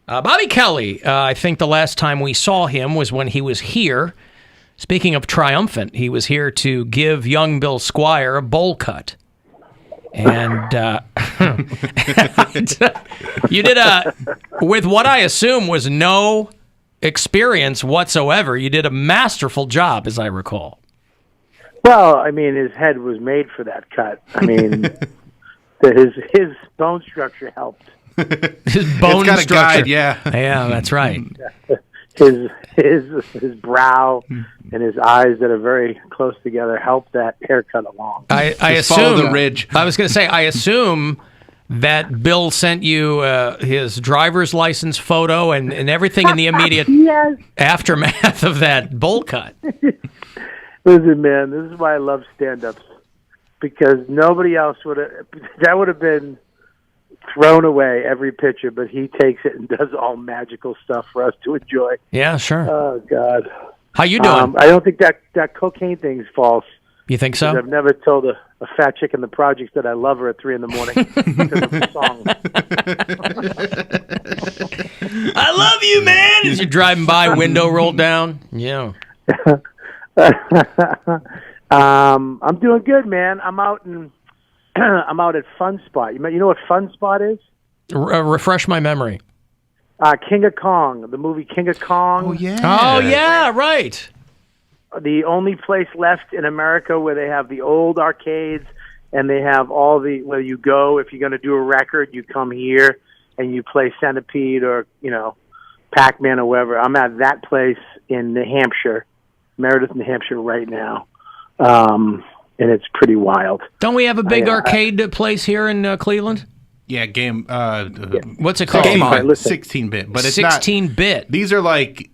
Bobby Kelly, I think the last time we saw him was when he was here. Speaking of triumphant, he was here to give young Bill Squire a bowl cut. And you did with what I assume was no experience whatsoever. You did a masterful job, as I recall. Well, I mean, his head was made for that cut. I mean, his bone structure helped. His bone it's got structure, a guide, yeah. Yeah, that's right. His brow and his eyes that are very close together helped that haircut along. I assume follow the ridge. I was going to say, I assume that Bill sent you his driver's license photo and everything in the immediate Yes. aftermath of that bowl cut. Listen, man, this is why I love stand-ups, because nobody else would have been thrown away every picture, but he takes it and does all magical stuff for us to enjoy. Yeah, sure. Oh, God. How you doing? I don't think that cocaine thing's false. You think so? I've never told a fat chick in the projects that I love her at 3 a.m. because of the song. I love you, man. As you're driving by, window rolled down. Yeah. I'm doing good, man. I'm out at Fun Spot. You know what Fun Spot is? Refresh my memory. King of Kong, the movie King of Kong. Oh yeah, right. The only place left in America where they have the old arcades and they have all the, where you go, if you're going to do a record, you come here and you play Centipede or, Pac-Man or whatever. I'm at that place in New Hampshire, Meredith, New Hampshire right now. And it's pretty wild. Don't we have a big arcade place here in Cleveland? Yeah, game. What's it called? 16-bit, but it's 16-bit. Not. These are like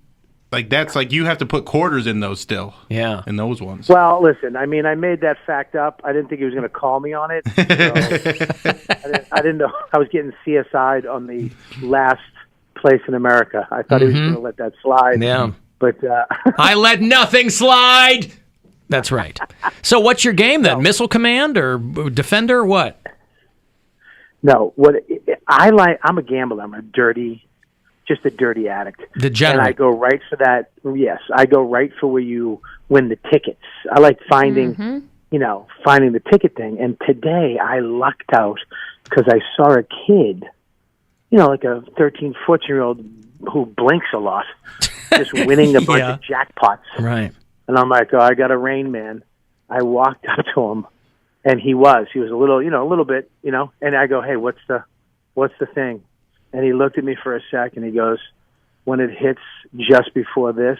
that's like you have to put quarters in those still. Yeah, in those ones. Well, listen, I mean, I made that fact up. I didn't think he was going to call me on it. So I didn't know I was getting CSI'd on the last place in America. I thought he was going to let that slide. Yeah. But I let nothing slide. That's right. So what's your game then? Missile command or defender or what? No, what I like, I'm a gambler. I'm a dirty addict. Degenerate. And I go right for that. Yes, I go right for where you win the tickets. I like finding, finding the ticket thing. And today I lucked out because I saw a kid, like a 13, 14-year-old who blinks a lot, just winning a bunch of jackpots. Right. And I'm like, oh, I got a Rain Man. I walked up to him, and he was a little, a little bit, and I go, hey, what's the thing? And he looked at me for a sec, and he goes, when it hits just before this,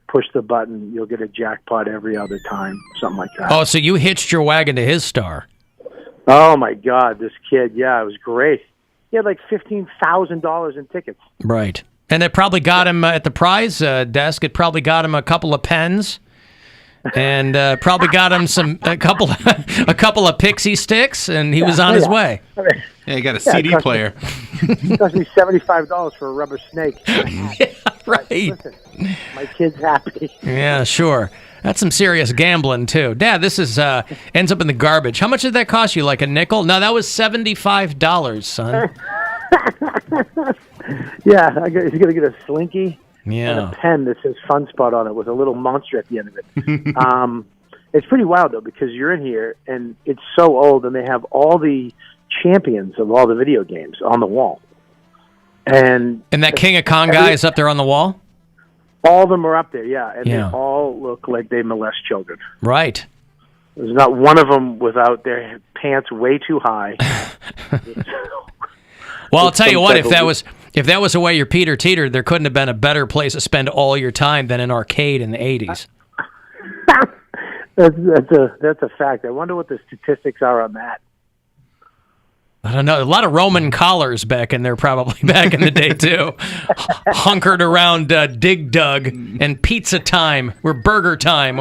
push the button, you'll get a jackpot every other time, something like that. Oh, so you hitched your wagon to his star. Oh, my God, this kid, it was great. He had like $15,000 in tickets. Right. And it probably got him at the prize desk, it probably got him a couple of pens. And probably got him a couple of pixie sticks, and he was on his way. Yeah, he got a CD player. It cost me $75 for a rubber snake. Yeah, right. Listen, my kid's happy. Yeah, sure. That's some serious gambling too. Dad, this is ends up in the garbage. How much did that cost you? Like a nickel? No, that was $75, son. Yeah, he's gonna get a slinky. Yeah. And a pen that says Fun Spot on it with a little monster at the end of it. It's pretty wild, though, because you're in here, and it's so old, and they have all the champions of all the video games on the wall. And that King of Kong guy is up there on the wall? All of them are up there, yeah. And Yeah. they all look like they molest children. Right. There's not one of them without their pants way too high. Well, I'll tell you what, if that was the way your Peter teetered, there couldn't have been a better place to spend all your time than an arcade in the 80s. That's a fact. I wonder what the statistics are on that. I don't know. A lot of Roman collars back in there, probably back in the day too. Hunkered around Dig Dug and Pizza Time or Burger Time.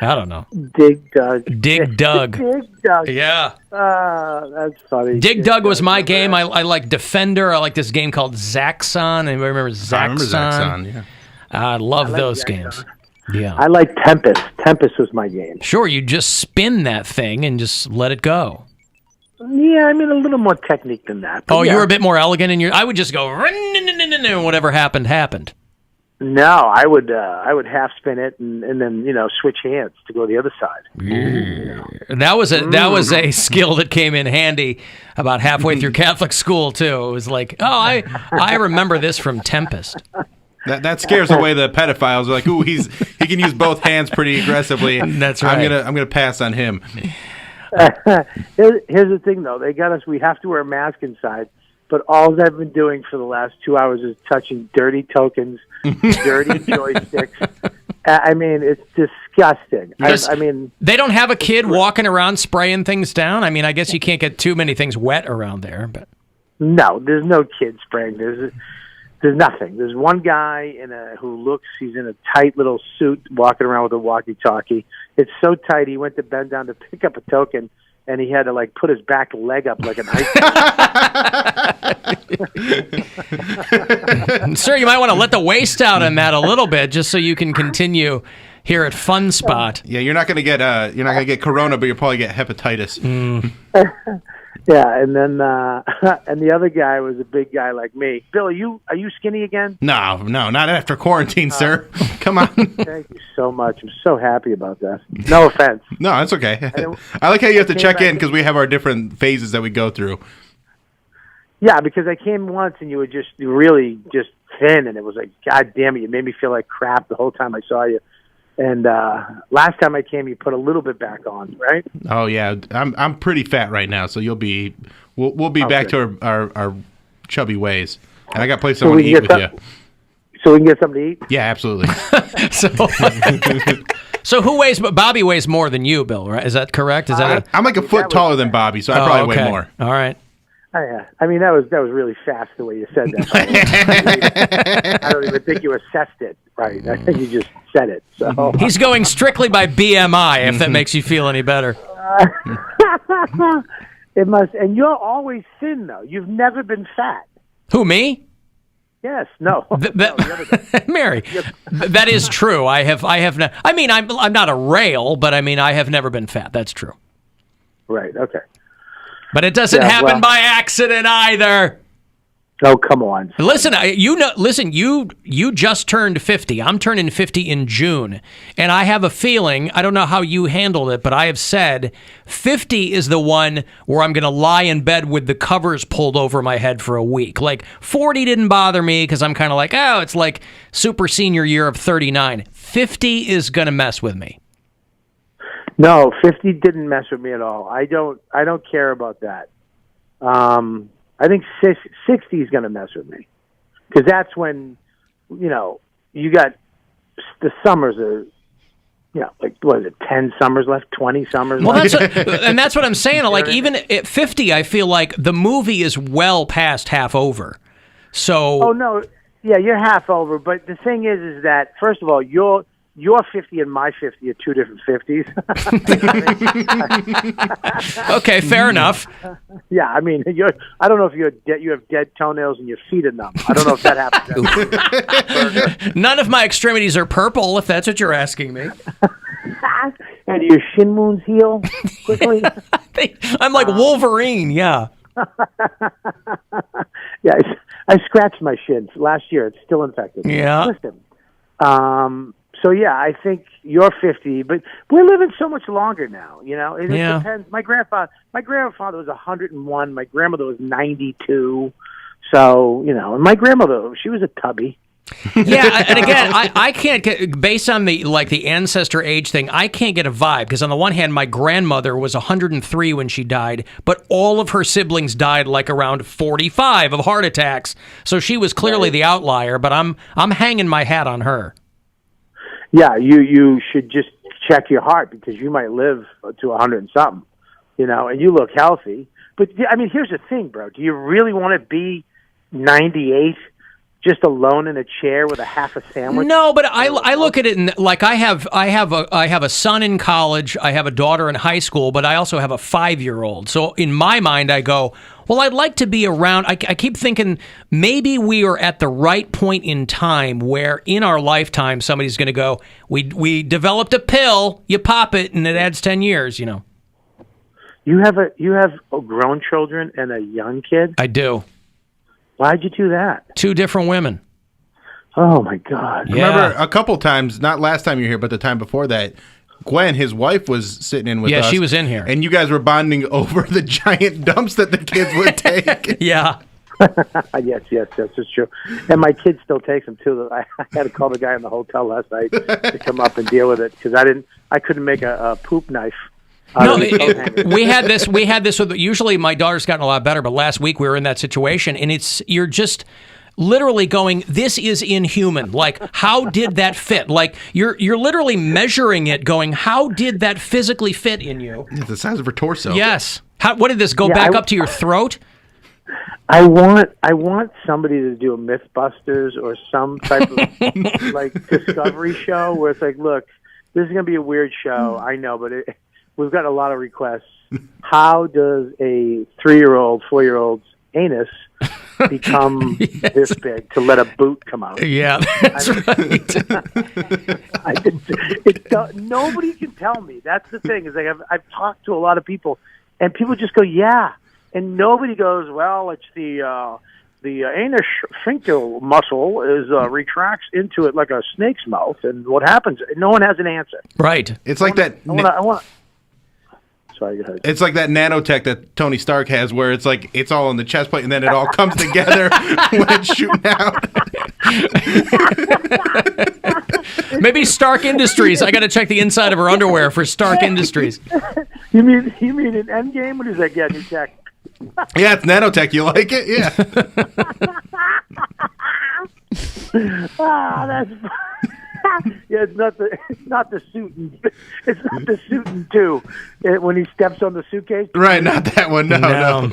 I don't know. Dig Dug. Dig Dug. Dig Dug. Yeah. That's funny. Dig Dug was my game. I like Defender. I like this game called Zaxxon. Anybody remember Zaxxon? I remember Zaxxon, yeah. I love like those Zaxxon. games. Yeah. I like Tempest. Tempest was my game. Sure, you just spin that thing and just let it go. Yeah, I mean a little more technique than that. Oh, yeah. you were a bit more elegant in your. I would just go. Whatever happened. No, I would half spin it and then switch hands to go the other side. That was a skill that came in handy about halfway through Catholic school too. It was like, oh, I remember this from Tempest. That scares away the pedophiles. They're like, ooh, he can use both hands pretty aggressively. That's right. I'm gonna pass on him. Here's the thing, though. They got us. We have to wear a mask inside. But all I've been doing for the last 2 hours is touching dirty tokens, dirty joysticks. I mean, it's disgusting. I mean, they don't have a kid walking around spraying things down. I mean, I guess you can't get too many things wet around there. But no, there's no kid spraying. There's nothing. There's one guy he's in a tight little suit walking around with a walkie-talkie. It's so tight he went to bend down to pick up a token, and he had to put his back leg up like an ice. Sir, you might want to let the waist out on that a little bit, just so you can continue here at Fun Spot. Yeah, you're not gonna get corona, but you'll probably get hepatitis. Yeah, and then and the other guy was a big guy like me. Bill, are you skinny again? No, not after quarantine, sir. Come on. Thank you so much. I'm so happy about that. No offense. No, that's okay. I like how you have to check in because we have our different phases that we go through. Yeah, because I came once and you were just really just thin, and it was like, God damn it, you made me feel like crap the whole time I saw you. And last time I came, you put a little bit back on, right? Oh yeah, I'm pretty fat right now, so we'll be back to our chubby ways. And I got places I want to eat with you. So we can get something to eat? Yeah, absolutely. So who weighs? Bobby weighs more than you, Bill, right? Is that correct? I'm like a foot taller than Bobby, so I probably weigh more. All right. Oh, yeah. I mean, that was really fast the way you said that. I don't even think you assessed it right. I think you just said it. So he's going strictly by BMI, if that makes you feel any better. It must. And you're always thin, though. You've never been fat. Who, me? Yes. No. No, the other day. Mary, that is true. I have. I mean, I'm not a rail, but I mean, I have never been fat. That's true. Right. Okay. But it doesn't happen by accident either. Oh, come on. Listen, you just turned 50. I'm turning 50 in June. And I have a feeling, I don't know how you handled it, but I have said 50 is the one where I'm going to lie in bed with the covers pulled over my head for a week. Like 40 didn't bother me because I'm kind of like, oh, it's like super senior year of 39. 50 is going to mess with me. No, 50 didn't mess with me at all. I don't care about that. I think 60 is going to mess with me because that's when, you got the summers are, like, what is it, 10 summers left, 20 summers left? And that's what I'm saying. Like, even at 50, I feel like the movie is well past half over. So. Oh, no. Yeah, you're half over. But the thing is that, first of all, your 50 and my 50 are two different 50s. Okay, fair enough. Yeah, I mean, I don't know if you have dead toenails and your feet are numb. I don't know if that happens. None of my extremities are purple, if that's what you're asking me. And do your shin wounds heal quickly? I'm like Wolverine, yeah. Yeah, I scratched my shins last year. It's still infected. Yeah. Listen, so yeah, I think you're 50, but we're living so much longer now. It depends. My grandfather was 101. My grandmother was 92. So and my grandmother, she was a tubby. Yeah, and again, I can't get, based on the ancestor age thing, I can't get a vibe because on the one hand, my grandmother was 103 when she died, but all of her siblings died like around 45 of heart attacks. So she was clearly the outlier, but I'm hanging my hat on her. Yeah, you should just check your heart because you might live to 100 and something, and you look healthy. But I mean, here's the thing, bro. Do you really want to be 98 just alone in a chair with a half a sandwich? No, but I look at it like I have a son in college, I have a daughter in high school, but I also have a 5-year-old. So in my mind, I go, well, I'd like to be around. I keep thinking maybe we are at the right point in time where in our lifetime somebody's going to go, we developed a pill, you pop it, and it adds 10 years. You have grown children and a young kid? I do. Why'd you do that? 2 different women. Oh, my God. Yeah. Remember a couple times, not last time you were here, but the time before that, Gwen, his wife, was sitting in with us. Yeah, she was in here. And you guys were bonding over the giant dumps that the kids would take. Yeah. Yes, it's true. And my kid still takes them, too. I had to call the guy in the hotel last night to come up and deal with it because I couldn't make a poop knife. No, we had this with, usually my daughter's gotten a lot better, but last week we were in that situation, and you're just literally going, this is inhuman. Like, how did that fit? Like, you're literally measuring it, going, how did that physically fit in you? It's the size of her torso. Yes. What did this go back up to your throat? I want somebody to do a MythBusters or some type of like Discovery show where it's like, look, this is going to be a weird show. I know, but we've got a lot of requests. How does a 3-year-old, 4-year-ld's anus become this big to let a boot come out? Yeah, that's right. Nobody can tell me. That's the thing. Is like I've talked to a lot of people, and people just go, yeah, and nobody goes, well, it's the anus sphincter muscle is retracts into it like a snake's mouth, and what happens? No one has an answer. Right. It's like that. I want. Sorry, go ahead. It's like that nanotech that Tony Stark has, where it's like it's all on the chest plate, and then it all comes together when it's shooting out. Maybe Stark Industries. I got to check the inside of her underwear for Stark Industries. You mean an Endgame? What is that? Yeah, new tech. Yeah, it's nanotech. You like it? Yeah. That's. Yeah, it's not the suit. It's not the suit in 2 when he steps on the suitcase. Right, not that one. No.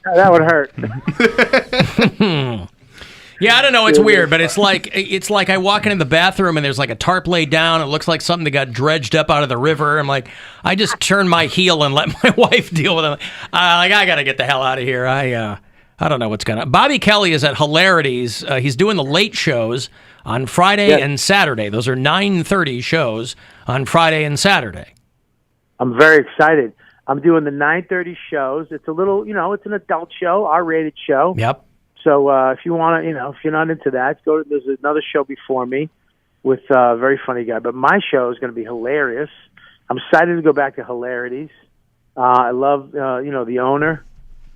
That would hurt. Yeah, I don't know. It's weird, but it's like I walk into the bathroom and there's like a tarp laid down. It looks like something that got dredged up out of the river. I'm like, I just turn my heel and let my wife deal with it. I got to get the hell out of here. I don't know what's going on. Bobby Kelly is at Hilarities. He's doing the late shows on Friday and Saturday. Those are 9:30 shows on Friday and Saturday. I'm very excited. I'm doing the 9:30 shows. It's a little, it's an adult show, R-rated show. Yep. So if you want to, if you're not into that, there's another show before me with a very funny guy. But my show is going to be hilarious. I'm excited to go back to Hilarities. I love, the owner.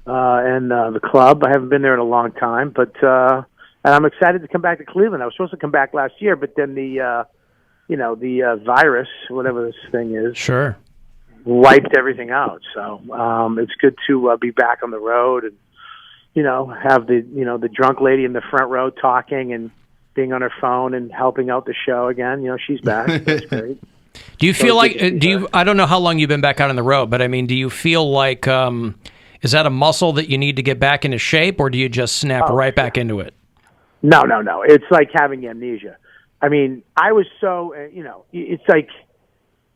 And the club. I haven't been there in a long time, but and I'm excited to come back to Cleveland. I was supposed to come back last year, but then the virus, whatever this thing is, wiped everything out. So it's good to be back on the road and have the drunk lady in the front row talking and being on her phone and helping out the show again. She's back. That's great. Do you feel like I don't know how long you've been back out on the road, but I mean, do you feel like is that a muscle that you need to get back into shape, or do you just snap right back into it? No. It's like having amnesia. I mean, I was so, it's like,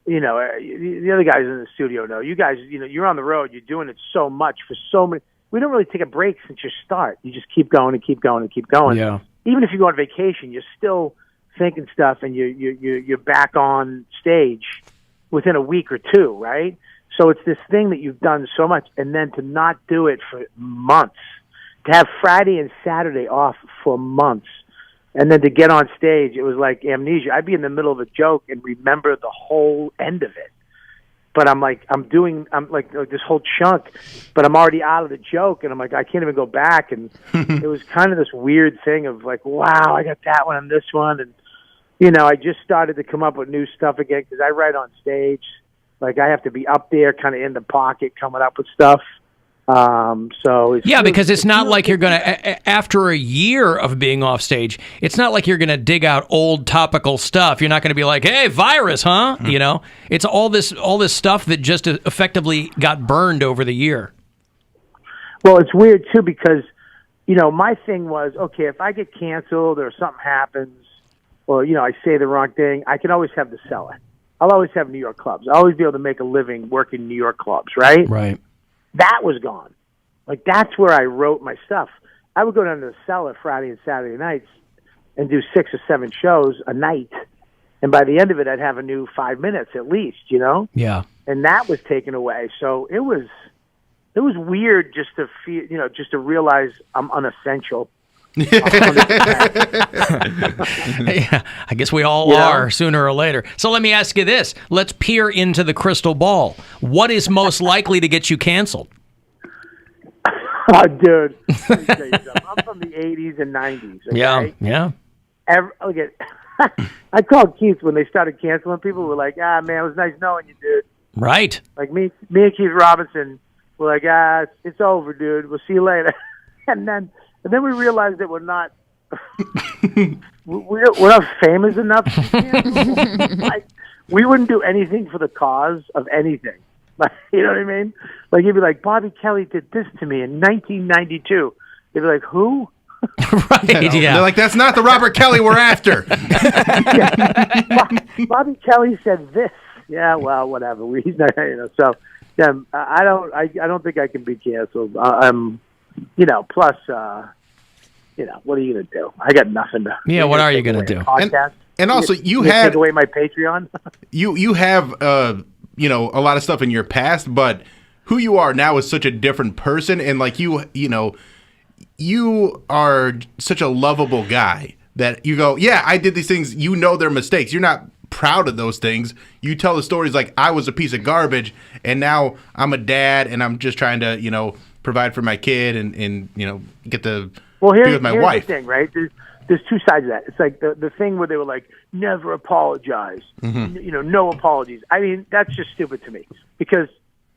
the other guys in the studio know. You guys, you're on the road. You're doing it so much for so many. We don't really take a break since you start. You just keep going and keep going and keep going. Yeah. Even if you go on vacation, you're still thinking stuff, and you're back on stage within a week or two, right? So it's this thing that you've done so much, and then to not do it for months, to have Friday and Saturday off for months, and then to get on stage, it was like amnesia. I'd be in the middle of a joke and remember the whole end of it. But I'm like this whole chunk, but I'm already out of the joke, and I'm like, I can't even go back. And it was kind of this weird thing of like, wow, I got that one and this one. And, I just started to come up with new stuff again because I write on stage. Like, I have to be up there kind of in the pocket coming up with stuff. So it's because it's not like you're going to, after a year of being off stage, it's not like you're going to dig out old topical stuff. You're not going to be like, hey, virus, huh? It's all this stuff that just effectively got burned over the year. Well, it's weird, too, because, my thing was, okay, if I get canceled or something happens or, I say the wrong thing, I can always have the cellar. I'll always have New York clubs. I'll always be able to make a living working New York clubs, right? Right. That was gone. Like, that's where I wrote my stuff. I would go down to the cellar Friday and Saturday nights and do 6 or 7 shows a night. And by the end of it, I'd have a new 5 minutes at least, Yeah. And that was taken away. So it was weird just to feel, just to realize I'm unessential. Yeah, I guess we all are sooner or later. So let me ask you this. Let's peer into the crystal ball. What is most likely to get you canceled? Oh, dude. Let me tell you something. I'm from the 80s and 90s. Okay? Yeah. I called Keith when they started canceling people. We're like, man, it was nice knowing you, dude. Right. Like me and Keith Robinson were like, it's over, dude. We'll see you later. And then we realized that we're not famous enough. Like, we wouldn't do anything for the cause of anything. Like, you know what I mean? Like, you'd be like, Bobby Kelly did this to me in 1992. They'd be like, who? Right, They're like, that's not the Robert Kelly we're after. Bobby Kelly said this. Yeah, well, whatever. He's not, So, yeah, I don't think I can be canceled. Plus, what are you going to do? I got nothing to. Yeah, what are you going to do? And also, you take away my Patreon. you have a lot of stuff in your past, but who you are now is such a different person, and like you are such a lovable guy that you go, yeah, I did these things. They're mistakes. You're not proud of those things. You tell the stories like I was a piece of garbage, and now I'm a dad, and I'm just trying to provide for my kid and get to be with my wife. Here's the thing, right? There's two sides of that. It's like the thing where they were like, never apologize. Mm-hmm. No apologies. I mean, that's just stupid to me because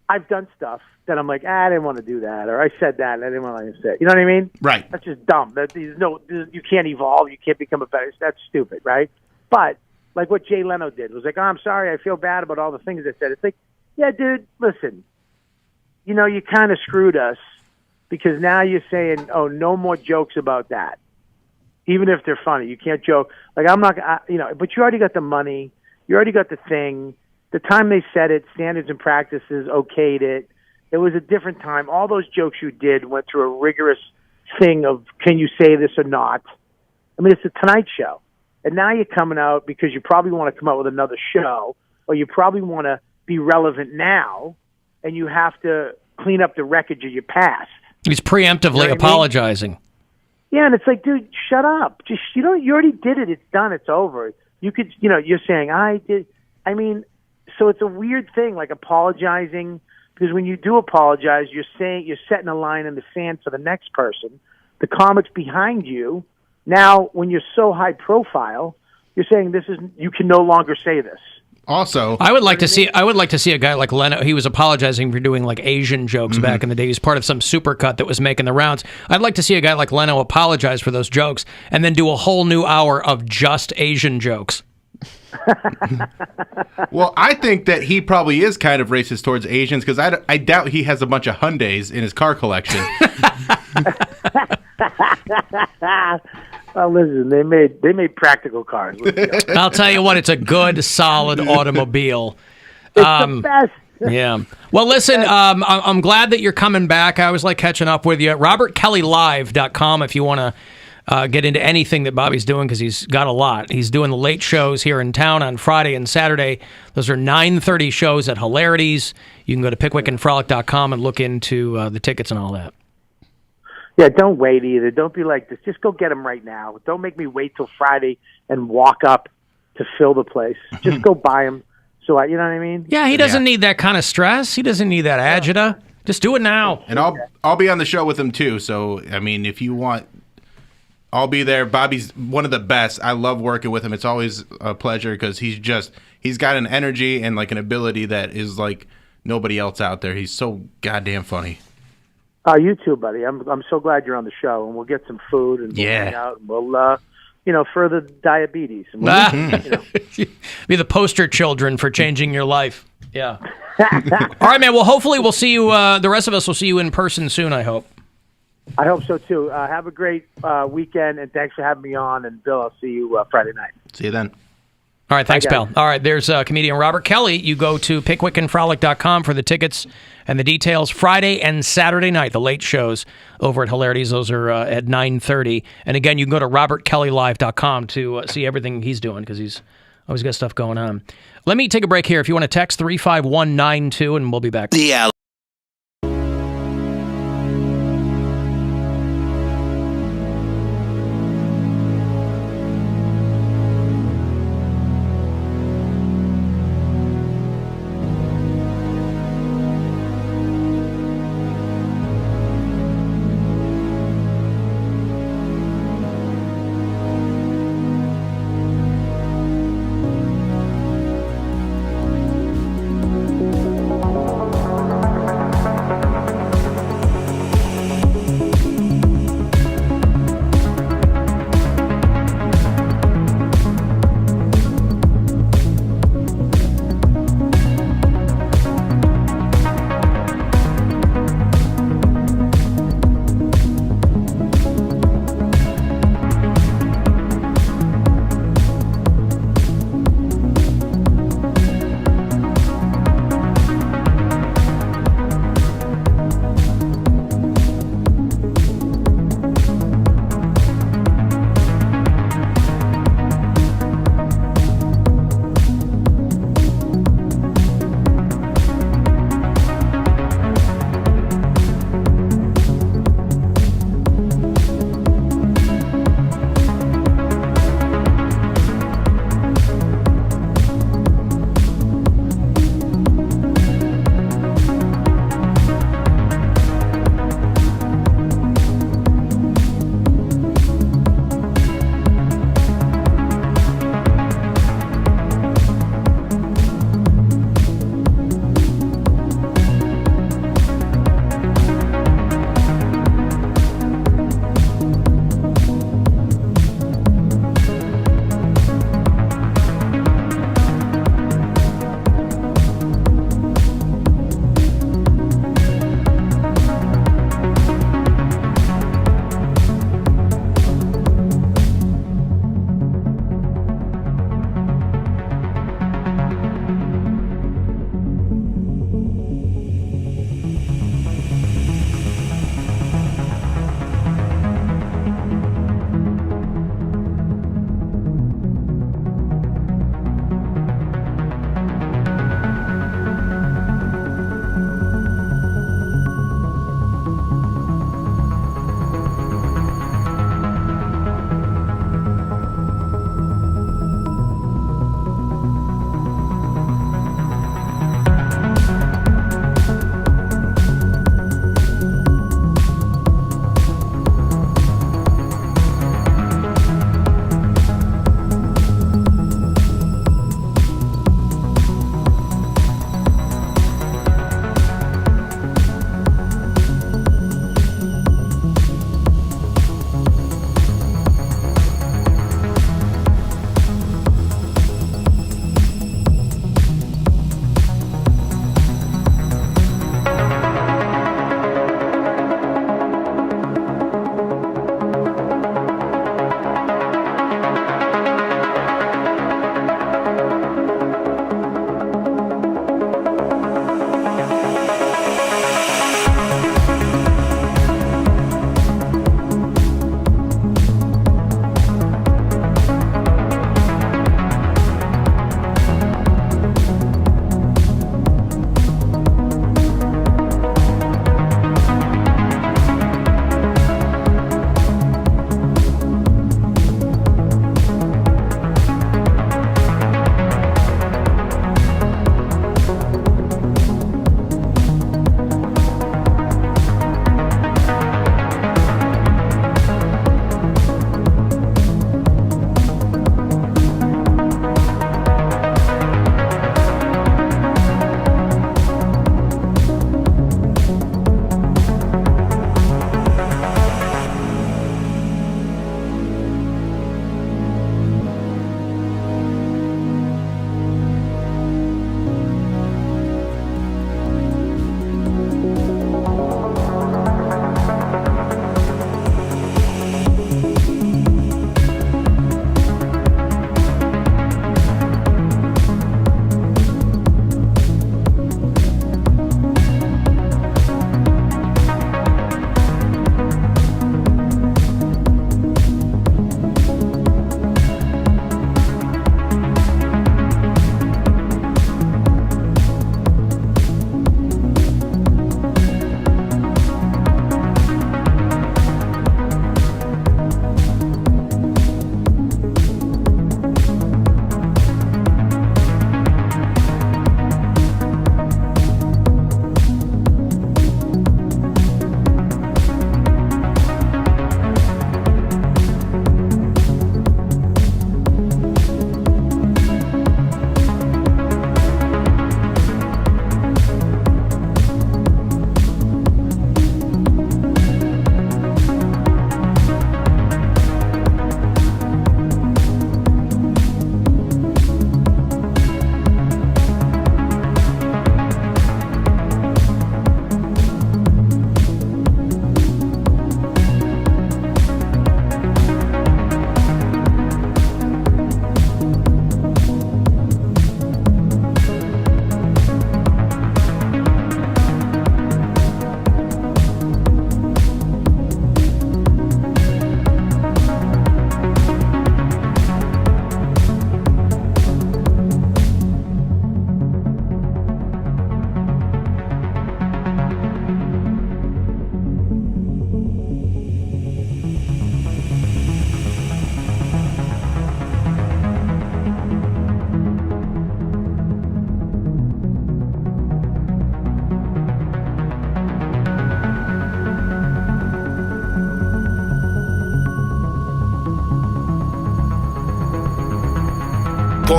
I've done stuff that I'm like, I didn't want to do that, or I said that and I didn't want to say it. You know what I mean? Right. That's just dumb. You can't evolve. You can't become a better. That's stupid, right? But like what Jay Leno did was like, I'm sorry. I feel bad about all the things I said. It's like, yeah, dude, listen, you kind of screwed us because now you're saying, oh, no more jokes about that. Even if they're funny, you can't joke. Like, I'm not, but you already got the money. You already got the thing. The time they said it, Standards and Practices okayed it. It was a different time. All those jokes you did went through a rigorous thing of can you say this or not. I mean, it's a Tonight Show. And now you're coming out because you probably want to come out with another show, or you probably want to be relevant now, and you have to clean up the wreckage of your past. He's preemptively apologizing. Yeah, and it's like, dude, shut up. Just you already did it. It's done. It's over. You could, you're saying I did. I mean, so it's a weird thing, like apologizing, because when you do apologize, you're setting a line in the sand for the next person. The comics behind you. Now, when you're so high profile, you're saying you can no longer say this. Also, I would like to see a guy like Leno. He was apologizing for doing like Asian jokes back in the day. He was part of some supercut that was making the rounds. I'd like to see a guy like Leno apologize for those jokes and then do a whole new hour of just Asian jokes. Well, I think that he probably is kind of racist towards Asians because I doubt he has a bunch of Hyundais in his car collection. Well, listen, they made practical cars. I'll tell you what, it's a good, solid automobile. It's the best. Yeah. Well, listen, I'm glad that you're coming back. I always like catching up with you. RobertKellyLive.com if you want to get into anything that Bobby's doing, because he's got a lot. He's doing the late shows here in town on Friday and Saturday. Those are 9:30 shows at Hilarities. You can go to pickwickandfrolic.com and look into the tickets and all that. Yeah, don't wait either. Don't be like this. Just go get them right now. Don't make me wait till Friday and walk up to fill the place. Just go buy them. So you know what I mean? Yeah, he doesn't need that kind of stress. He doesn't need that agita. Just do it now. And I'll be on the show with him too. So I mean, if you want, I'll be there. Bobby's one of the best. I love working with him. It's always a pleasure because he's got an energy and like an ability that is like nobody else out there. He's so goddamn funny. Oh, you too, buddy. I'm so glad you're on the show, and we'll get some food and we'll hang out, and we'll further diabetes. And we'll, be the poster children for changing your life. Yeah. All right, man. Well, hopefully we'll see you. The rest of us will see you in person soon, I hope. I hope so too. Have a great weekend, and thanks for having me on. And Bill, I'll see you Friday night. See you then. All right, thanks, pal. All right, there's comedian Robert Kelly. You go to pickwickandfrolic.com for the tickets and the details. Friday and Saturday night, the late shows over at Hilarities. Those are at 9:30. And again, you can go to robertkellylive.com to see everything he's doing because he's always got stuff going on. Let me take a break here. If you want to text 35192, and we'll be back. The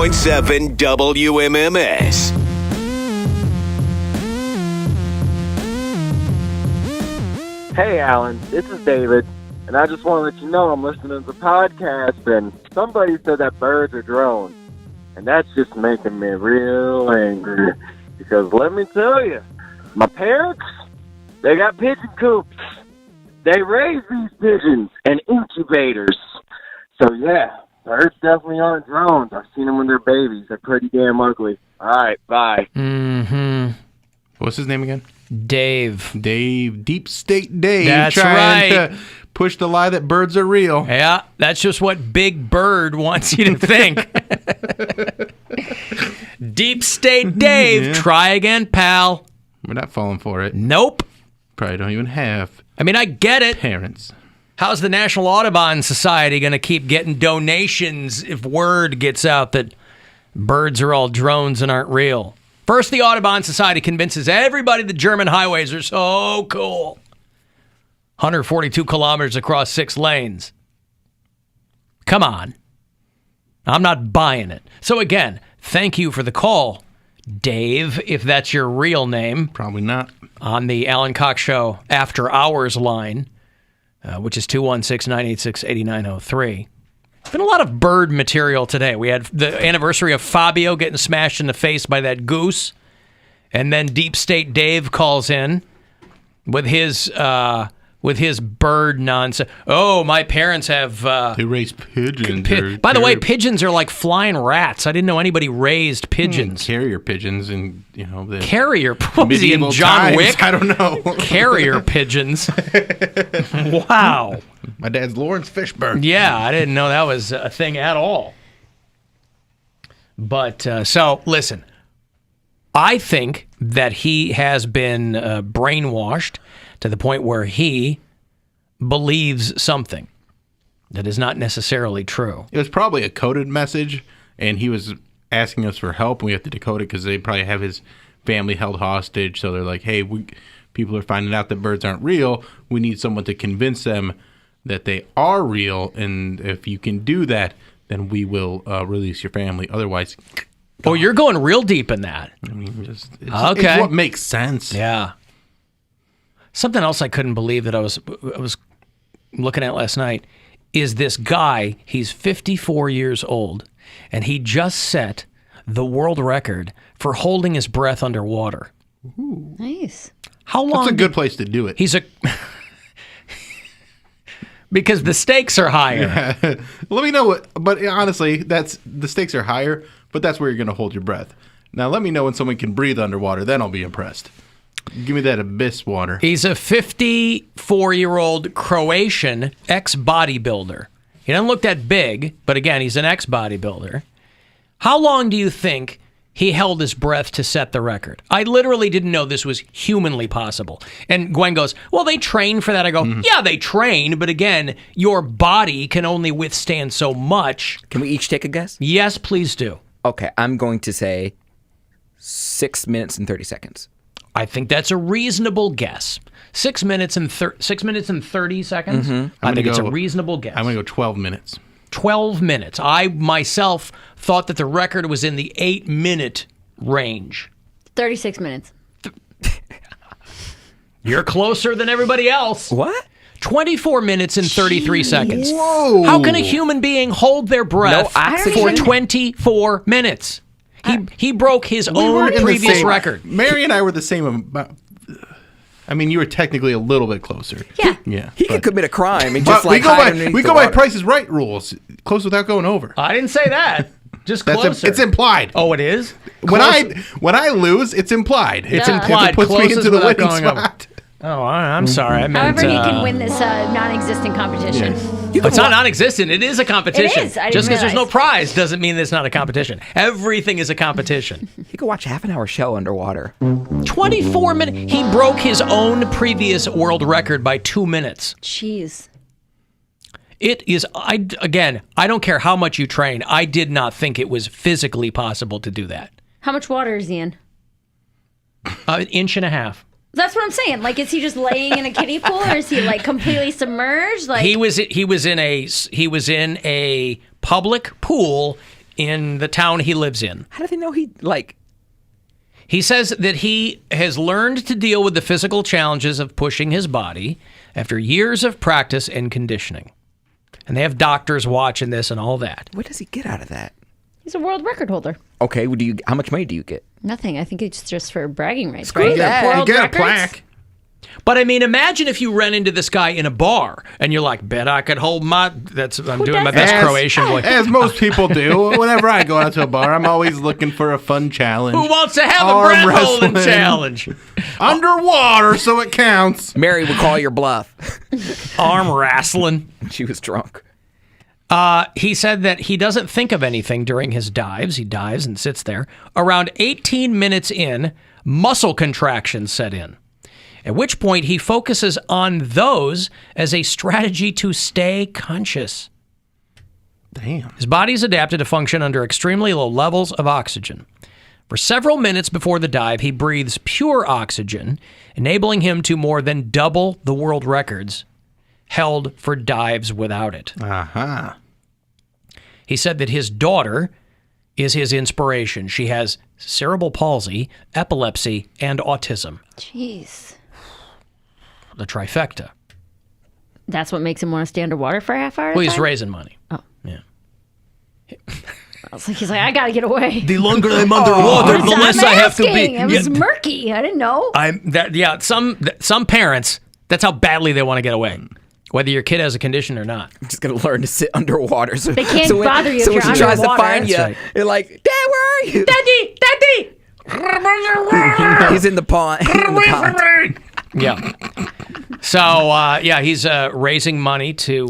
100.7 WMMS. Hey, Alan, this is David, and I just want to let you know I'm listening to the podcast, and somebody said that birds are drones, and that's just making me real angry, because let me tell you, my parents, they got pigeon coops. They raise these pigeons in incubators. So, yeah, birds definitely aren't drones. I've seen them when they're babies. They're pretty damn ugly. All right, bye. Mm-hmm. What's his name again? Dave. Deep State Dave. That's trying right. to push the lie that birds are real. Yeah, that's just what Big Bird wants you to think. Deep State Dave. Yeah. Try again, pal. We're not falling for it. Nope. Probably don't even have I mean, I get it. parents. How's the National Audubon Society going to keep getting donations if word gets out that birds are all drones and aren't real? First, the Audubon Society convinces everybody the German highways are so cool. 142 kilometers across 6 lanes. Come on. I'm not buying it. So again, thank you for the call, Dave, if that's your real name. Probably not. On the Alan Cox Show After Hours line, which is 216-986-8903. Been a lot of bird material today. We had the anniversary of Fabio getting smashed in the face by that goose, and then Deep State Dave calls in with his bird nonsense. Oh, my parents have they raise pigeons. By the way, pigeons are like flying rats. I didn't know anybody raised pigeons. Carrier pigeons, and the carrier. Was he in medieval John times, Wick? I don't know. Carrier pigeons. Wow. My dad's Lawrence Fishburne. Yeah, I didn't know that was a thing at all. But so listen, I think that he has been brainwashed to the point where he believes something that is not necessarily true. It was probably a coded message, and he was asking us for help, and we have to decode it because they probably have his family held hostage. So they're like, hey, people are finding out that birds aren't real. We need someone to convince them that they are real, and if you can do that, then we will release your family. Otherwise... Oh, you're going real deep in that. I mean, it's what makes sense. Yeah. Something else I couldn't believe that I was looking at last night is this guy. He's 54 years old, and he just set the world record for holding his breath underwater. Ooh. Nice. How long? That's a good place to do it. He's a because the stakes are higher. Yeah. Let me know what. But honestly, the stakes are higher. But that's where you're going to hold your breath. Now, let me know when someone can breathe underwater. Then I'll be impressed. Give me that abyss water. He's a 54-year-old Croatian ex-bodybuilder. He doesn't look that big, but again, he's an ex-bodybuilder. How long do you think he held his breath to set the record? I literally didn't know this was humanly possible. And Gwen goes, well, they train for that. I go, yeah, they train, but again, your body can only withstand so much. Can we each take a guess? Yes, please do. Okay, I'm going to say 6 minutes and 30 seconds. I think that's a reasonable guess. 6 minutes and 30 seconds. I think it's a reasonable guess. I'm going to go 12 minutes. 12 minutes. I myself thought that the record was in the 8-minute range. 36 minutes. You're closer than everybody else. What? 24 minutes and 33 seconds. Whoa. How can a human being hold their breath for 24 minutes? He broke his own previous record. Mary and I were the same. I mean, you were technically a little bit closer. Yeah. He could commit a crime and But just like we go by Price is Right rules. Close without going over. I didn't say that. Just closer. It's implied. Oh, it is? When I lose, it's implied. It's implied. It puts me into the winning spot. Oh, I'm sorry. I meant, However, he can win this non-existent competition. It's not non-existent. It is a competition. It is. I didn't Just because there's no realize. prize doesn't mean it's not a competition. Everything is a competition. You could watch a half-an-hour show underwater. 24 minutes. He broke his own previous world record by 2 minutes. Jeez. It is, I don't care how much you train. I did not think it was physically possible to do that. How much water is he in? 1.5 inches. That's what I'm saying. Like, is he just laying in a kiddie pool, or is he like completely submerged? Like He was in a public pool in the town he lives in. How do they know he, like... He says that he has learned to deal with the physical challenges of pushing his body after years of practice and conditioning. And they have doctors watching this and all that. What does he get out of that? He's a world record holder. Okay, well, how much money do you get? Nothing. I think it's just for bragging rights, Screw right? that. World You get a records? plaque. But I mean, imagine if you ran into this guy in a bar and you're like, bet I could hold my... I'm doing my best Croatian voice. As most people do. Whenever I go out to a bar, I'm always looking for a fun challenge. Who wants to have Arm a breath holding wrestling. challenge? Underwater, so it counts. Mary would call your bluff. Arm wrestling. She was drunk. He said that he doesn't think of anything during his dives. He dives and sits there. Around 18 minutes in, muscle contractions set in, at which point he focuses on those as a strategy to stay conscious. Damn. His body's adapted to function under extremely low levels of oxygen. For several minutes before the dive, he breathes pure oxygen, enabling him to more than double the world records held for dives without it. Uh-huh. He said that his daughter is his inspiration. She has cerebral palsy, epilepsy, and autism. Jeez. The trifecta. That's what makes him want to stay underwater for a half hour? Well, he's raising money. Oh. Yeah. He's like, I gotta get away. The longer I'm underwater, the less I have to be. It was murky. I didn't know. Some parents, that's how badly they want to get away. Whether your kid has a condition or not. I'm just going to learn to sit underwater. So, They can't so when, bother you so if when you're she tries to underwater. find you, That's right. you're like, Dad, where are you? Daddy! He's in the pond. Yeah. So, he's raising money to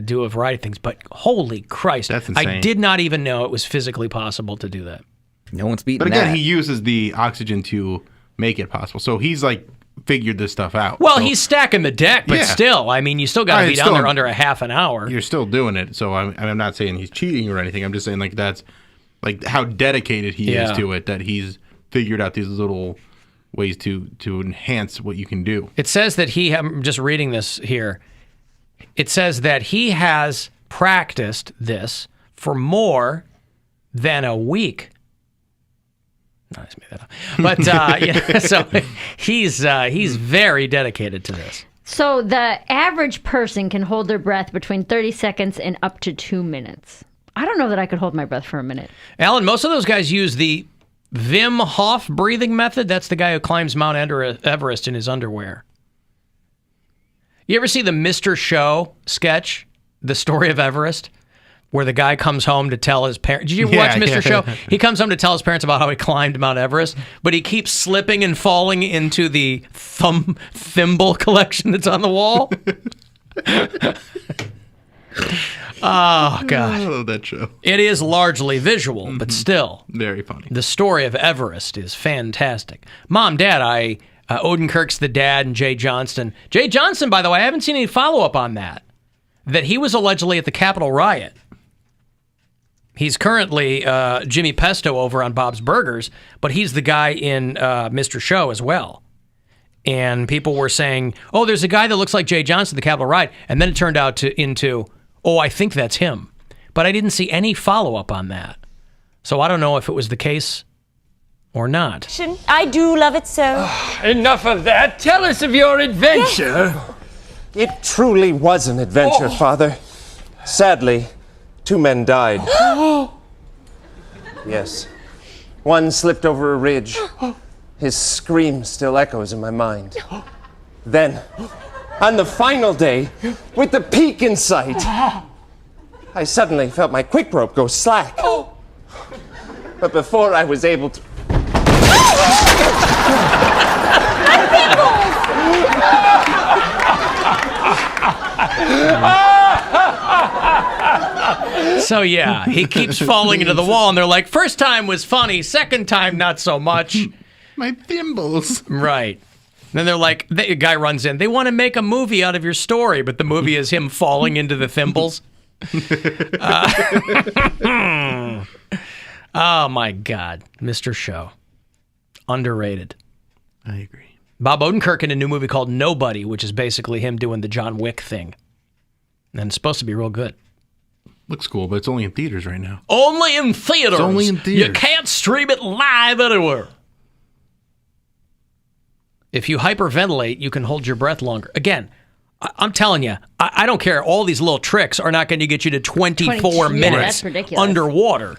do a variety of things. But holy Christ. That's I insane. did not even know it was physically possible to do that. No one's beating But again, that. he uses the oxygen to make it possible. So he's like figured this stuff out. Well, So he's stacking the deck, but Yeah. still, I mean, you still got to be It's down still- there under a half an hour. You're still doing it. So I'm not saying he's cheating or anything. I'm just saying like that's like how dedicated he is to it, that he's figured out these little ways to enhance what you can do. It says that I'm just reading this here. It says that he has practiced this for more than a week. No, I just made that up. But so he's very dedicated to this. So the average person can hold their breath between 30 seconds and up to 2 minutes. I don't know that I could hold my breath for a minute. Alan, most of those guys use the Wim Hof breathing method. That's the guy who climbs Mount Everest in his underwear. You ever see the Mr. Show sketch, The Story of Everest? Where the guy comes home to tell his parents. Did you watch Mr. Show? He comes home to tell his parents about how he climbed Mount Everest, but he keeps slipping and falling into the thimble collection that's on the wall. Oh, gosh. I love that show. It is largely visual, but still. Very funny. The Story of Everest is fantastic. Mom, Dad, Odenkirk's the dad, and Jay Johnston. Jay Johnston, by the way, I haven't seen any follow-up on that. That he was allegedly at the Capitol riot. He's currently Jimmy Pesto over on Bob's Burgers, but he's the guy in Mr. Show as well. And people were saying, oh, there's a guy that looks like Jay Johnston at the Capitol riot. And then it turned out into, oh, I think that's him. But I didn't see any follow-up on that. So I don't know if it was the case or not. I do love it so. Enough of that. Tell us of your adventure. It truly was an adventure, Father. Sadly, 2 men died. Yes. One slipped over a ridge. His scream still echoes in my mind. Then, on the final day, with the peak in sight, I suddenly felt my quick rope go slack. But before I was able to... So yeah, he keeps falling into the wall, and they're like, first time was funny, second time not so much. My thimbles. Right. Then they're like, the guy runs in, they want to make a movie out of your story, but the movie is him falling into the thimbles. Oh my God, Mr. Show. Underrated. I agree. Bob Odenkirk in a new movie called Nobody, which is basically him doing the John Wick thing. And it's supposed to be real good. Looks cool, but it's only in theaters right now. Only in theaters. It's only in theaters. You can't stream it live anywhere. If you hyperventilate, you can hold your breath longer. Again, I'm telling you, I don't care. All these little tricks are not going to get you to 24 minutes that's ridiculous. underwater.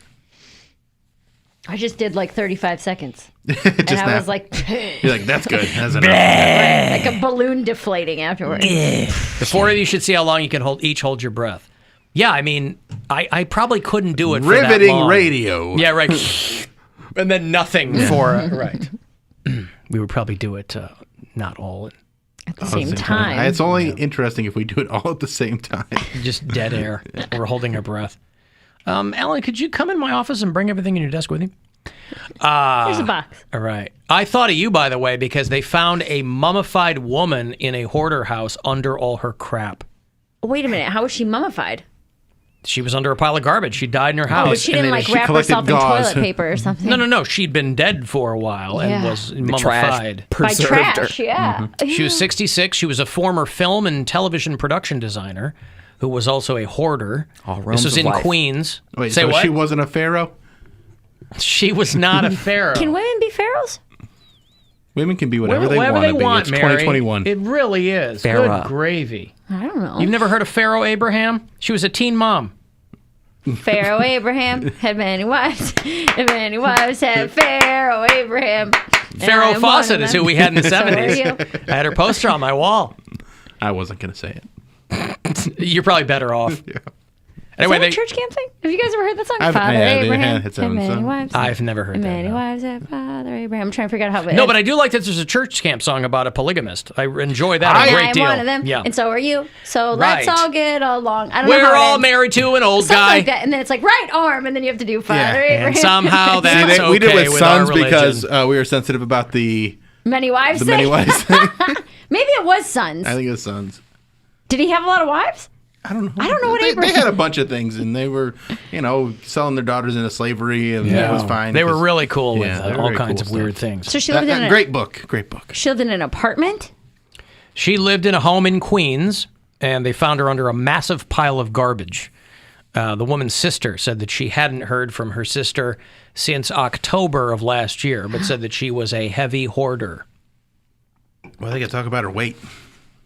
I just did like 35 seconds. And I was like... You're like, that's good. That's enough. Like a balloon deflating afterwards. The four of you should see how long you can each hold your breath. Yeah, I mean, I probably couldn't do it for that Riveting long. radio. Yeah, right. And then nothing for... right. We would probably do it not all at the same time. It's only interesting if we do it all at the same time. Just dead air. We're holding our breath. Alan, could you come in my office and bring everything in your desk with you? Here's a box. All right. I thought of you, by the way, because they found a mummified woman in a hoarder house under all her crap. Wait a minute. How was she mummified? She was under a pile of garbage. She died in her house. Oh, but she didn't like wrap herself in toilet paper or something. No. She'd been dead for a while and was mummified. By trash, yeah. She was 66. She was a former film and television production designer who was also a hoarder. This was in Queens. Wait, Say so what? she wasn't a pharaoh? She was not a pharaoh. Can women be pharaohs? Women can be whatever they Whatever want to be. It's Mary. 2021. It really is. Pharaoh. Good gravy. I don't know. You've never heard of Pharaoh Abraham? She was a teen mom. Pharaoh Abraham had many wives, and many wives had Pharaoh Abraham. Farrah Fawcett is who we had in the So are 70s. you. I had her poster on my wall. I wasn't going to say it. You're probably better off. Yeah. Anyway, Is that a church camp thing? Have you guys ever heard that song? I've- Father yeah, they Abraham had had many wives. I've never heard and that. many wives had Father Abraham. I'm trying to figure out how it No, but I do like that there's a church camp song about a polygamist. I enjoy that a great I'm deal. one of them, Yeah. and so are you. So Right. let's all get along. I don't know We're how it all ends. married to an old Something guy. like that, and then it's like right arm, and then you have to do Father Abraham. And somehow See, that's we did okay with our sons religion. because we were sensitive about the many wives. many thing? wives thing. Maybe it was sons. I think it was sons. Did he have a lot of wives? I don't know. I don't know what They Abraham. had a bunch of things, and they were, selling their daughters into slavery, and it was fine. They were 'cause- really cool with Yeah, they were all very kinds cool of weird stuff. things. So she lived in a great book. Great book. She lived in an apartment. She lived in a home in Queens, and they found her under a massive pile of garbage. The woman's sister said that she hadn't heard from her sister since October of last year, but said that she was a heavy hoarder. Well, they got to talk about her weight.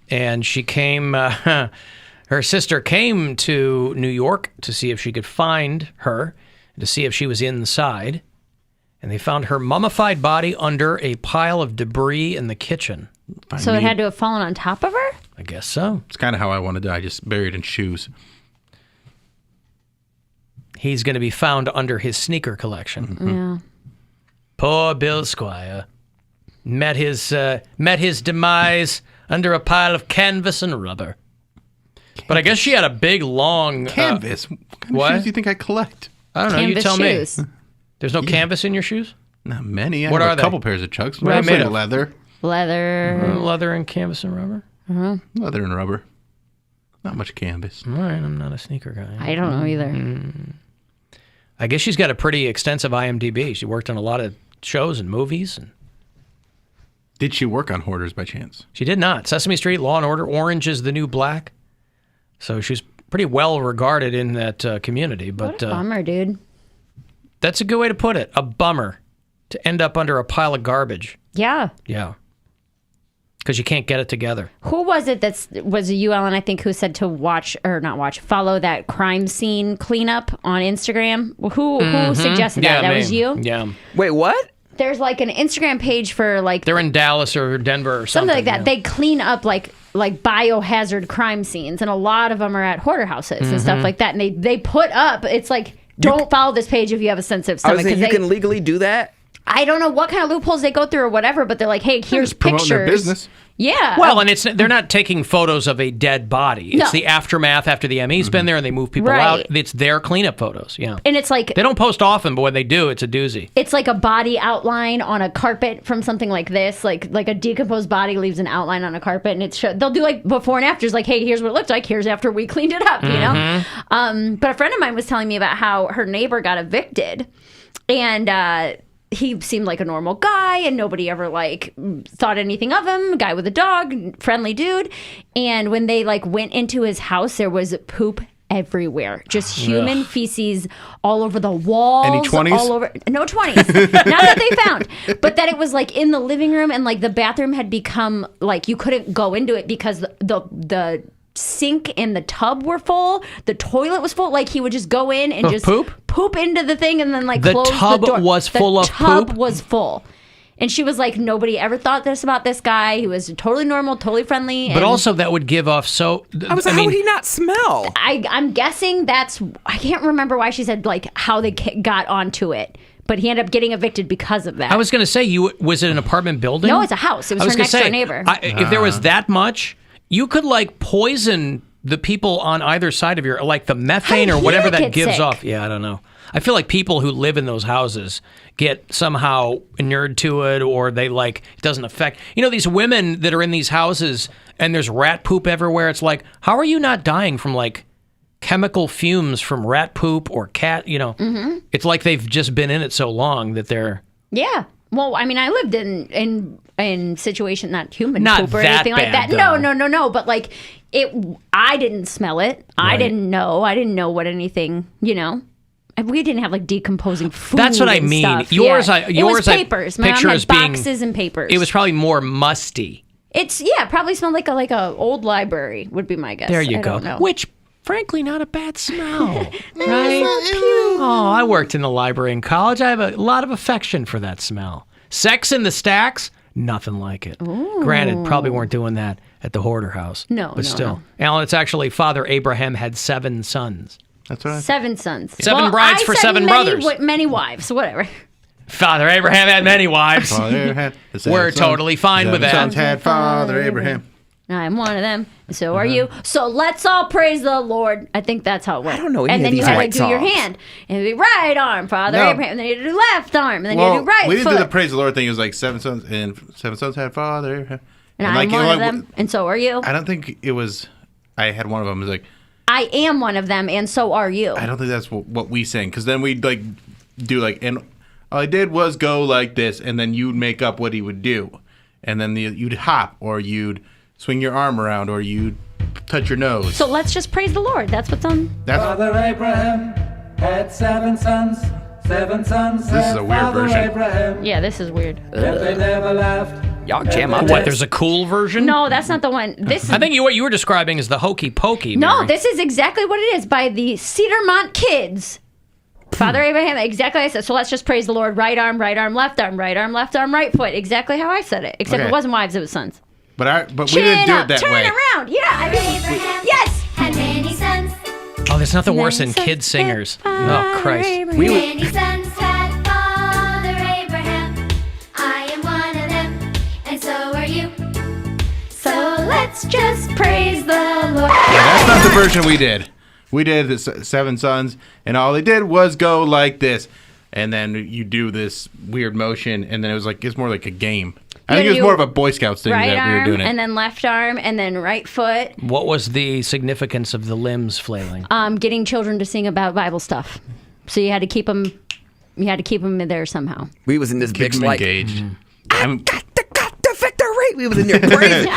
And she came, her sister came to New York to see if she could find her, to see if she was inside. And they found her mummified body under a pile of debris in the kitchen. So it had to have fallen on top of her? I guess so. It's kind of how I want to die, just buried in shoes. He's going to be found under his sneaker collection. Yeah. Poor Bill Squire met his demise under a pile of canvas and rubber. But I guess she had a big, long Canvas? What kind of what? shoes do you think I collect? I don't know. You Canvas tell shoes. me. There's no canvas in your shoes? Not many. I What have are a they? couple pairs of Chucks. What are they Mostly made of? leather. Leather. Leather and canvas and rubber? Leather and rubber. Not much canvas. All right, I'm not a sneaker guy. I don't know either. I guess she's got a pretty extensive IMDb. She worked on a lot of shows and movies. And Did she work on Hoarders by chance? she did not. Sesame Street, Law and Order, Orange is the New Black. So she's pretty well regarded in that community. But What a bummer, dude. that's a good way to put it. A bummer to end up under a pile of garbage. Yeah. Yeah. Because you can't get it together. Who was it was it you, Ellen, I think, who said to follow that crime scene cleanup on Instagram? Who suggested that? That was you? Yeah. Wait, what? There's like an Instagram page for like They're in Dallas or Denver or something. something like that. yeah. They clean up like biohazard crime scenes, and a lot of them are at hoarder houses and stuff like that. And they put up, it's like, don't follow this page if you have a sensitive I stomach. was saying 'cause you can legally do that. I don't know what kind of loopholes they go through or whatever, but they're like, hey, here's Just promoting pictures. their business. Yeah. Well, and they're not taking photos of a dead body. It's No. the aftermath after the ME's been there and they move people Right. out. It's their cleanup photos. Yeah. and it's like They don't post often, but when they do, it's a doozy. it's like a body outline on a carpet from something like this, like a decomposed body leaves an outline on a carpet, and they'll do like before and afters, like, hey, here's what it looked like, here's after we cleaned it up, you know. But a friend of mine was telling me about how her neighbor got evicted, and he seemed like a normal guy, and nobody ever like thought anything of him. Guy with a dog, friendly dude. And when they like went into his house, there was poop everywhere. Just human feces all over the walls. Any 20s? All over. No 20s. Not that they found. But that it was like in the living room, and like the bathroom had become like you couldn't go into it because the sink and the tub were full. The toilet was full. Like he would just go in and just poop into the thing and then like The close tub the door. was full of The tub poop? was full. And she was like, nobody ever thought this about this guy. He was totally normal, totally friendly. But also that would give off so... I was like, how would he not smell? I'm guessing that's... I can't remember why she said like how they got onto it. But he ended up getting evicted because of that. I was going to say, was it an apartment building? No, it's a house. It was her next door neighbor. If there was that much, you could like poison the people on either side of your... Like the methane or whatever that gives off. Yeah, I don't know. I feel like people who live in those houses get somehow inured to it, or they like it doesn't affect. You know, these women that are in these houses and there's rat poop everywhere. It's like, how are you not dying from like chemical fumes from rat poop or cat? You know, It's like they've just been in it so long that they're. Yeah. Well, I mean, I lived in situation, not human Not poop or that anything like bad, that. though. No. But like I didn't smell it. I didn't know. I didn't know what anything. You know. We didn't have like decomposing food. That's what I and mean. Stuff. Yours, yeah. It was papers. My mom had boxes and papers. It was probably more musty. It's probably smelled like a old library would be my guess. There you I go. Don't know. Which, frankly, not a bad smell, right? Right? Oh, I worked in the library in college. I have a lot of affection for that smell. Sex in the Stacks, nothing like it. Ooh. Granted, probably weren't doing that at the Hoarder House. No, but still, Alan, it's actually Father Abraham had 7 sons. That's what 7 sons. 7 brides for 7 brothers. Many wives, whatever. Father Abraham had many wives. Father Abraham had We're totally fine with that. Sons had Father Abraham. I'm one of them. So are you. So let's all praise the Lord. I think that's how it went. I don't know And any then of you these had to white do your songs. hand. And it'd be right arm, Father No. Abraham. And then you had to do left arm. And then you had Well, to do right we didn't foot. do the praise the Lord thing. It was like 7 sons, and 7 sons had Father Abraham. and I'm like, you one know of what? them. And so are you. I don't think it was. I had one of them. It was like, I am one of them, and so are you. I don't think that's what we sang, because then we'd like do like, and all I did was go like this, and then you'd make up what he would do, and then you'd hop, or you'd swing your arm around, or you'd touch your nose. So let's just praise the Lord. That's what's on. Father Abraham had 7 sons. 7 sons. This is a weird Father version. Abraham, Yeah, this is weird. yet they never left. Y'all jam out. What, there's a cool version? No, that's not the one. This is. I think what you were describing is the hokey pokey. No, Mary. this is exactly what it is by the Cedarmont Kids. Father Abraham, exactly how I said. So let's just praise the Lord. Right arm, left arm, left arm, right foot. Exactly how I said it. Except Okay. it wasn't wives, it was sons. But we Chin didn't do up, it that turn way. around. Yeah, I mean, yes. Had many sons. Oh, there's nothing worse than kid singers. Oh, Christ. Many sons had Father Abraham. I am one of them, and so are you. So let's just praise the Lord. Yeah, that's not the version we did. We did the 7 sons, and all they did was go like this, and then you do this weird motion, and then it was like it's more like a game. I think it was more of a Boy Scouts thing Right that we were arm, doing it. and then left arm, and then right foot. What was the significance of the limbs flailing? Getting children to sing about Bible stuff. So you had to keep them. You had to keep them there somehow. We was in this big them like. engaged. The victory. We was in there praising.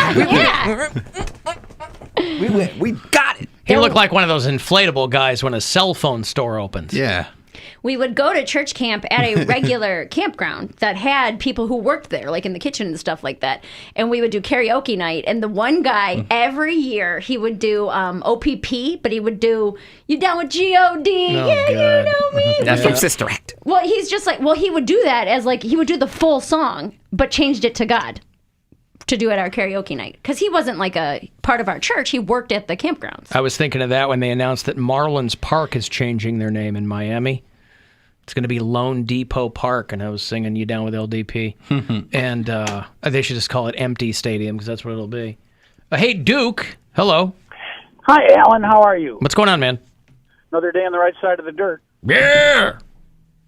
We got it. He looked like one of those inflatable guys when a cell phone store opens. Yeah. We would go to church camp at a regular campground that had people who worked there, like in the kitchen and stuff like that. And we would do karaoke night. And the one guy, every year, he would do OPP, but he would do, "You down with G.O.D.? Oh, Yeah, you God. know me." That's from Sister Act. Well, he's just like, he would do that as like, he would do the full song, but changed it to God to do at our karaoke night. Because he wasn't like a part of our church. He worked at the campgrounds. I was thinking of that when they announced that Marlins Park is changing their name in Miami. It's going to be Lone Depot Park, and I was singing "You Down with LDP," and they should just call it Empty Stadium because that's what it'll be. Hey, Duke, hello. Hi, Alan. How are you? What's going on, man? Another day on the right side of the dirt. Yeah.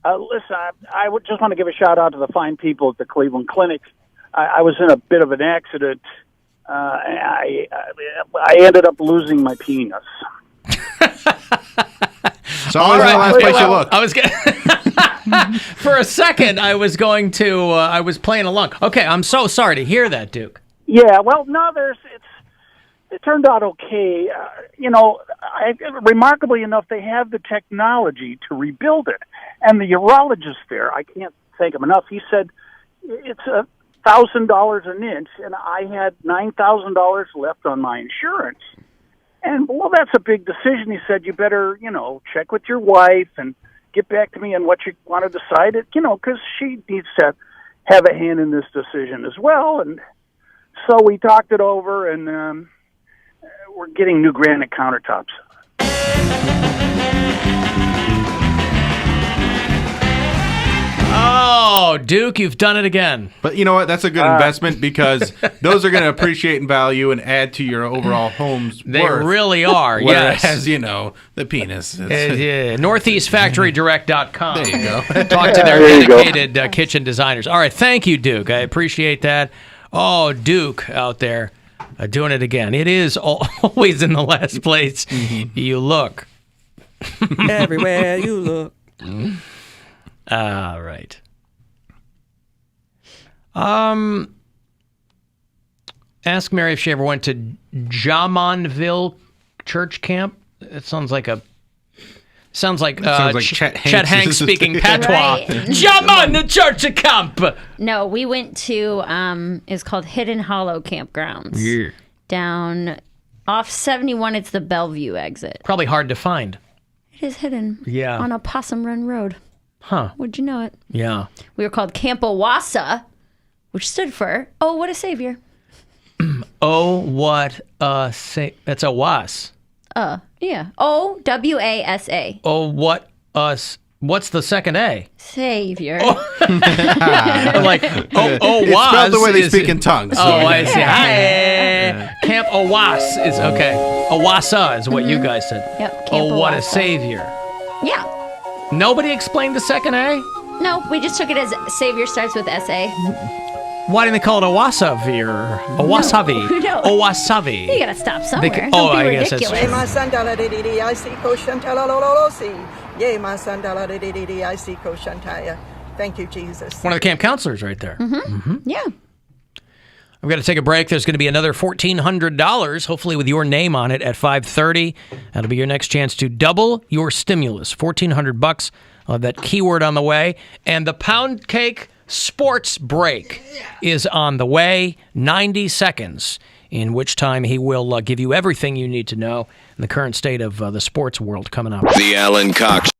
Listen, I would just want to give a shout out to the fine people at the Cleveland Clinic. I was in a bit of an accident. I ended up losing my penis. So always the last place you look. I was for a second. I was going to. I was playing along. Okay, I'm so sorry to hear that, Duke. Yeah, well, no, it turned out okay. Remarkably enough, they have the technology to rebuild it. And the urologist there, I can't thank him enough, he said, it's $1,000 an inch, and I had $9,000 left on my insurance. And, well, that's a big decision. He said, you better, check with your wife and get back to me on what you want to decide, because she needs to have a hand in this decision as well. And so we talked it over, and we're getting new granite countertops. Oh, Duke, you've done it again. But you know what? That's a good investment because those are going to appreciate in value and add to your overall home's They worth. really are, yes. Whereas, the penis. NortheastFactoryDirect.com. There you go. Talk to their dedicated kitchen designers. All right, thank you, Duke. I appreciate that. Oh, Duke out there doing it again. It is always in the last place you look. Everywhere you look. All right. Ask Mary if she ever went to Jamonville Church Camp. It sounds like Chet Hanks speaking patois. Right. Jamon Church Camp. No, we went to it's called Hidden Hollow Campgrounds. Yeah. Down off 71. It's the Bellevue exit. Probably hard to find. It is hidden. Yeah. On a Possum Run Road. Huh. Would you know it? Yeah. We were called Camp Owassa, which stood for "Oh, what a savior." Oh, what a that's a was. Yeah. OWASA. Oh, what us. What's the second A? Savior. I'm like, was. It's spelled the way they speak in tongues. Oh, I see. Camp Owas is okay. Owassa is what you guys said. Yep. Camp What a Owassa. savior. Yeah. Nobody explained the second A? No, we just took it as savior starts with SA. Why didn't they call it Owasavi? Owasavi. No. Owasavi. You gotta stop somewhere. They ca- Don't be I guess that's ridiculous. true. my sandala de de I see Koshantala lolosi. Yea, my sandala de de I see Koshantaya. Thank you, Jesus. One of the camp counselors right there. Yeah. We've got to take a break. There's going to be another $1,400, hopefully with your name on it at 5:30. That'll be your next chance to double your stimulus. $1,400. I'll have that keyword on the way. And the Poundcake Sports Break is on the way. 90 seconds, in which time he will give you everything you need to know in the current state of the sports world coming up. The Alan Cox.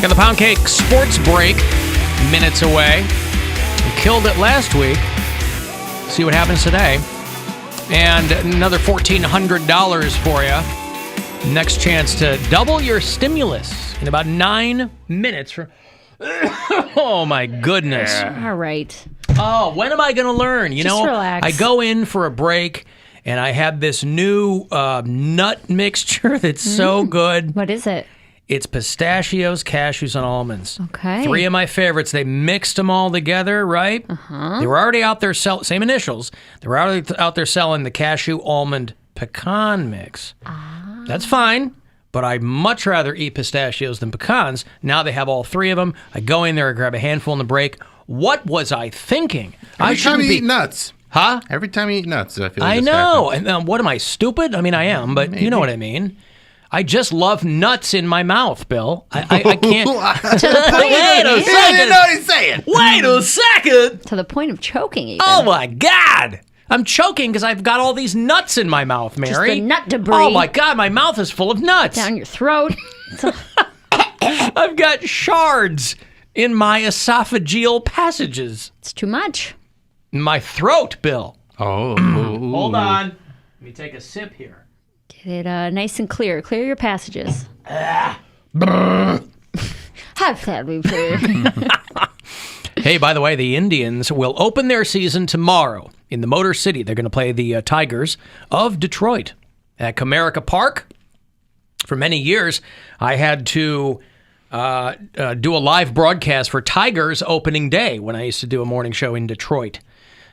Got the Poundcake sports break minutes away. We killed it last week. See what happens today. And another $1,400 for you. Next chance to double your stimulus in about 9 minutes. Oh, my goodness. All right. Oh, when am I going to learn? You Just know, relax. I go in for a break, and I have this new nut mixture that's so good. What is it? It's pistachios, cashews, and almonds. Okay. 3 of my favorites. They mixed them all together, right? Uh-huh. They were already out there selling, same initials. They were already out there selling the cashew, almond, pecan mix. That's fine, but I'd much rather eat pistachios than pecans. Now they have all 3 of them. I go in there and grab a handful in the break. What was I thinking? Every I time shouldn't you be eat nuts. Huh? Every time you eat nuts, I feel like I this know. happens. And what am I, stupid? I mean, I am, but you know what I mean. I just love nuts in my mouth, Bill. I can't. Wait a second. what he's saying. Wait a second. To the point of choking, even. Oh, my God. I'm choking because I've got all these nuts in my mouth, Mary. Just the nut debris. Oh, my God. My mouth is full of nuts. Down your throat. I've got shards in my esophageal passages. It's too much. My throat, Bill. Oh. Hold on. Let me take a sip here. Get it nice and clear. Clear your passages. Have that we play. Hey, by the way, the Indians will open their season tomorrow in the Motor City. They're going to play the Tigers of Detroit at Comerica Park. For many years, I had to do a live broadcast for Tigers opening day when I used to do a morning show in Detroit.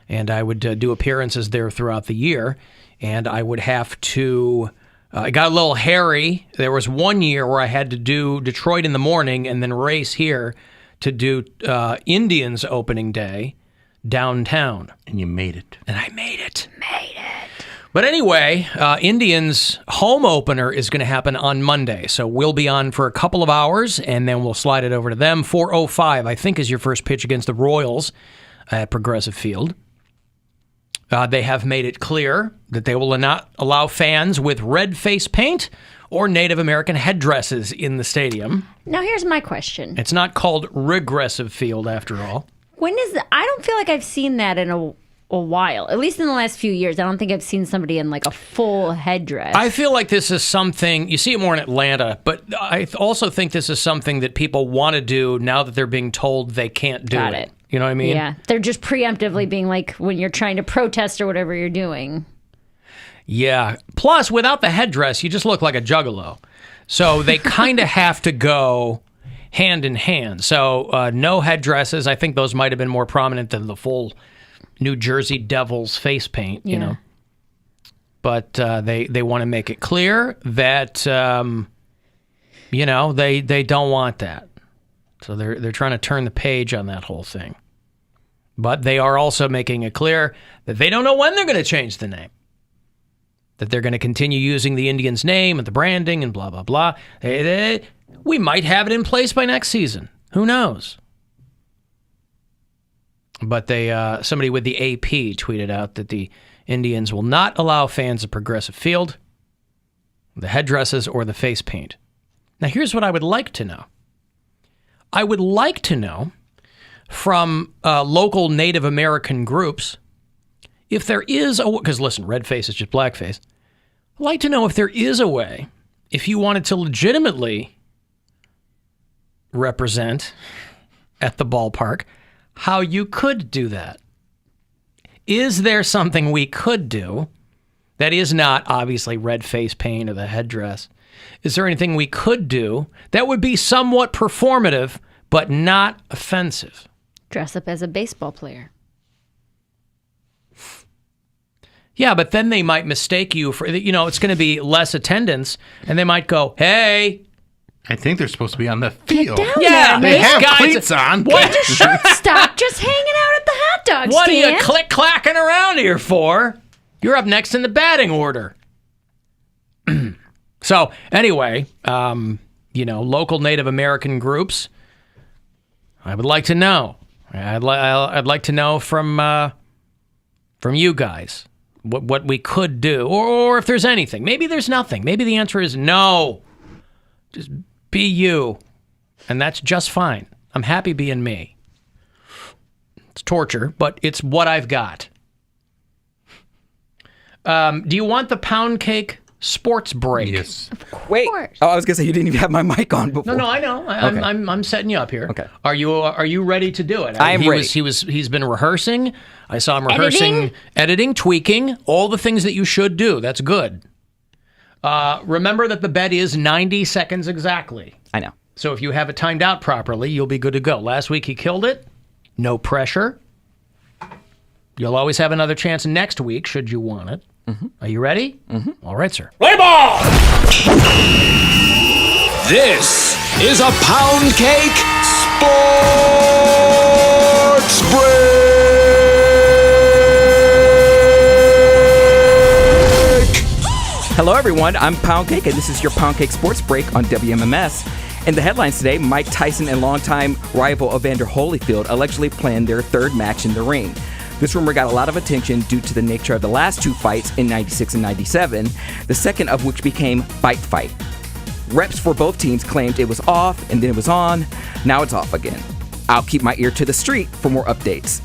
And I would do appearances there throughout the year. And I would have to, it got a little hairy. There was one year where I had to do Detroit in the morning and then race here to do Indians opening day downtown. And you made it. And I made it. But anyway, Indians home opener is going to happen on Monday. So we'll be on for a couple of hours and then we'll slide it over to them. 4:05, I think, is your first pitch against the Royals at Progressive Field. They have made it clear that they will not allow fans with red face paint or Native American headdresses in the stadium. Now, here's my question. It's not called Regressive Field, after all. When is the, I don't feel like I've seen that in a while. At least in the last few years. I don't think I've seen somebody in like a full headdress. I feel like this is something, you see it more in Atlanta, but I also think this is something that people want to do now that they're being told they can't do Got it. You know what I mean? Yeah. They're just preemptively being like, when you're trying to protest or whatever you're doing. Yeah. Plus, without the headdress, you just look like a juggalo. So they kind of have to go hand in hand. So no headdresses. I think those might have been more prominent than the full New Jersey Devils face paint, you know. But they want to make it clear that, you know, they don't want that. So they're trying to turn the page on that whole thing. But they are also making it clear that they don't know when they're going to change the name. That they're going to continue using the Indians' name and the branding and blah, blah, blah. We might have it in place by next season. Who knows? But somebody with the AP tweeted out that the Indians will not allow fans of Progressive Field, the headdresses, or the face paint. Now, here's what I would like to know. I would like to know from local Native American groups if there is a, because listen, red face is just blackface. I'd like to know if there is a way, if you wanted to legitimately represent at the ballpark, how you could do that. Is there something we could do that is not obviously red face paint or the headdress? Is there anything we could do that would be somewhat performative but not offensive? Dress up as a baseball player. Yeah, but then they might mistake you for, you know, it's going to be less attendance, and they might go, hey. I think they're supposed to be on the field. Get down Yeah, there, They mate. have cleats on. What? Your shortstop just hanging out at the hot dog What are stand. you click-clacking around here for? You're up next in the batting order. So, anyway, you know, local Native American groups, I would like to know. I'd like to know from you guys what we could do, or if there's anything. Maybe there's nothing. Maybe the answer is no. Just be you. And that's just fine. I'm happy being me. It's torture, but it's what I've got. Do you want the Poundcake sports break? Yes. Wait. Oh, I was gonna say you didn't even have my mic on before. No, I know. Okay. I'm setting you up here. Okay. Are you ready to do it? I am ready. He's been rehearsing. I saw him rehearsing, editing, tweaking, all the things that you should do. That's good. Remember that the bet is 90 seconds exactly. I know. So if you have it timed out properly, you'll be good to go. Last week he killed it. No pressure. You'll always have another chance next week should you want it. Mm-hmm. Are you ready? Mm-hmm. All right, sir. Play ball! This is a Poundcake Sports Break! Hello, everyone. I'm Poundcake, and this is your Poundcake Sports Break on WMMS. In the headlines today, Mike Tyson and longtime rival Evander Holyfield allegedly planned their third match in the ring. This rumor got a lot of attention due to the nature of the last two fights in 96 and 97, the second of which became Fight Fight. Reps for both teams claimed it was off and then it was on. Now it's off again. I'll keep my ear to the street for more updates.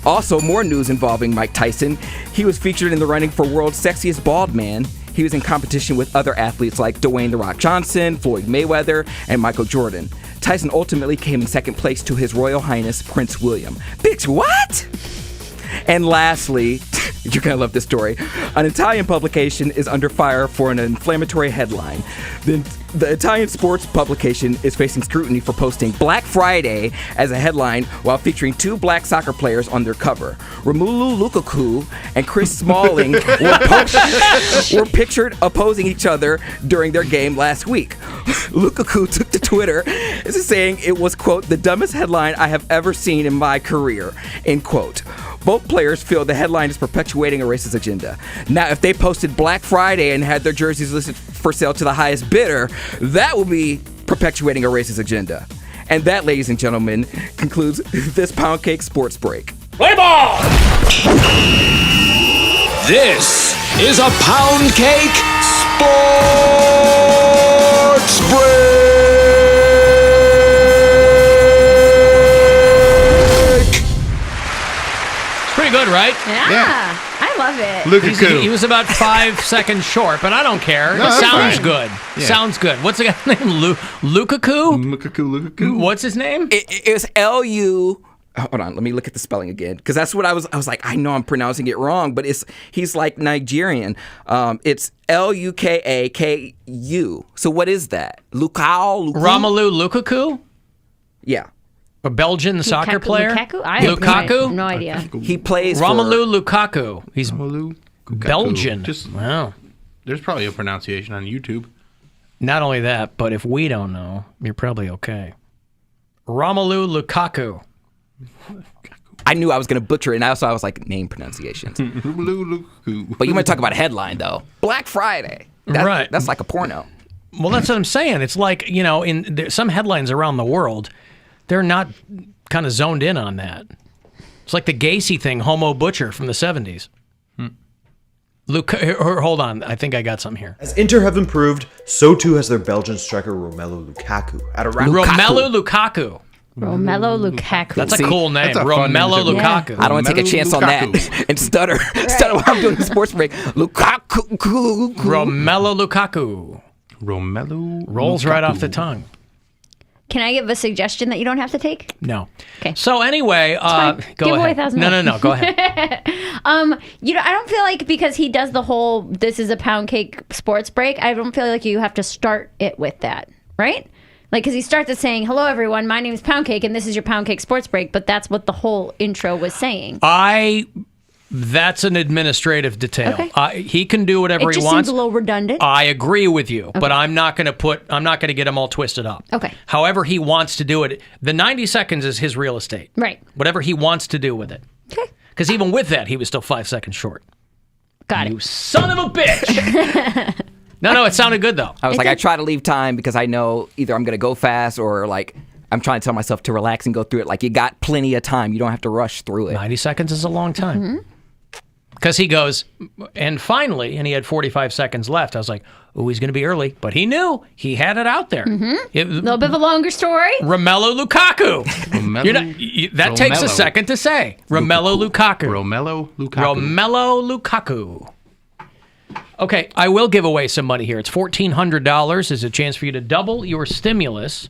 Also, more news involving Mike Tyson. He was featured in the running for World's Sexiest Bald Man. He was in competition with other athletes like Dwayne "The Rock" Johnson, Floyd Mayweather, and Michael Jordan. Tyson ultimately came in second place to His Royal Highness Prince William. Bitch, what? And lastly, you're going to love this story. An Italian publication is under fire for an inflammatory headline. The Italian sports publication is facing scrutiny for posting Black Friday as a headline while featuring two black soccer players on their cover. Romelu Lukaku and Chris Smalling were pictured opposing each other during their game last week. Lukaku took to Twitter saying it was, quote, the dumbest headline I have ever seen in my career, end quote. Both players feel the headline is perpetuating a racist agenda. Now, if they posted Black Friday and had their jerseys listed for sale to the highest bidder, that would be perpetuating a racist agenda. And that, ladies and gentlemen, concludes this Poundcake Sports Break. Play ball! This is a Poundcake Sports Break! Pretty good, right? Yeah. I love it. Lukaku. He was about 5 seconds short, but I don't care. No, it sounds fine. good. Yeah. Sounds good. What's the guy's name? Lukaku? Lukaku. What's his name? It was L-U... Hold on, let me look at the spelling again, because that's what I was like, I know I'm pronouncing it wrong, but he's like Nigerian. It's Lukaku. So what is that? Lukaku? Romelu Lukaku? Yeah. A Belgian soccer player? Lukaku? I have Lukaku? no idea. He plays Romelu Lukaku. He's Lukaku. Belgian. Wow. There's probably a pronunciation on YouTube. Not only that, but if we don't know, you're probably okay. Romelu Lukaku. I knew I was going to butcher it, and also I was like, name pronunciations. But you might talk about headline, though. Black Friday. Right. That's like a porno. Well, that's what I'm saying. It's like, in some headlines around the world, they're not kind of zoned in on that. It's like the Gacy thing, Homo Butcher from the 70s. Hold on. I think I got something here. As Inter have improved, so too has their Belgian striker Romelu Lukaku. At around Romelu Lukaku. Romelu Lukaku. That's a cool name. Romelu Lukaku. I don't want to take a chance on that and stutter while I'm doing the sports break. Lukaku. Romelu Lukaku. Romelu Rolls right off the tongue. Can I give a suggestion that you don't have to take? No. Okay. So anyway, go Give away ahead. $1,000. No. Go ahead. I don't feel like because he does the whole "this is a Poundcake Sports Break," I don't feel like you have to start it with that, right? Like, because he starts it saying, "Hello, everyone. My name is Poundcake, and this is your Poundcake Sports Break." But that's what the whole intro was saying. That's an administrative detail. Okay. He can do whatever It he just wants. seems a little redundant. I agree with you, but I'm not going to get him all twisted up. Okay. However he wants to do it, the 90 seconds is his real estate. Right. Whatever he wants to do with it. Okay. Because even with that, he was still 5 seconds short. Got You son of a bitch! No, it sounded good though. I was I try to leave time because I know either I'm going to go fast or like I'm trying to tell myself to relax and go through it. Like, you got plenty of time. You don't have to rush through it. 90 seconds is a long time. Because he goes, and finally, and he had 45 seconds left. I was like, Ooh, he's going to be early, but he knew he had it out there. A little bit of a longer story. Romelu Lukaku. That takes a second to say. Romelu Lukaku. Romelu Lukaku. Romelu Lukaku. Okay, I will give away some money here. It's $1,400. Is a chance for you to double your stimulus.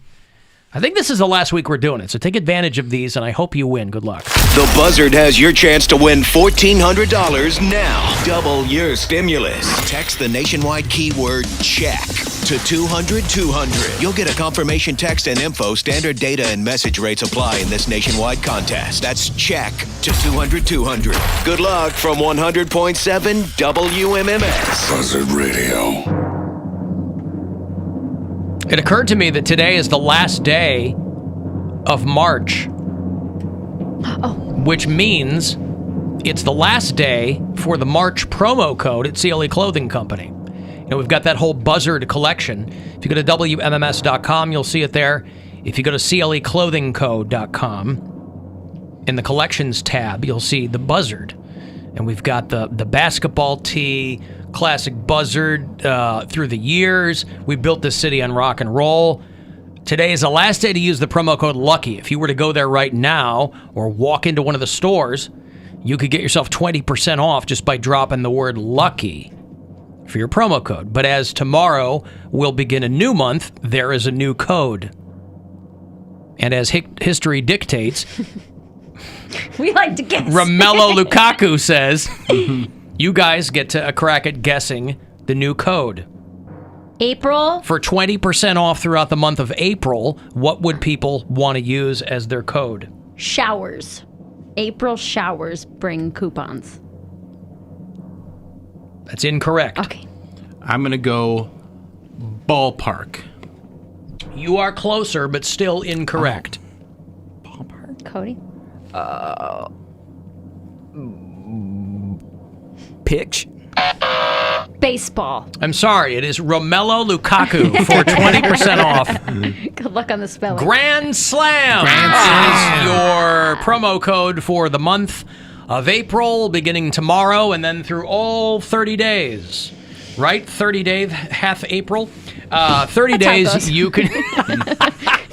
I think this is the last week we're doing it, so take advantage of these, and I hope you win. Good luck. The Buzzard has your chance to win $1,400 now. Double your stimulus. Text the nationwide keyword check to 200-200. You'll get a confirmation text and info. Standard data and message rates apply in this nationwide contest. That's check to 200-200. Good luck from 100.7 WMMS. Buzzard Radio. It occurred to me that today is the last day of March, which means it's the last day for the March promo code at CLE Clothing Company. You know, we've got that whole Buzzard collection. If you go to WMMS.com, you'll see it there. If you go to CLEclothingco.com, in the collections tab, you'll see the Buzzard. And we've got the basketball tee, classic Buzzard through the years. We built this city on rock and roll. Today is the last day to use the promo code LUCKY. If you were to go there right now or walk into one of the stores, you could get yourself 20% off just by dropping the word LUCKY for your promo code. But as tomorrow will begin a new month, there is a new code. And as history dictates, we like to guess. Romelu Lukaku says, you guys get to a crack at guessing the new code. April. For 20% off throughout the month of April, what would people want to use as their code? Showers. April showers bring coupons. That's incorrect. Okay. I'm going to go ballpark. You are closer, but still incorrect. Ballpark. Cody? Pitch. Baseball. I'm sorry, it is Romelu Lukaku for 20% off. Good luck on the spelling. Grand Slam is your promo code for the month of April, beginning tomorrow and then through all 30 days. Right? 30 days, half April. 30 days, you can...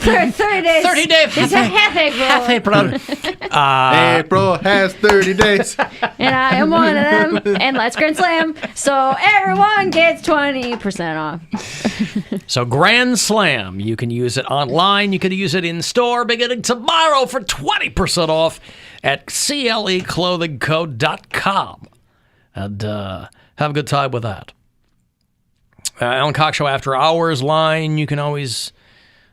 30 days. 30 days. It's a half April. Half April. April has 30 days. And I am one of them. And let's Grand Slam. So everyone gets 20% off. So Grand Slam, you can use it online. You can use it in store beginning tomorrow for 20% off at CLEclothingco.com. And have a good time with that. Alan Cox Show After Hours line. You can always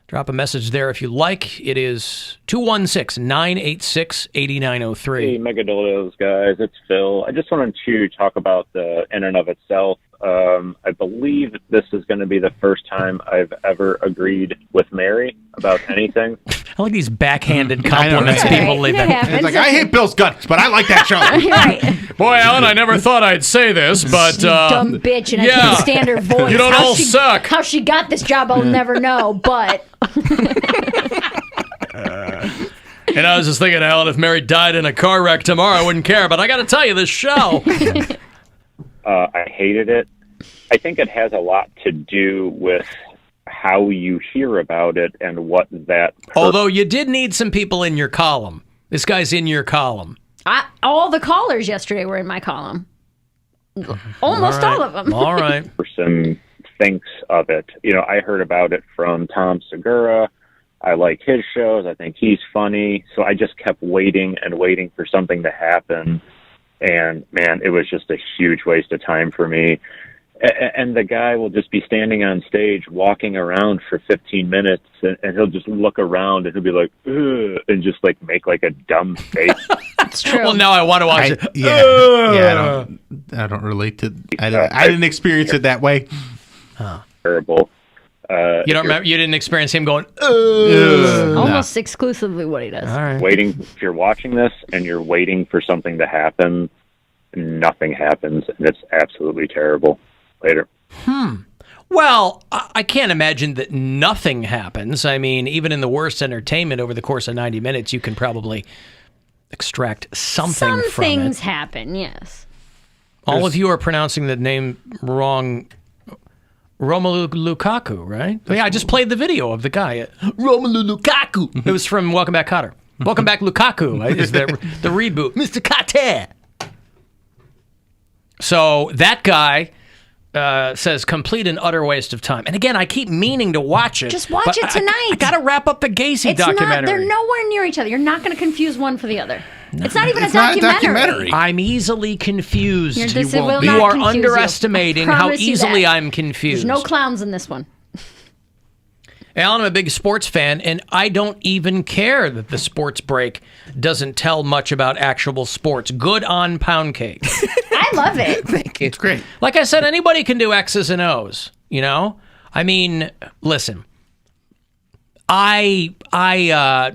drop a message there if you like. It is 216-986-8903. Hey, Megadolos, guys. It's Phil. I just wanted to talk about the in and of itself. I believe this is going to be the first time I've ever agreed with Mary about anything. I like these backhanded compliments people leave. It's like, I hate Bill's guts, but I like that show. Right. Boy, Alan, I never thought I'd say this, but... dumb bitch, and I can't stand her voice. You don't all suck. How she got this job, I'll never know, but... And I was just thinking, Alan, if Mary died in a car wreck tomorrow, I wouldn't care. But I got to tell you, this show... I hated it. I think it has a lot to do with how you hear about it and what that... Although you did need some people in your column. This guy's in your column. All the callers yesterday were in my column. Almost all of them. All right. Person thinks of it. You know, I heard about it from Tom Segura. I like his shows. I think he's funny. So I just kept waiting and waiting for something to happen. And, man, it was just a huge waste of time for me. And the guy will just be standing on stage, walking around for 15 minutes, and he'll just look around, and he'll be like, ugh, and just, like, make, like, a dumb face. That's true. Well, now I want to watch it. Yeah, I don't relate to... I didn't experience it that way. Terrible. You don't remember? You didn't experience him going, Almost exclusively what he does. All right. Waiting, if you're watching this and you're waiting for something to happen, nothing happens, and it's absolutely terrible. Later. Well, I can't imagine that nothing happens. I mean, even in the worst entertainment over the course of 90 minutes, you can probably extract something Some from it. things happen, yes. All of you are pronouncing the name wrong. Romelu Lukaku, right? Yeah, I just played the video of the guy. Romelu Lukaku. It was from Welcome Back, Kotter. Welcome Back, Lukaku is the reboot. Mr. Kotter. So that guy says complete and utter waste of time. And again, I keep meaning to watch it. Just watch it tonight. I got to wrap up the Gacy documentary. They're nowhere near each other. You're not going to confuse one for the other. It's not even a documentary. I'm easily confused. You are underestimating how easily I'm confused. There's no clowns in this one. Alan, I'm a big sports fan, and I don't even care that the sports break doesn't tell much about actual sports. Good on Poundcake. I love it. Thank you. It's great. Like I said, anybody can do X's and O's, you know? I mean, listen, I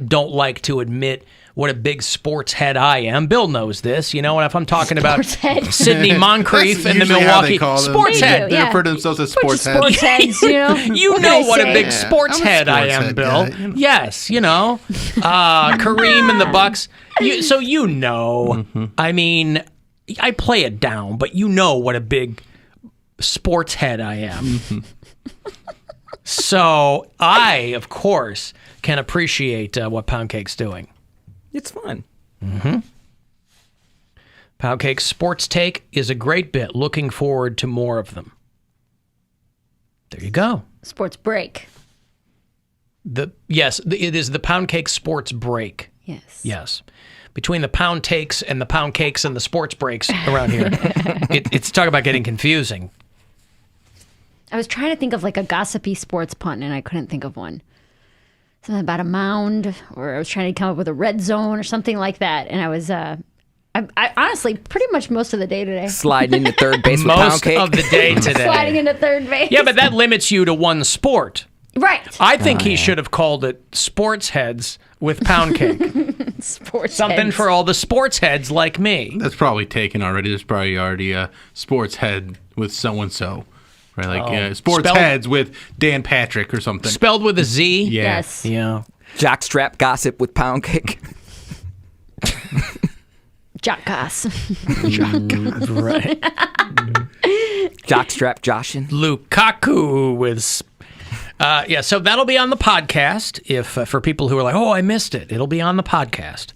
don't like to admit what a big sports head I am. Bill knows this, you know, and if I'm talking about Sidney Moncrief and the Milwaukee sports head. They refer to themselves as sports heads. Sports heads, you know. You know what a big sports head I am, Bill. Yes, you know. Kareem and the Bucks. So you know. I mean, I play it down, but you know what a big sports head I am. So I, of course, can appreciate what Poundcake's doing. It's fun. Poundcake's Sports Take is a great bit. Looking forward to more of them. There you go. Sports break. Yes, it is the Poundcake Sports Break. Yes. Between the Pound Takes and the Pound Cakes and the sports breaks around here, it's talk about getting confusing. I was trying to think of like a gossipy sports pun, and I couldn't think of one. Something about a mound, or I was trying to come up with a red zone or something like that. And I was, I honestly, pretty much most of the day today. Sliding into third base with Most Poundcake. of the day today. Sliding into third base. Yeah, but that limits you to one sport. Right. I think he should have called it Sports Heads with Poundcake. Sports Something heads. for all the sports heads like me. That's probably taken already. There's probably already a sports head with so-and-so. Right, like sports heads with Dan Patrick or something. Spelled with a Z? Yeah. Yes. Yeah. Jockstrap gossip with Poundcake. Jock goss. Right. Jockstrap Joshin. Lukaku with... so that'll be on the podcast. If for people who are like, oh, I missed it, it'll be on the podcast.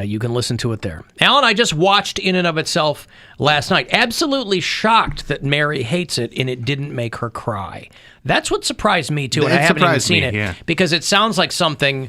You can listen to it there. Alan, I just watched In and of Itself last night. Absolutely shocked that Mary hates it and it didn't make her cry. That's what surprised me, too, and I haven't even seen it. Because it sounds like something...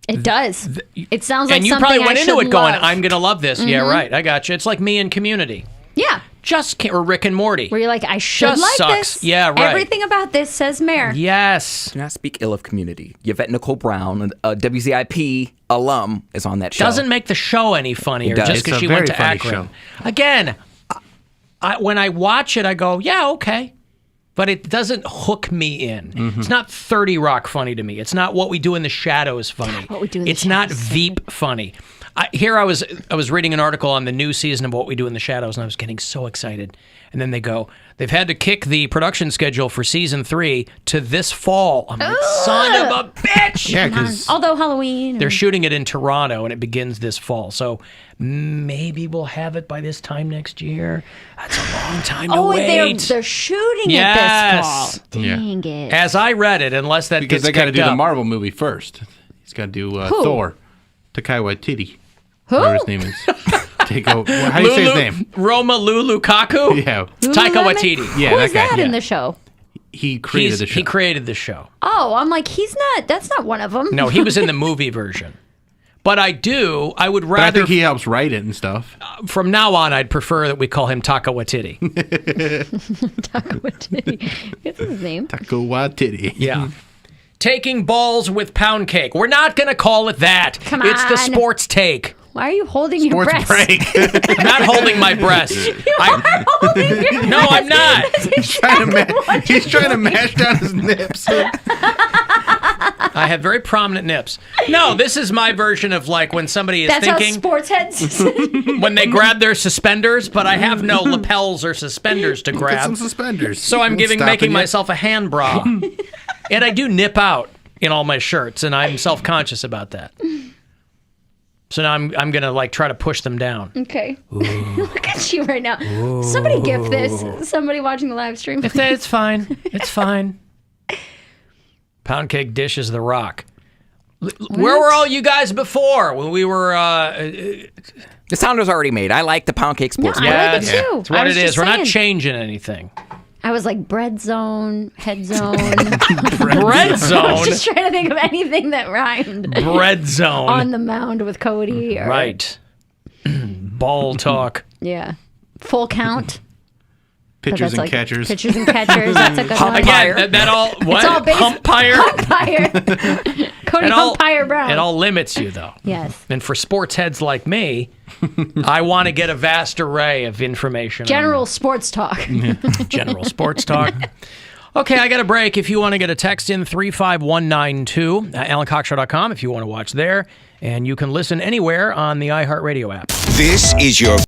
It does. It sounds like and you something probably went I into should it going, love. I'm going to love this. Yeah, right. I got you. It's like me in Community. Yeah. Just can't, or Rick and Morty. Where you're like, I should Just like sucks. this. Yeah, right. Everything about this says Mare. Yes. Do not speak ill of Community. Yvette Nicole Brown, a WZIP alum, is on that show. Doesn't make the show any funnier just because she went to Akron. Again, when I watch it, I go, yeah, okay. But it doesn't hook me in. It's not 30 Rock funny to me. It's not What We Do in the Shadows funny. It's not Veep funny. I was reading an article on the new season of What We Do in the Shadows, and I was getting so excited. And then they go, they've had to kick the production schedule for season 3 to this fall. I'm like, son of a bitch! Yeah, because although Halloween, they're shooting it in Toronto, and it begins this fall. So maybe we'll have it by this time next year. That's a long time to wait. They're shooting it this fall. Dang it! As I read it, unless that because gets they got to do picked the up. Marvel movie first. He's got to do Thor. Taika Waititi. Who? Whatever his name is. How do you say his name? Romelu Lukaku? Yeah. Taika Waititi. Yeah, Who that is guy. that in the show? He created the show. He created the show. Oh, I'm like, that's not one of them. No, he was in the movie version. But I would rather... But I think he helps write it and stuff. From now on, I'd prefer that we call him Taika Waititi. Taika Waititi. It's his name. Taika Waititi. Yeah. Taking balls with Poundcake. We're not going to call it that. Come It's the on. sports take. Why are you holding your breast? Break. I'm not holding my breast. No, I'm not. He's trying to mash down his nips. I have very prominent nips. No, this is my version of like when somebody is That's thinking... how sports heads... when they grab their suspenders, but I have no lapels or suspenders to grab. Get some suspenders. So I'm making myself a hand bra. And I do nip out in all my shirts, and I'm self-conscious about that. So now I'm going to like try to push them down. Okay. Look at you right now. Somebody gift this. Somebody watching the live stream. It's fine. It's fine. Poundcake dishes the rock. Where were all you guys before when we were... The sound was already made. I like the Poundcake sports. No, I like it too. It's what I it was is. just We're not saying. changing anything. I was like bread zone, head zone. Bread zone? I was just trying to think of anything that rhymed. Bread zone. On the mound with Cody. Or, Right. Ball talk. Yeah. Full count. Pitchers and Like catchers. Pitchers and catchers. That's a good one. Again, that all... What? It's all based, Umpire? Umpire. Cody Umpire Brown. It all limits you, though. Yes. And for sports heads like me, I want to get a vast array of information. General sports talk. General sports talk. Okay, I got a break. If you want to get a text in, 35192, AlanCoxShow.com if you want to watch there. And you can listen anywhere on the iHeartRadio app. This is your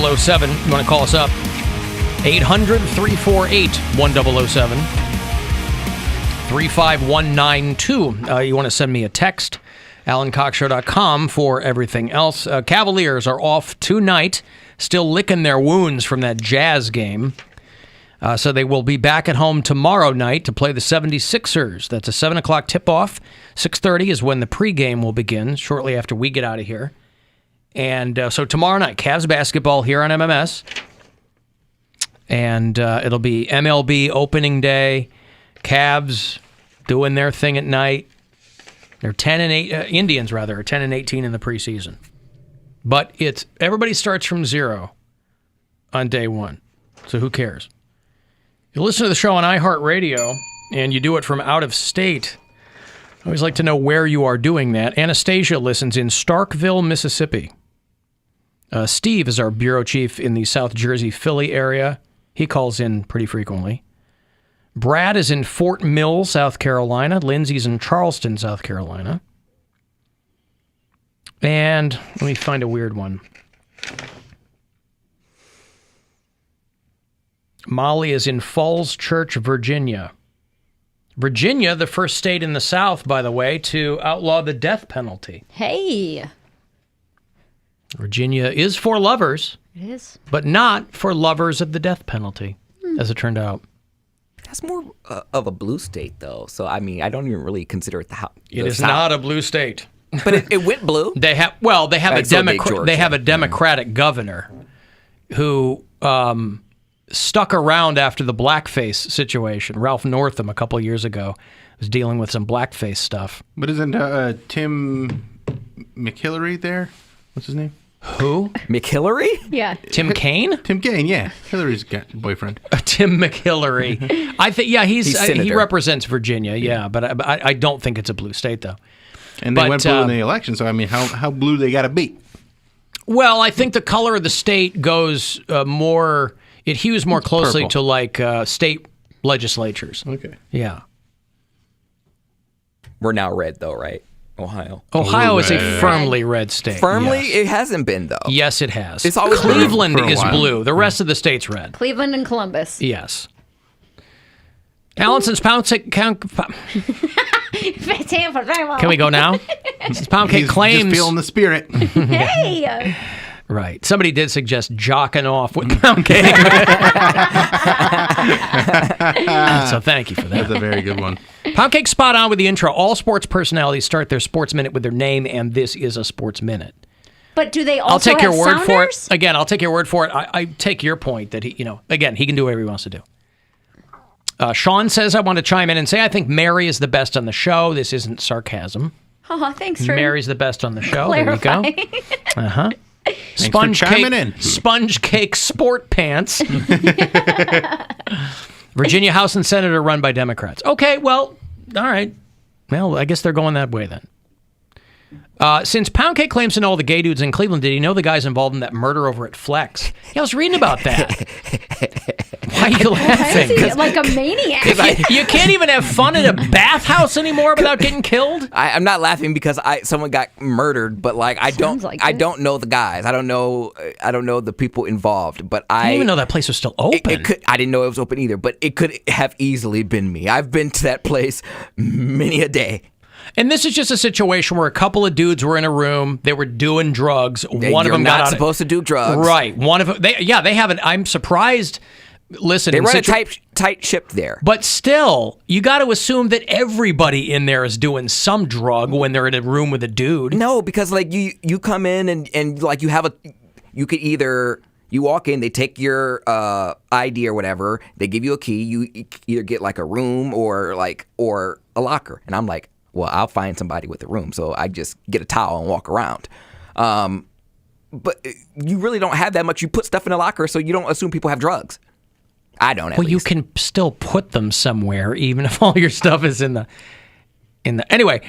1007. You want to call us up? 800-348-1007. 35192. You want to send me a text? AlanCoxShow.com for everything else. Cavaliers are off tonight, still licking their wounds from that Jazz game. So they will be back at home tomorrow night to play the 76ers. That's a 7 o'clock tip-off. 6:30 is when the pregame will begin, shortly after we get out of here. And so tomorrow night, Cavs basketball here on MMS. And it'll be MLB opening day. Cavs doing their thing at night. They're 10-8. Indians rather are 10-18 in the preseason. But everybody starts from zero on day one. So who cares? You listen to the show on iHeartRadio, and you do it from out of state. I always like to know where you are doing that. Anastasia listens in Starkville, Mississippi. Steve is our bureau chief in the South Jersey, Philly area. He calls in pretty frequently. Brad is in Fort Mill, South Carolina. Lindsay's in Charleston, South Carolina. And let me find a weird one. Molly is in Falls Church, Virginia. Virginia, the first state in the South, by the way, to outlaw the death penalty. Hey. Virginia is for lovers. It is. But not for lovers of the death penalty, as it turned out. That's more of a blue state, though. So, I mean, I don't even really consider it It is not a blue state. But it went blue. They have a Democratic governor who stuck around after the blackface situation. Ralph Northam a couple years ago was dealing with some blackface stuff. But isn't Tim McHillary there? What's his name? Who? McHillary? Yeah. Tim Kaine? Tim Kaine, yeah. Hillary's boyfriend. Tim McHillary. I think, yeah, he senator. represents Virginia, yeah, but I don't think it's a blue state, though. And they went blue in the election, so I mean, how blue they got to be? Well, I think the color of the state goes more. It hews more closely purple. to like state legislatures. Okay. Yeah. We're now red, though, right? Ohio. Ohio is a firmly red state. Firmly? Yes. It hasn't been, though. Yes, it has. It's always Cleveland been for a is while. blue. The rest of the state's red. Cleveland and Columbus. Yes. Allison's Poundcake. Can we go now? Since Poundcake He's claims. just feeling the spirit. Hey. Right. Somebody did suggest jocking off with Poundcake. So thank you for that. That's a very good one. Poundcake's spot on with the intro. All sports personalities start their Sports Minute with their name, and this is a Sports Minute. But do they also I'll take have your word for it. sounders? Again, I'll take your word for it. I take your point that he can do whatever he wants to do. Sean says, I want to chime in and say, I think Mary is the best on the show. This isn't sarcasm. Oh, thanks for Mary's the best on the show. There you go. clarifying. Uh-huh. for chiming in. Sponge cake sport pants. Virginia House and Senate are run by Democrats. Okay, well, all right. Well, I guess they're going that way then. Since Poundcake claims to know all the gay dudes in Cleveland, did he know the guys involved in that murder over at Flex? Yeah, I was reading about that. Why are you laughing? Why is he like a maniac? You can't even have fun at a bathhouse anymore without getting killed? I'm not laughing because someone got murdered, but like I don't know the guys. I don't know the people involved. But I didn't even know that place was still open. I didn't know it was open either. But it could have easily been me. I've been to that place many a day. And this is just a situation where a couple of dudes were in a room. They were doing drugs. One of them You're got not out. supposed to do drugs, right? One of them. They haven't. I'm surprised. Listen, they run a tight ship there. But still, you got to assume that everybody in there is doing some drug when they're in a room with a dude. No, because like you come in and like you could either. You walk in, they take your ID or whatever. They give you a key. You either get like a room or a locker. And I'm like, well, I'll find somebody with a room. So I just get a towel and walk around. But you really don't have that much. You put stuff in a locker, so you don't assume people have drugs. I don't. At least. You can still put them somewhere, even if all your stuff is in the. Anyway,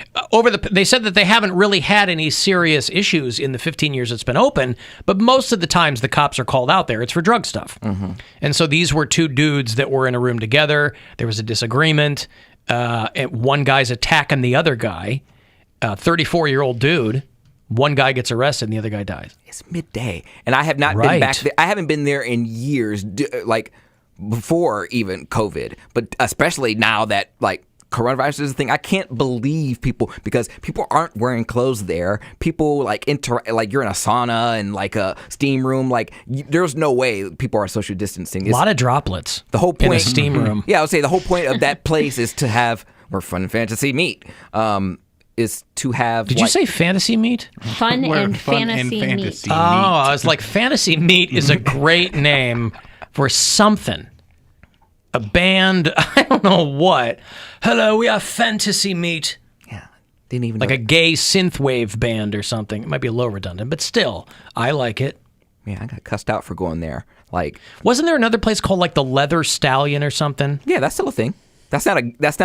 they said that they haven't really had any serious issues in the 15 years it's been open, but most of the times the cops are called out there. It's for drug stuff. Mm-hmm. And so these were two dudes that were in a room together. There was a disagreement. And one guy's attacking the other guy, a 34-year-old dude, One guy gets arrested and the other guy dies. It's midday, and I have not been back there. I haven't been there in years, like before even COVID, but especially now that like coronavirus is a thing. I can't believe people, because people aren't wearing clothes there. People like like you're in a sauna and like a steam room. Like there's no way people are social distancing. A lot of droplets. The whole point in a steam room. Yeah, I would say the whole point of that place is to have where fun and fantasy meet. Is to have. Did you say fantasy meat? Fun and fantasy meat. Oh, I was like, fantasy meat is a great name for something. A band, I don't know what. Hello, we are fantasy meat. Yeah, didn't even like know. a gay synthwave band or something. It might be a little redundant, but still, I like it. Yeah, I got cussed out for going there. Like, wasn't there another place called like the Leather Stallion or something? Yeah, that's still a thing. That's not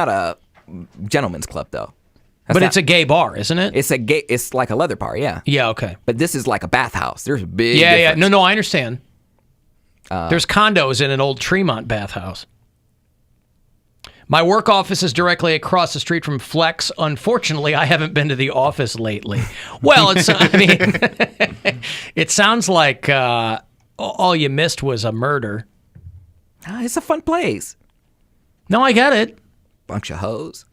a gentleman's club though. But it's a gay bar, isn't it? It's like a leather bar, yeah. Yeah, okay. But this is like a bathhouse. There's a big Yeah. difference. No, I understand. There's condos in an old Tremont bathhouse. My work office is directly across the street from Flex. Unfortunately, I haven't been to the office lately. Well, it sounds like all you missed was a murder. It's a fun place. No, I get it. Bunch of hoes.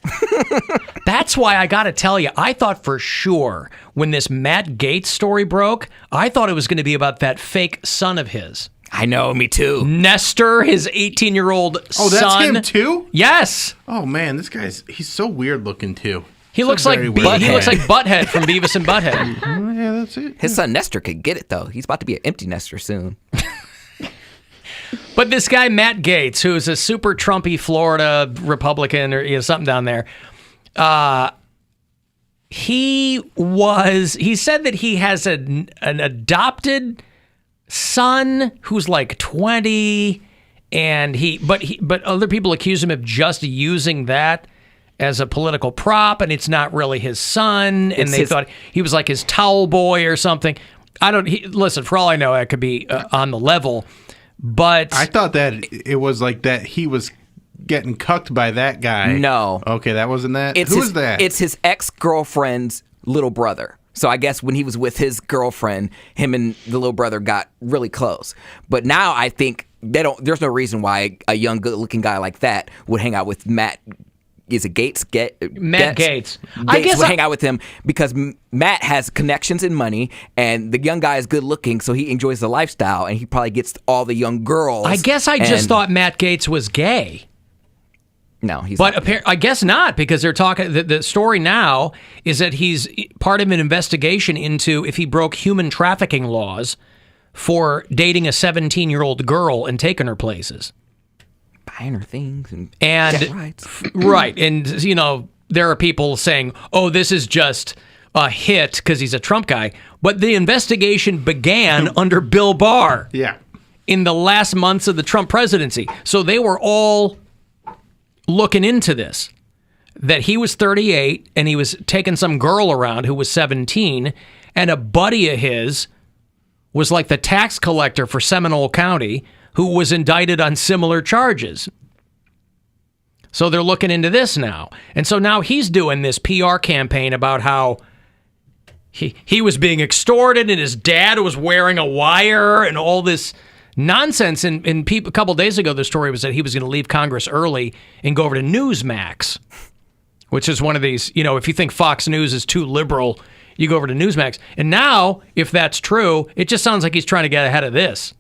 That's why I got to tell you, I thought for sure when this Matt Gaetz story broke, I thought it was going to be about that fake son of his. I know, me too. Nestor, his 18-year-old son. Oh, that's him too? Yes. Oh man, he's so weird looking too. He looks like Butthead from Beavis and Butthead. Yeah, that's it. His son Nestor could get it though. He's about to be an empty nester soon. But this guy, Matt Gaetz, who's a super Trumpy Florida Republican or something down there, he said that he has an adopted son who's like 20, and but other people accuse him of just using that as a political prop, and it's not really his son, and they thought he was like his towel boy or something. Listen, for all I know, that could be on the level. But I thought that it was like that he was getting cucked by that guy. No. Okay, that wasn't that. Who was that? It's his ex-girlfriend's little brother. So I guess when he was with his girlfriend, him and the little brother got really close. But now I think there's no reason why a young, good-looking guy like that would hang out with Matt. Is it Gaetz? Matt Gaetz. I guess would hang out with him because Matt has connections and money, and the young guy is good looking, so he enjoys the lifestyle, and he probably gets all the young girls. I guess I just thought Matt Gaetz was gay. No, he's not. But I guess not, because they're talking. The story now is that he's part of an investigation into if he broke human trafficking laws for dating a 17-year-old girl and taking her places. Buying her things and right, and there are people saying, "Oh, this is just a hit because he's a Trump guy," but the investigation began under Bill Barr. Yeah, in the last months of the Trump presidency, so they were all looking into this. That he was 38 and he was taking some girl around who was 17, and a buddy of his was like the tax collector for Seminole County, who was indicted on similar charges. So they're looking into this now. And so now he's doing this PR campaign about how he was being extorted and his dad was wearing a wire and all this nonsense. And a couple days ago, the story was that he was going to leave Congress early and go over to Newsmax, which is one of these, if you think Fox News is too liberal, you go over to Newsmax. And now, if that's true, it just sounds like he's trying to get ahead of this.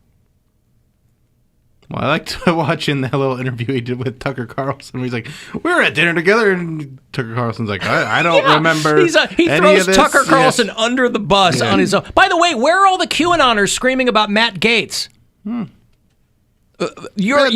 Well, I liked watching that little interview he did with Tucker Carlson. Where he's like, "We were at dinner together," and Tucker Carlson's like, "I don't remember." He throws Tucker Carlson under the bus on his own. By the way, where are all the QAnoners screaming about Matt Gaetz? Your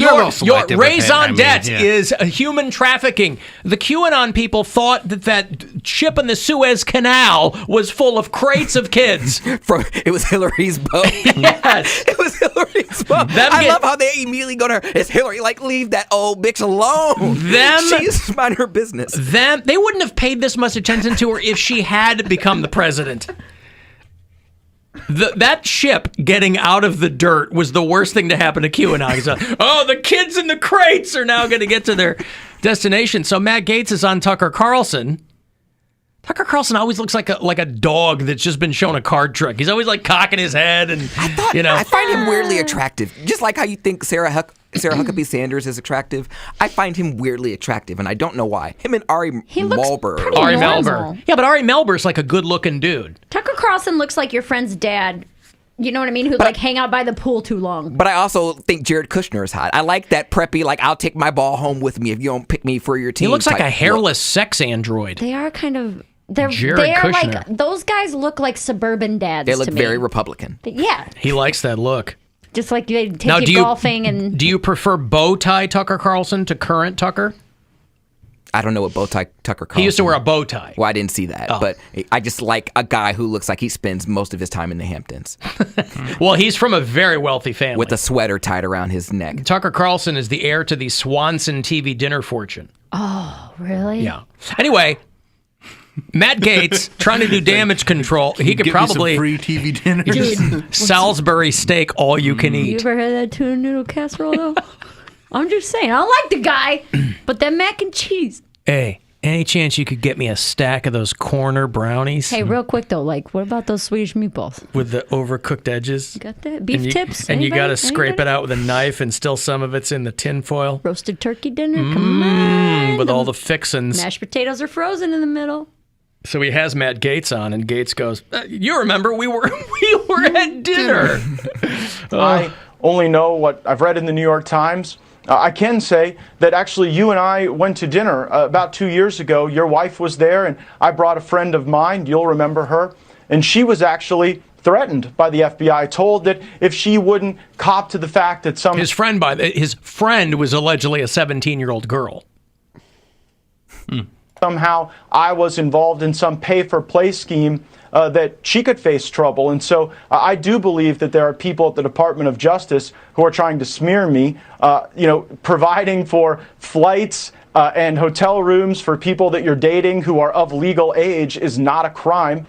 raison d'etre is human trafficking. The QAnon people thought that ship in the Suez Canal was full of crates of kids. It was Hillary's boat. Yes. It was Hillary's boat. I love how they immediately go to her. It's Hillary. Like, leave that old bitch alone. She's mind her business. They wouldn't have paid this much attention to her if she had become the president. That ship getting out of the dirt was the worst thing to happen to QAnon. The kids in the crates are now going to get to their destination. So Matt Gaetz is on Tucker Carlson Tucker Carlson always looks like a dog that's just been shown a card trick. He's always like cocking his head, and I find him weirdly attractive. Just like how you think Sarah Huckabee Sanders is attractive, I find him weirdly attractive, and I don't know why. Him and Ari Melber. Ari Melber. Yeah, but Ari Melber's like a good-looking dude. Tucker Carlson looks like your friend's dad. You know what I mean? Who hang out by the pool too long. But I also think Jared Kushner is hot. I like that preppy, like, I'll take my ball home with me if you don't pick me for your team. He looks like a hairless sex android. They are kind of... Jared They're Kushner. like... Those guys look like suburban dads They look to me. very Republican. Yeah. He likes that look. Just like they take you golfing and... Do you prefer bow tie Tucker Carlson to current Tucker? I don't know what bow tie Tucker Carlson... He used to wear a bow tie. Well, I didn't see that, but I just like a guy who looks like he spends most of his time in the Hamptons. Well, he's from a very wealthy family. With a sweater tied around his neck. Tucker Carlson is the heir to the Swanson TV dinner fortune. Oh, really? Yeah. Anyway, Matt Gaetz trying to do damage control. He could Give me some probably free TV dinner. Salisbury steak all you can You eat. ever had that tuna noodle casserole, though? I'm just saying. I don't like the guy, but that mac and cheese. Hey, any chance you could get me a stack of those corner brownies? Hey, real quick, though, like, what about those Swedish meatballs? With the overcooked edges? You got that? Beef and tips? And you got to Anybody? scrape it out with a knife, and still some of it's in the tin foil. Roasted turkey dinner? Come on. With all the fixins. Mashed potatoes are frozen in the middle. So he has Matt Gaetz on, and Gaetz goes, "You remember we were at dinner." I only know what I've read in the New York Times. I can say that actually you and I went to dinner about 2 years ago. Your wife was there, and I brought a friend of mine. You'll remember her. And she was actually threatened by the FBI, told that if she wouldn't cop to the fact that his friend was allegedly a 17-year-old girl. Somehow I was involved in some pay-for-play scheme that she could face trouble. And so I do believe that there are people at the Department of Justice who are trying to smear me, providing for flights and hotel rooms for people that you're dating who are of legal age is not a crime.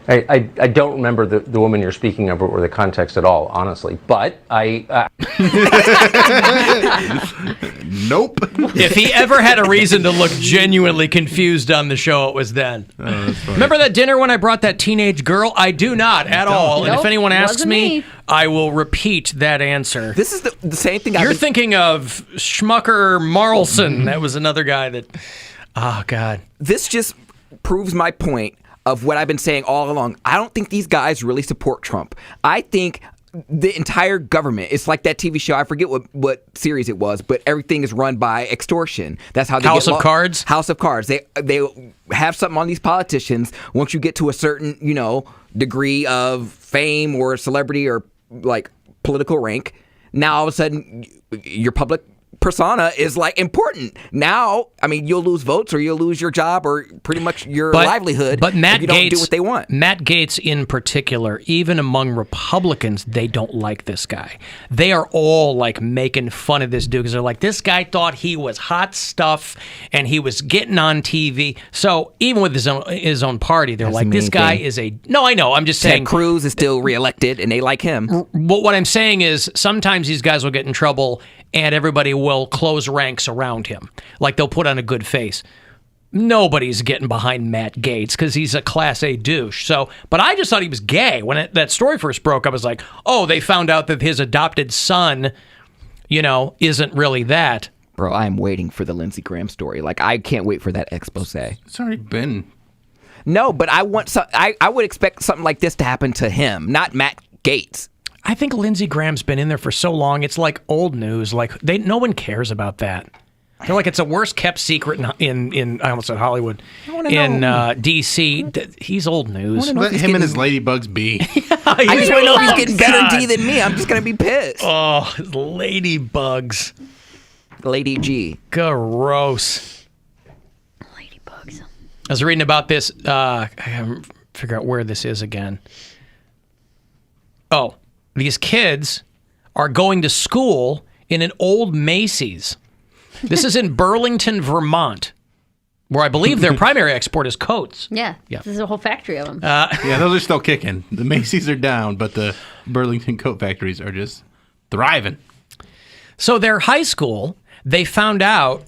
I don't remember the woman you're speaking of or the context at all, honestly. But Nope. If he ever had a reason to look genuinely confused on the show, it was then. Remember that dinner when I brought that teenage girl? I do not at all. And if anyone asks me, I will repeat that answer. This is the same thing. You're thinking of Schmucker Marlson. That was another guy that... Oh, God. This just proves my point of what I've been saying all along. I don't think these guys really support Trump. I think the entire government, it's like that TV show, I forget what series it was, but everything is run by extortion. That's how they House of Cards? House of Cards. They have something on these politicians. Once you get to a certain, degree of fame or celebrity or like political rank, now all of a sudden your public persona is like important. Now, I mean, you'll lose votes or you'll lose your job or pretty much your livelihood but Matt if you don't do what they want. Matt Gaetz in particular, even among Republicans, they don't like this guy. They are all like making fun of this dude because they're like, this guy thought he was hot stuff and he was getting on TV. So even with his own party, they're like, this guy is a... No, I know. I'm just saying... Ted Cruz is still reelected and they like him. But what I'm saying is sometimes these guys will get in trouble and everybody will close ranks around him. Like they'll put on a good face. Nobody's getting behind Matt Gaetz because he's a Class A douche. So, but I just thought he was gay. When that story first broke, I was like, oh, they found out that his adopted son, isn't really that. Bro, I'm waiting for the Lindsey Graham story. Like, I can't wait for that expose. It's already been. No, but I would expect something like this to happen to him, not Matt Gaetz. I think Lindsey Graham's been in there for so long, it's like old news. Like no one cares about that. I feel like it's a worst kept secret in I almost said Hollywood. In D.C. He's old news. Let him and his ladybugs be. I just want to know if he's getting better D than me. I'm just going to be pissed. Oh, ladybugs. Lady G. Gross. Ladybugs. I was reading about this. I haven't figured out where this is again. Oh. These kids are going to school in an old Macy's. This is in Burlington, Vermont, where I believe their primary export is coats. Yeah. This is a whole factory of them. Yeah, those are still kicking. The Macy's are down, but the Burlington coat factories are just thriving. So their high school, they found out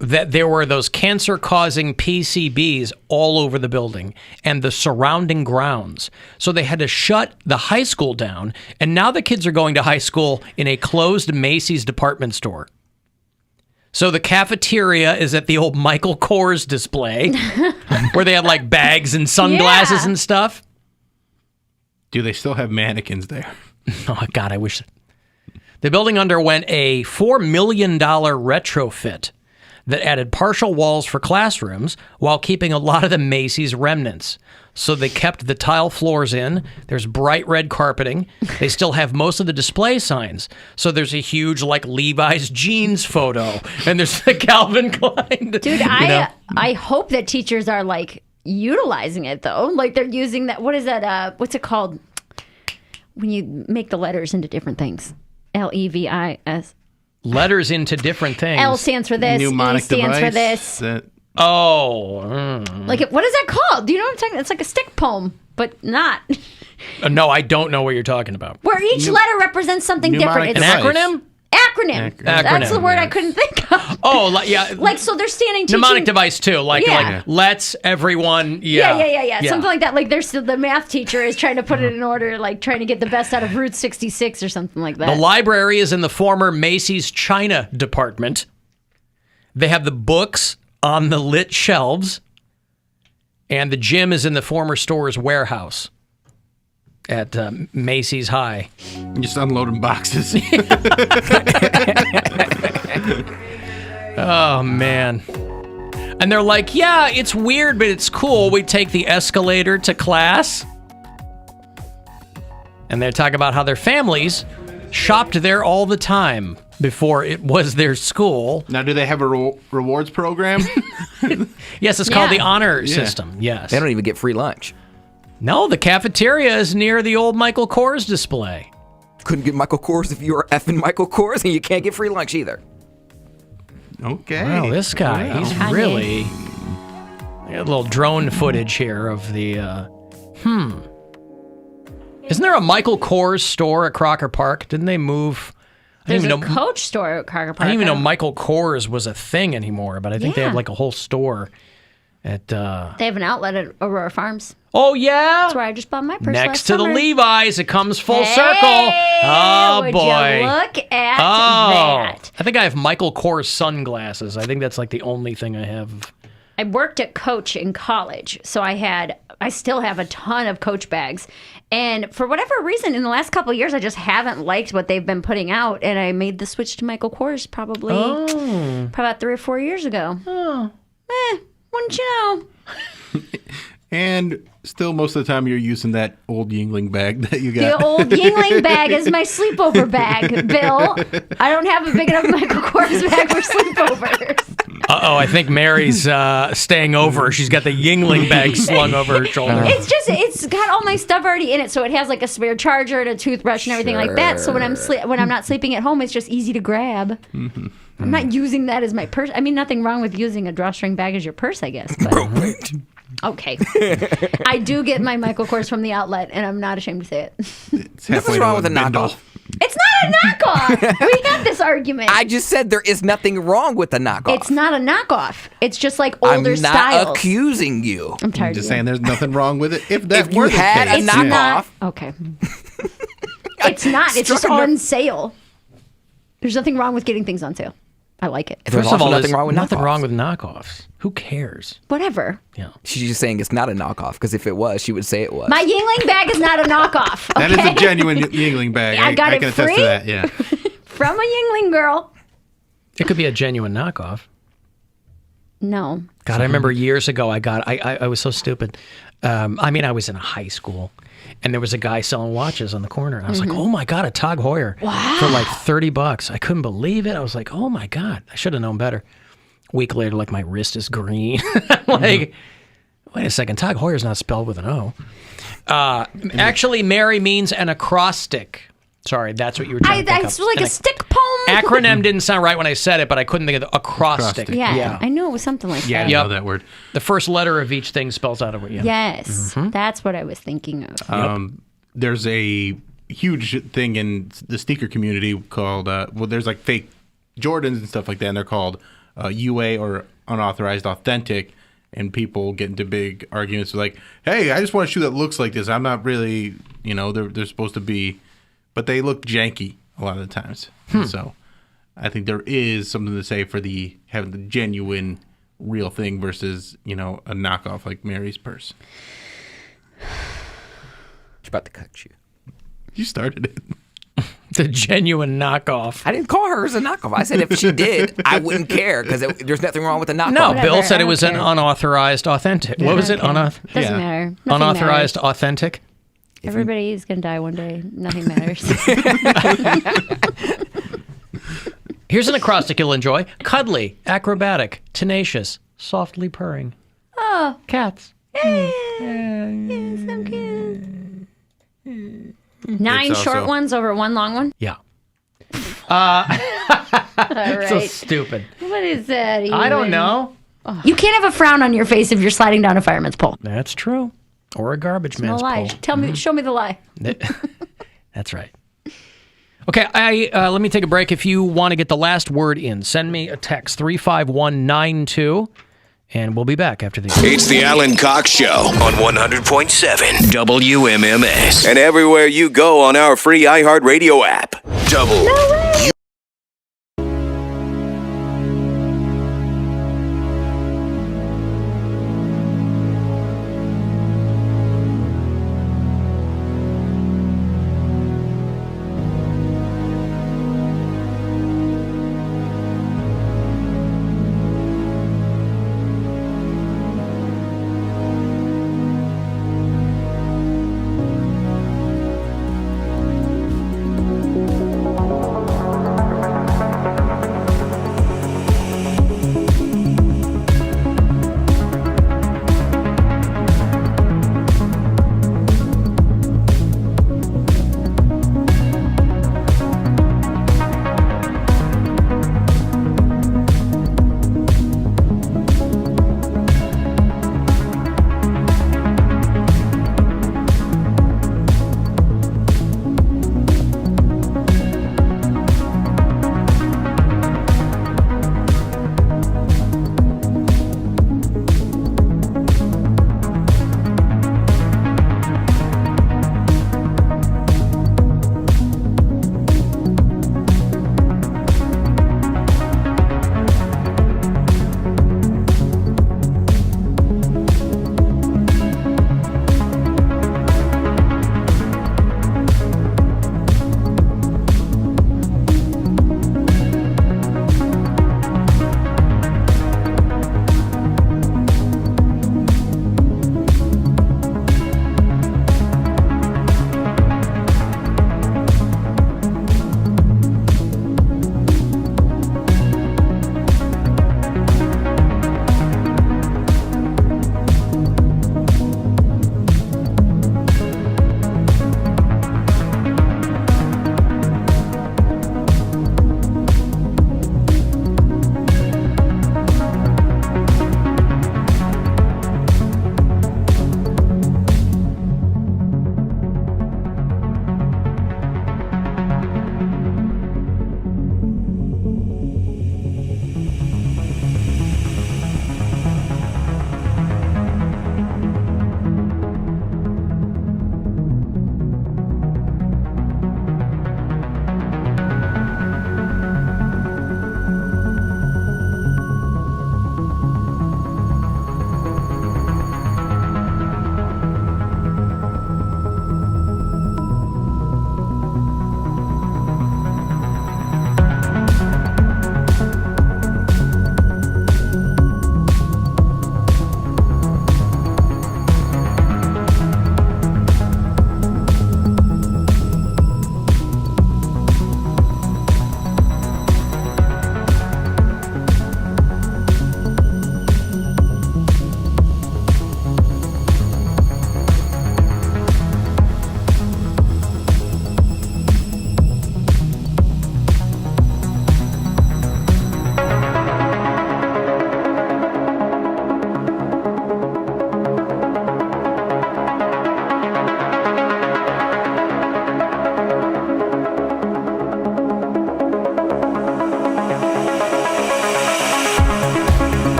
that there were those cancer-causing PCBs all over the building and the surrounding grounds. So they had to shut the high school down, and now the kids are going to high school in a closed Macy's department store. So the cafeteria is at the old Michael Kors display, where they had like bags and sunglasses and stuff. Do they still have mannequins there? Oh, God, I wish. The building underwent a $4 million retrofit that added partial walls for classrooms while keeping a lot of the Macy's remnants. So they kept the tile floors in. There's bright red carpeting. They still have most of the display signs. So there's a huge, like, Levi's jeans photo. And there's the Calvin Klein. Dude, I hope that teachers are, like, utilizing it, though. Like, they're using that. What is that? What's it called? When you make the letters into different things. Levis. Letters into different things. L stands for this. Mnemonic E stands for device this. Like, what is that called? Do you know what I'm talking about? It's like a stick poem, but not. No, I don't know what you're talking about. Where each letter represents something different. An acronym? Acronym. That's the word I couldn't think of. Oh, yeah. Like, so they're standing teaching. Mnemonic device, too. Like, Yeah. let's everyone, Yeah. Something like that. Like, there's the math teacher is trying to put it in order, like trying to get the best out of Route 66 or something like that. The library is in the former Macy's China department. They have the books on the lit shelves. And the gym is in the former store's warehouse at Macy's High. Just unloading boxes. Oh, man. And they're like, yeah, it's weird, but it's cool. We take the escalator to class. And they're talking about how their families shopped there all the time before it was their school. Now, do they have a rewards program? Yes, it's called the honor system. Yes. They don't even get free lunch. No, the cafeteria is near the old Michael Kors display. Couldn't get Michael Kors if you were effing Michael Kors, and you can't get free lunch either. Okay. Wow, this guy, he's really... I got a little drone footage here of the... Isn't there a Michael Kors store at Crocker Park? Didn't they move... There's a Coach store at Crocker Park. I didn't even know Michael Kors was a thing anymore, but I think they have like a whole store at... They have an outlet at Aurora Farms. Oh, yeah? That's where I just bought my purse Next last to summer. the Levi's, it comes full circle. Oh, would boy. you look at that. I think I have Michael Kors sunglasses. I think that's like the only thing I have. I worked at Coach in college, so I still have a ton of Coach bags. And for whatever reason, in the last couple of years, I just haven't liked what they've been putting out. And I made the switch to Michael Kors probably about 3 or 4 years ago. Wouldn't you know? And still, most of the time, you're using that old Yingling bag that you got. The old Yingling bag is my sleepover bag, Bill. I don't have a big enough Michael Kors bag for sleepovers. Uh-oh, I think Mary's staying over. She's got the Yingling bag slung over her shoulder. It's got all my stuff already in it, so it has like a spare charger and a toothbrush and everything like that. So when I'm not sleeping at home, it's just easy to grab. Mm-hmm. I'm not using that as my purse. I mean, nothing wrong with using a drawstring bag as your purse, I guess. But, okay. I do get my Michael Kors from the outlet, and I'm not ashamed to say it. Nothing's wrong with a knockoff. It's not a knockoff. We had this argument. I just said there is nothing wrong with a knockoff. It's not a knockoff. It's just like older I'm not styles. accusing you. I'm tired Just of saying there's nothing wrong with it. If that If you were the had case. a knockoff. Okay. It's not. It's just on sale. There's nothing wrong with getting things on sale. I like it. First of all, nothing there's wrong with nothing knockoffs. wrong with knockoffs. Who cares? Whatever. Yeah. She's just saying it's not a knockoff, because if it was, she would say it was. My Yingling bag is not a knockoff. That is okay? a genuine Yingling bag. I got I it can attest free? to that, yeah. From a Yingling girl. It could be a genuine knockoff. No. God, I remember years ago I was so stupid. I was in high school, and there was a guy selling watches on the corner, and I was like, oh my God, a Tag Heuer for like $30. I couldn't believe it. I was like, oh my God, I should have known better. A week later, like, my wrist is green. Like, wait a second, Tag Heuer's not spelled with an O. Actually, Mary means an acrostic. Sorry, that's what you were trying to think It's of. like a stick poem. Acronym didn't sound right when I said it, but I couldn't think of the acrostic. Yeah, I knew it was something like Yeah, that. I know that word. The first letter of each thing spells out a word. Yeah. Yes, that's what I was thinking of. There's a huge thing in the sneaker community called, there's like fake Jordans and stuff like that, and they're called UA or unauthorized authentic, and people get into big arguments like, hey, I just want a shoe that looks like this. I'm not really, they're supposed to be, but they look janky a lot of the times. So I think there is something to say for having the genuine real thing versus, a knockoff like Mary's purse. She's about to cut you. You started it. The genuine knockoff. I didn't call hers a knockoff. I said if she did, I wouldn't care because there's nothing wrong with the knockoff. No, Bill said it was an unauthorized authentic. What was it? Doesn't matter. Nothing Unauthorized matters. authentic? Everybody's going to die one day. Nothing matters. Here's an acrostic you'll enjoy. Cuddly, acrobatic, tenacious, softly purring. Oh. Cats. Yeah, so cute. 9 It's short also- ones over 1 long one? Yeah. All So right. stupid. What is that even? I don't know. Oh. You can't have a frown on your face if you're sliding down a fireman's pole. That's true. Or a garbage No man's lie. pole. Show me the lie. That's right. Okay, let me take a break. If you want to get the last word in, send me a text, 35192, and we'll be back after these. It's the Alan Cox Show on 100.7 WMMS. And everywhere you go on our free iHeartRadio app.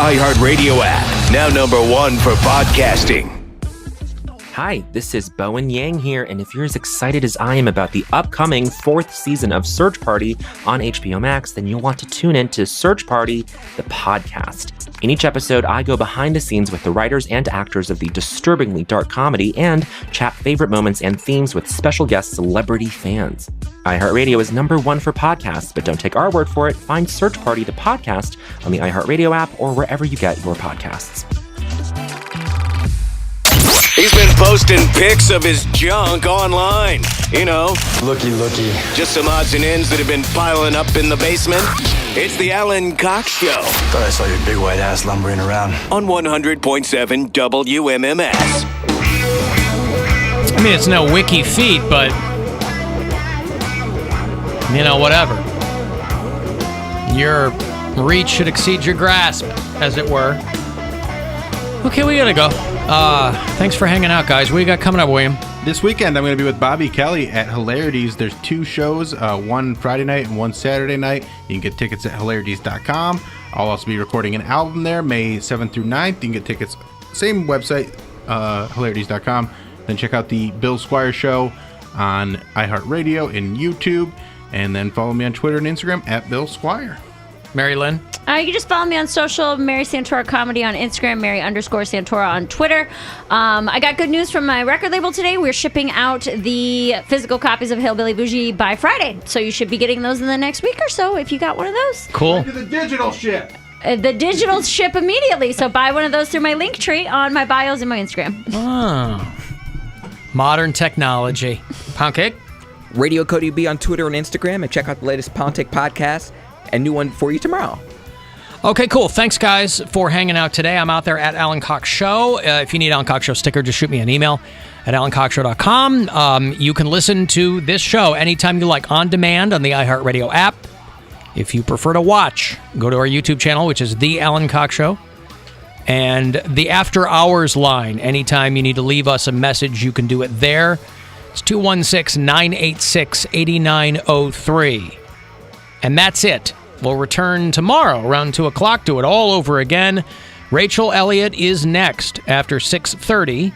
iHeartRadio app, now #1 for podcasting. Hi, this is Bowen Yang here, and if you're as excited as I am about the upcoming 4th season of Search Party on HBO Max, then you'll want to tune in to Search Party, the podcast. In each episode, I go behind the scenes with the writers and actors of the disturbingly dark comedy and chat favorite moments and themes with special guest celebrity fans. iHeartRadio is #1 for podcasts, but don't take our word for it. Find Search Party, the podcast, on the iHeartRadio app or wherever you get your podcasts. He's been posting pics of his junk online. You know. Looky. Just some odds and ends that have been piling up in the basement. It's the Alan Cox Show. Thought I saw your big white ass lumbering around. On 100.7 WMMS. I mean, it's no wiki feat, but, you know, whatever. Your reach should exceed your grasp, as it were. Okay, we gotta go. Thanks for hanging out, guys. What you got coming up, William? This weekend, I'm going to be with Bobby Kelly at Hilarities. There's 2 shows, one Friday night and one Saturday night. You can get tickets at hilarities.com. I'll also be recording an album there, May 7th through 9th. You can get tickets, same website, hilarities.com. Then check out the Bill Squire Show on iHeartRadio and YouTube. And then follow me on Twitter and Instagram at Bill Squire. Mary Lynn? You can just follow me on social, Mary Santora Comedy on Instagram, Mary_Santora on Twitter. I got good news from my record label today. We're shipping out the physical copies of Hillbilly Bougie by Friday. So you should be getting those in the next week or so if you got one of those. Cool. Do the digital ship. The digital ship immediately. So buy one of those through my link tree on my bios and my Instagram. Oh. Modern technology. Poundcake? Radio Cody B on Twitter and Instagram, and check out the latest Poundcake podcast. A new one for you tomorrow. Okay, cool. Thanks, guys, for hanging out today. I'm out there at Alan Cox Show. If you need Alan Cox Show sticker, just shoot me an email at alancoxshow.com. You can listen to this show anytime you like on demand on the iHeartRadio app. If you prefer to watch, go to our YouTube channel, which is The Alan Cox Show. And the After Hours line, anytime you need to leave us a message, you can do it there. It's 216-986-8903. And that's it. We'll return tomorrow around 2 o'clock. Do it all over again. Rachel Elliott is next after 6:30.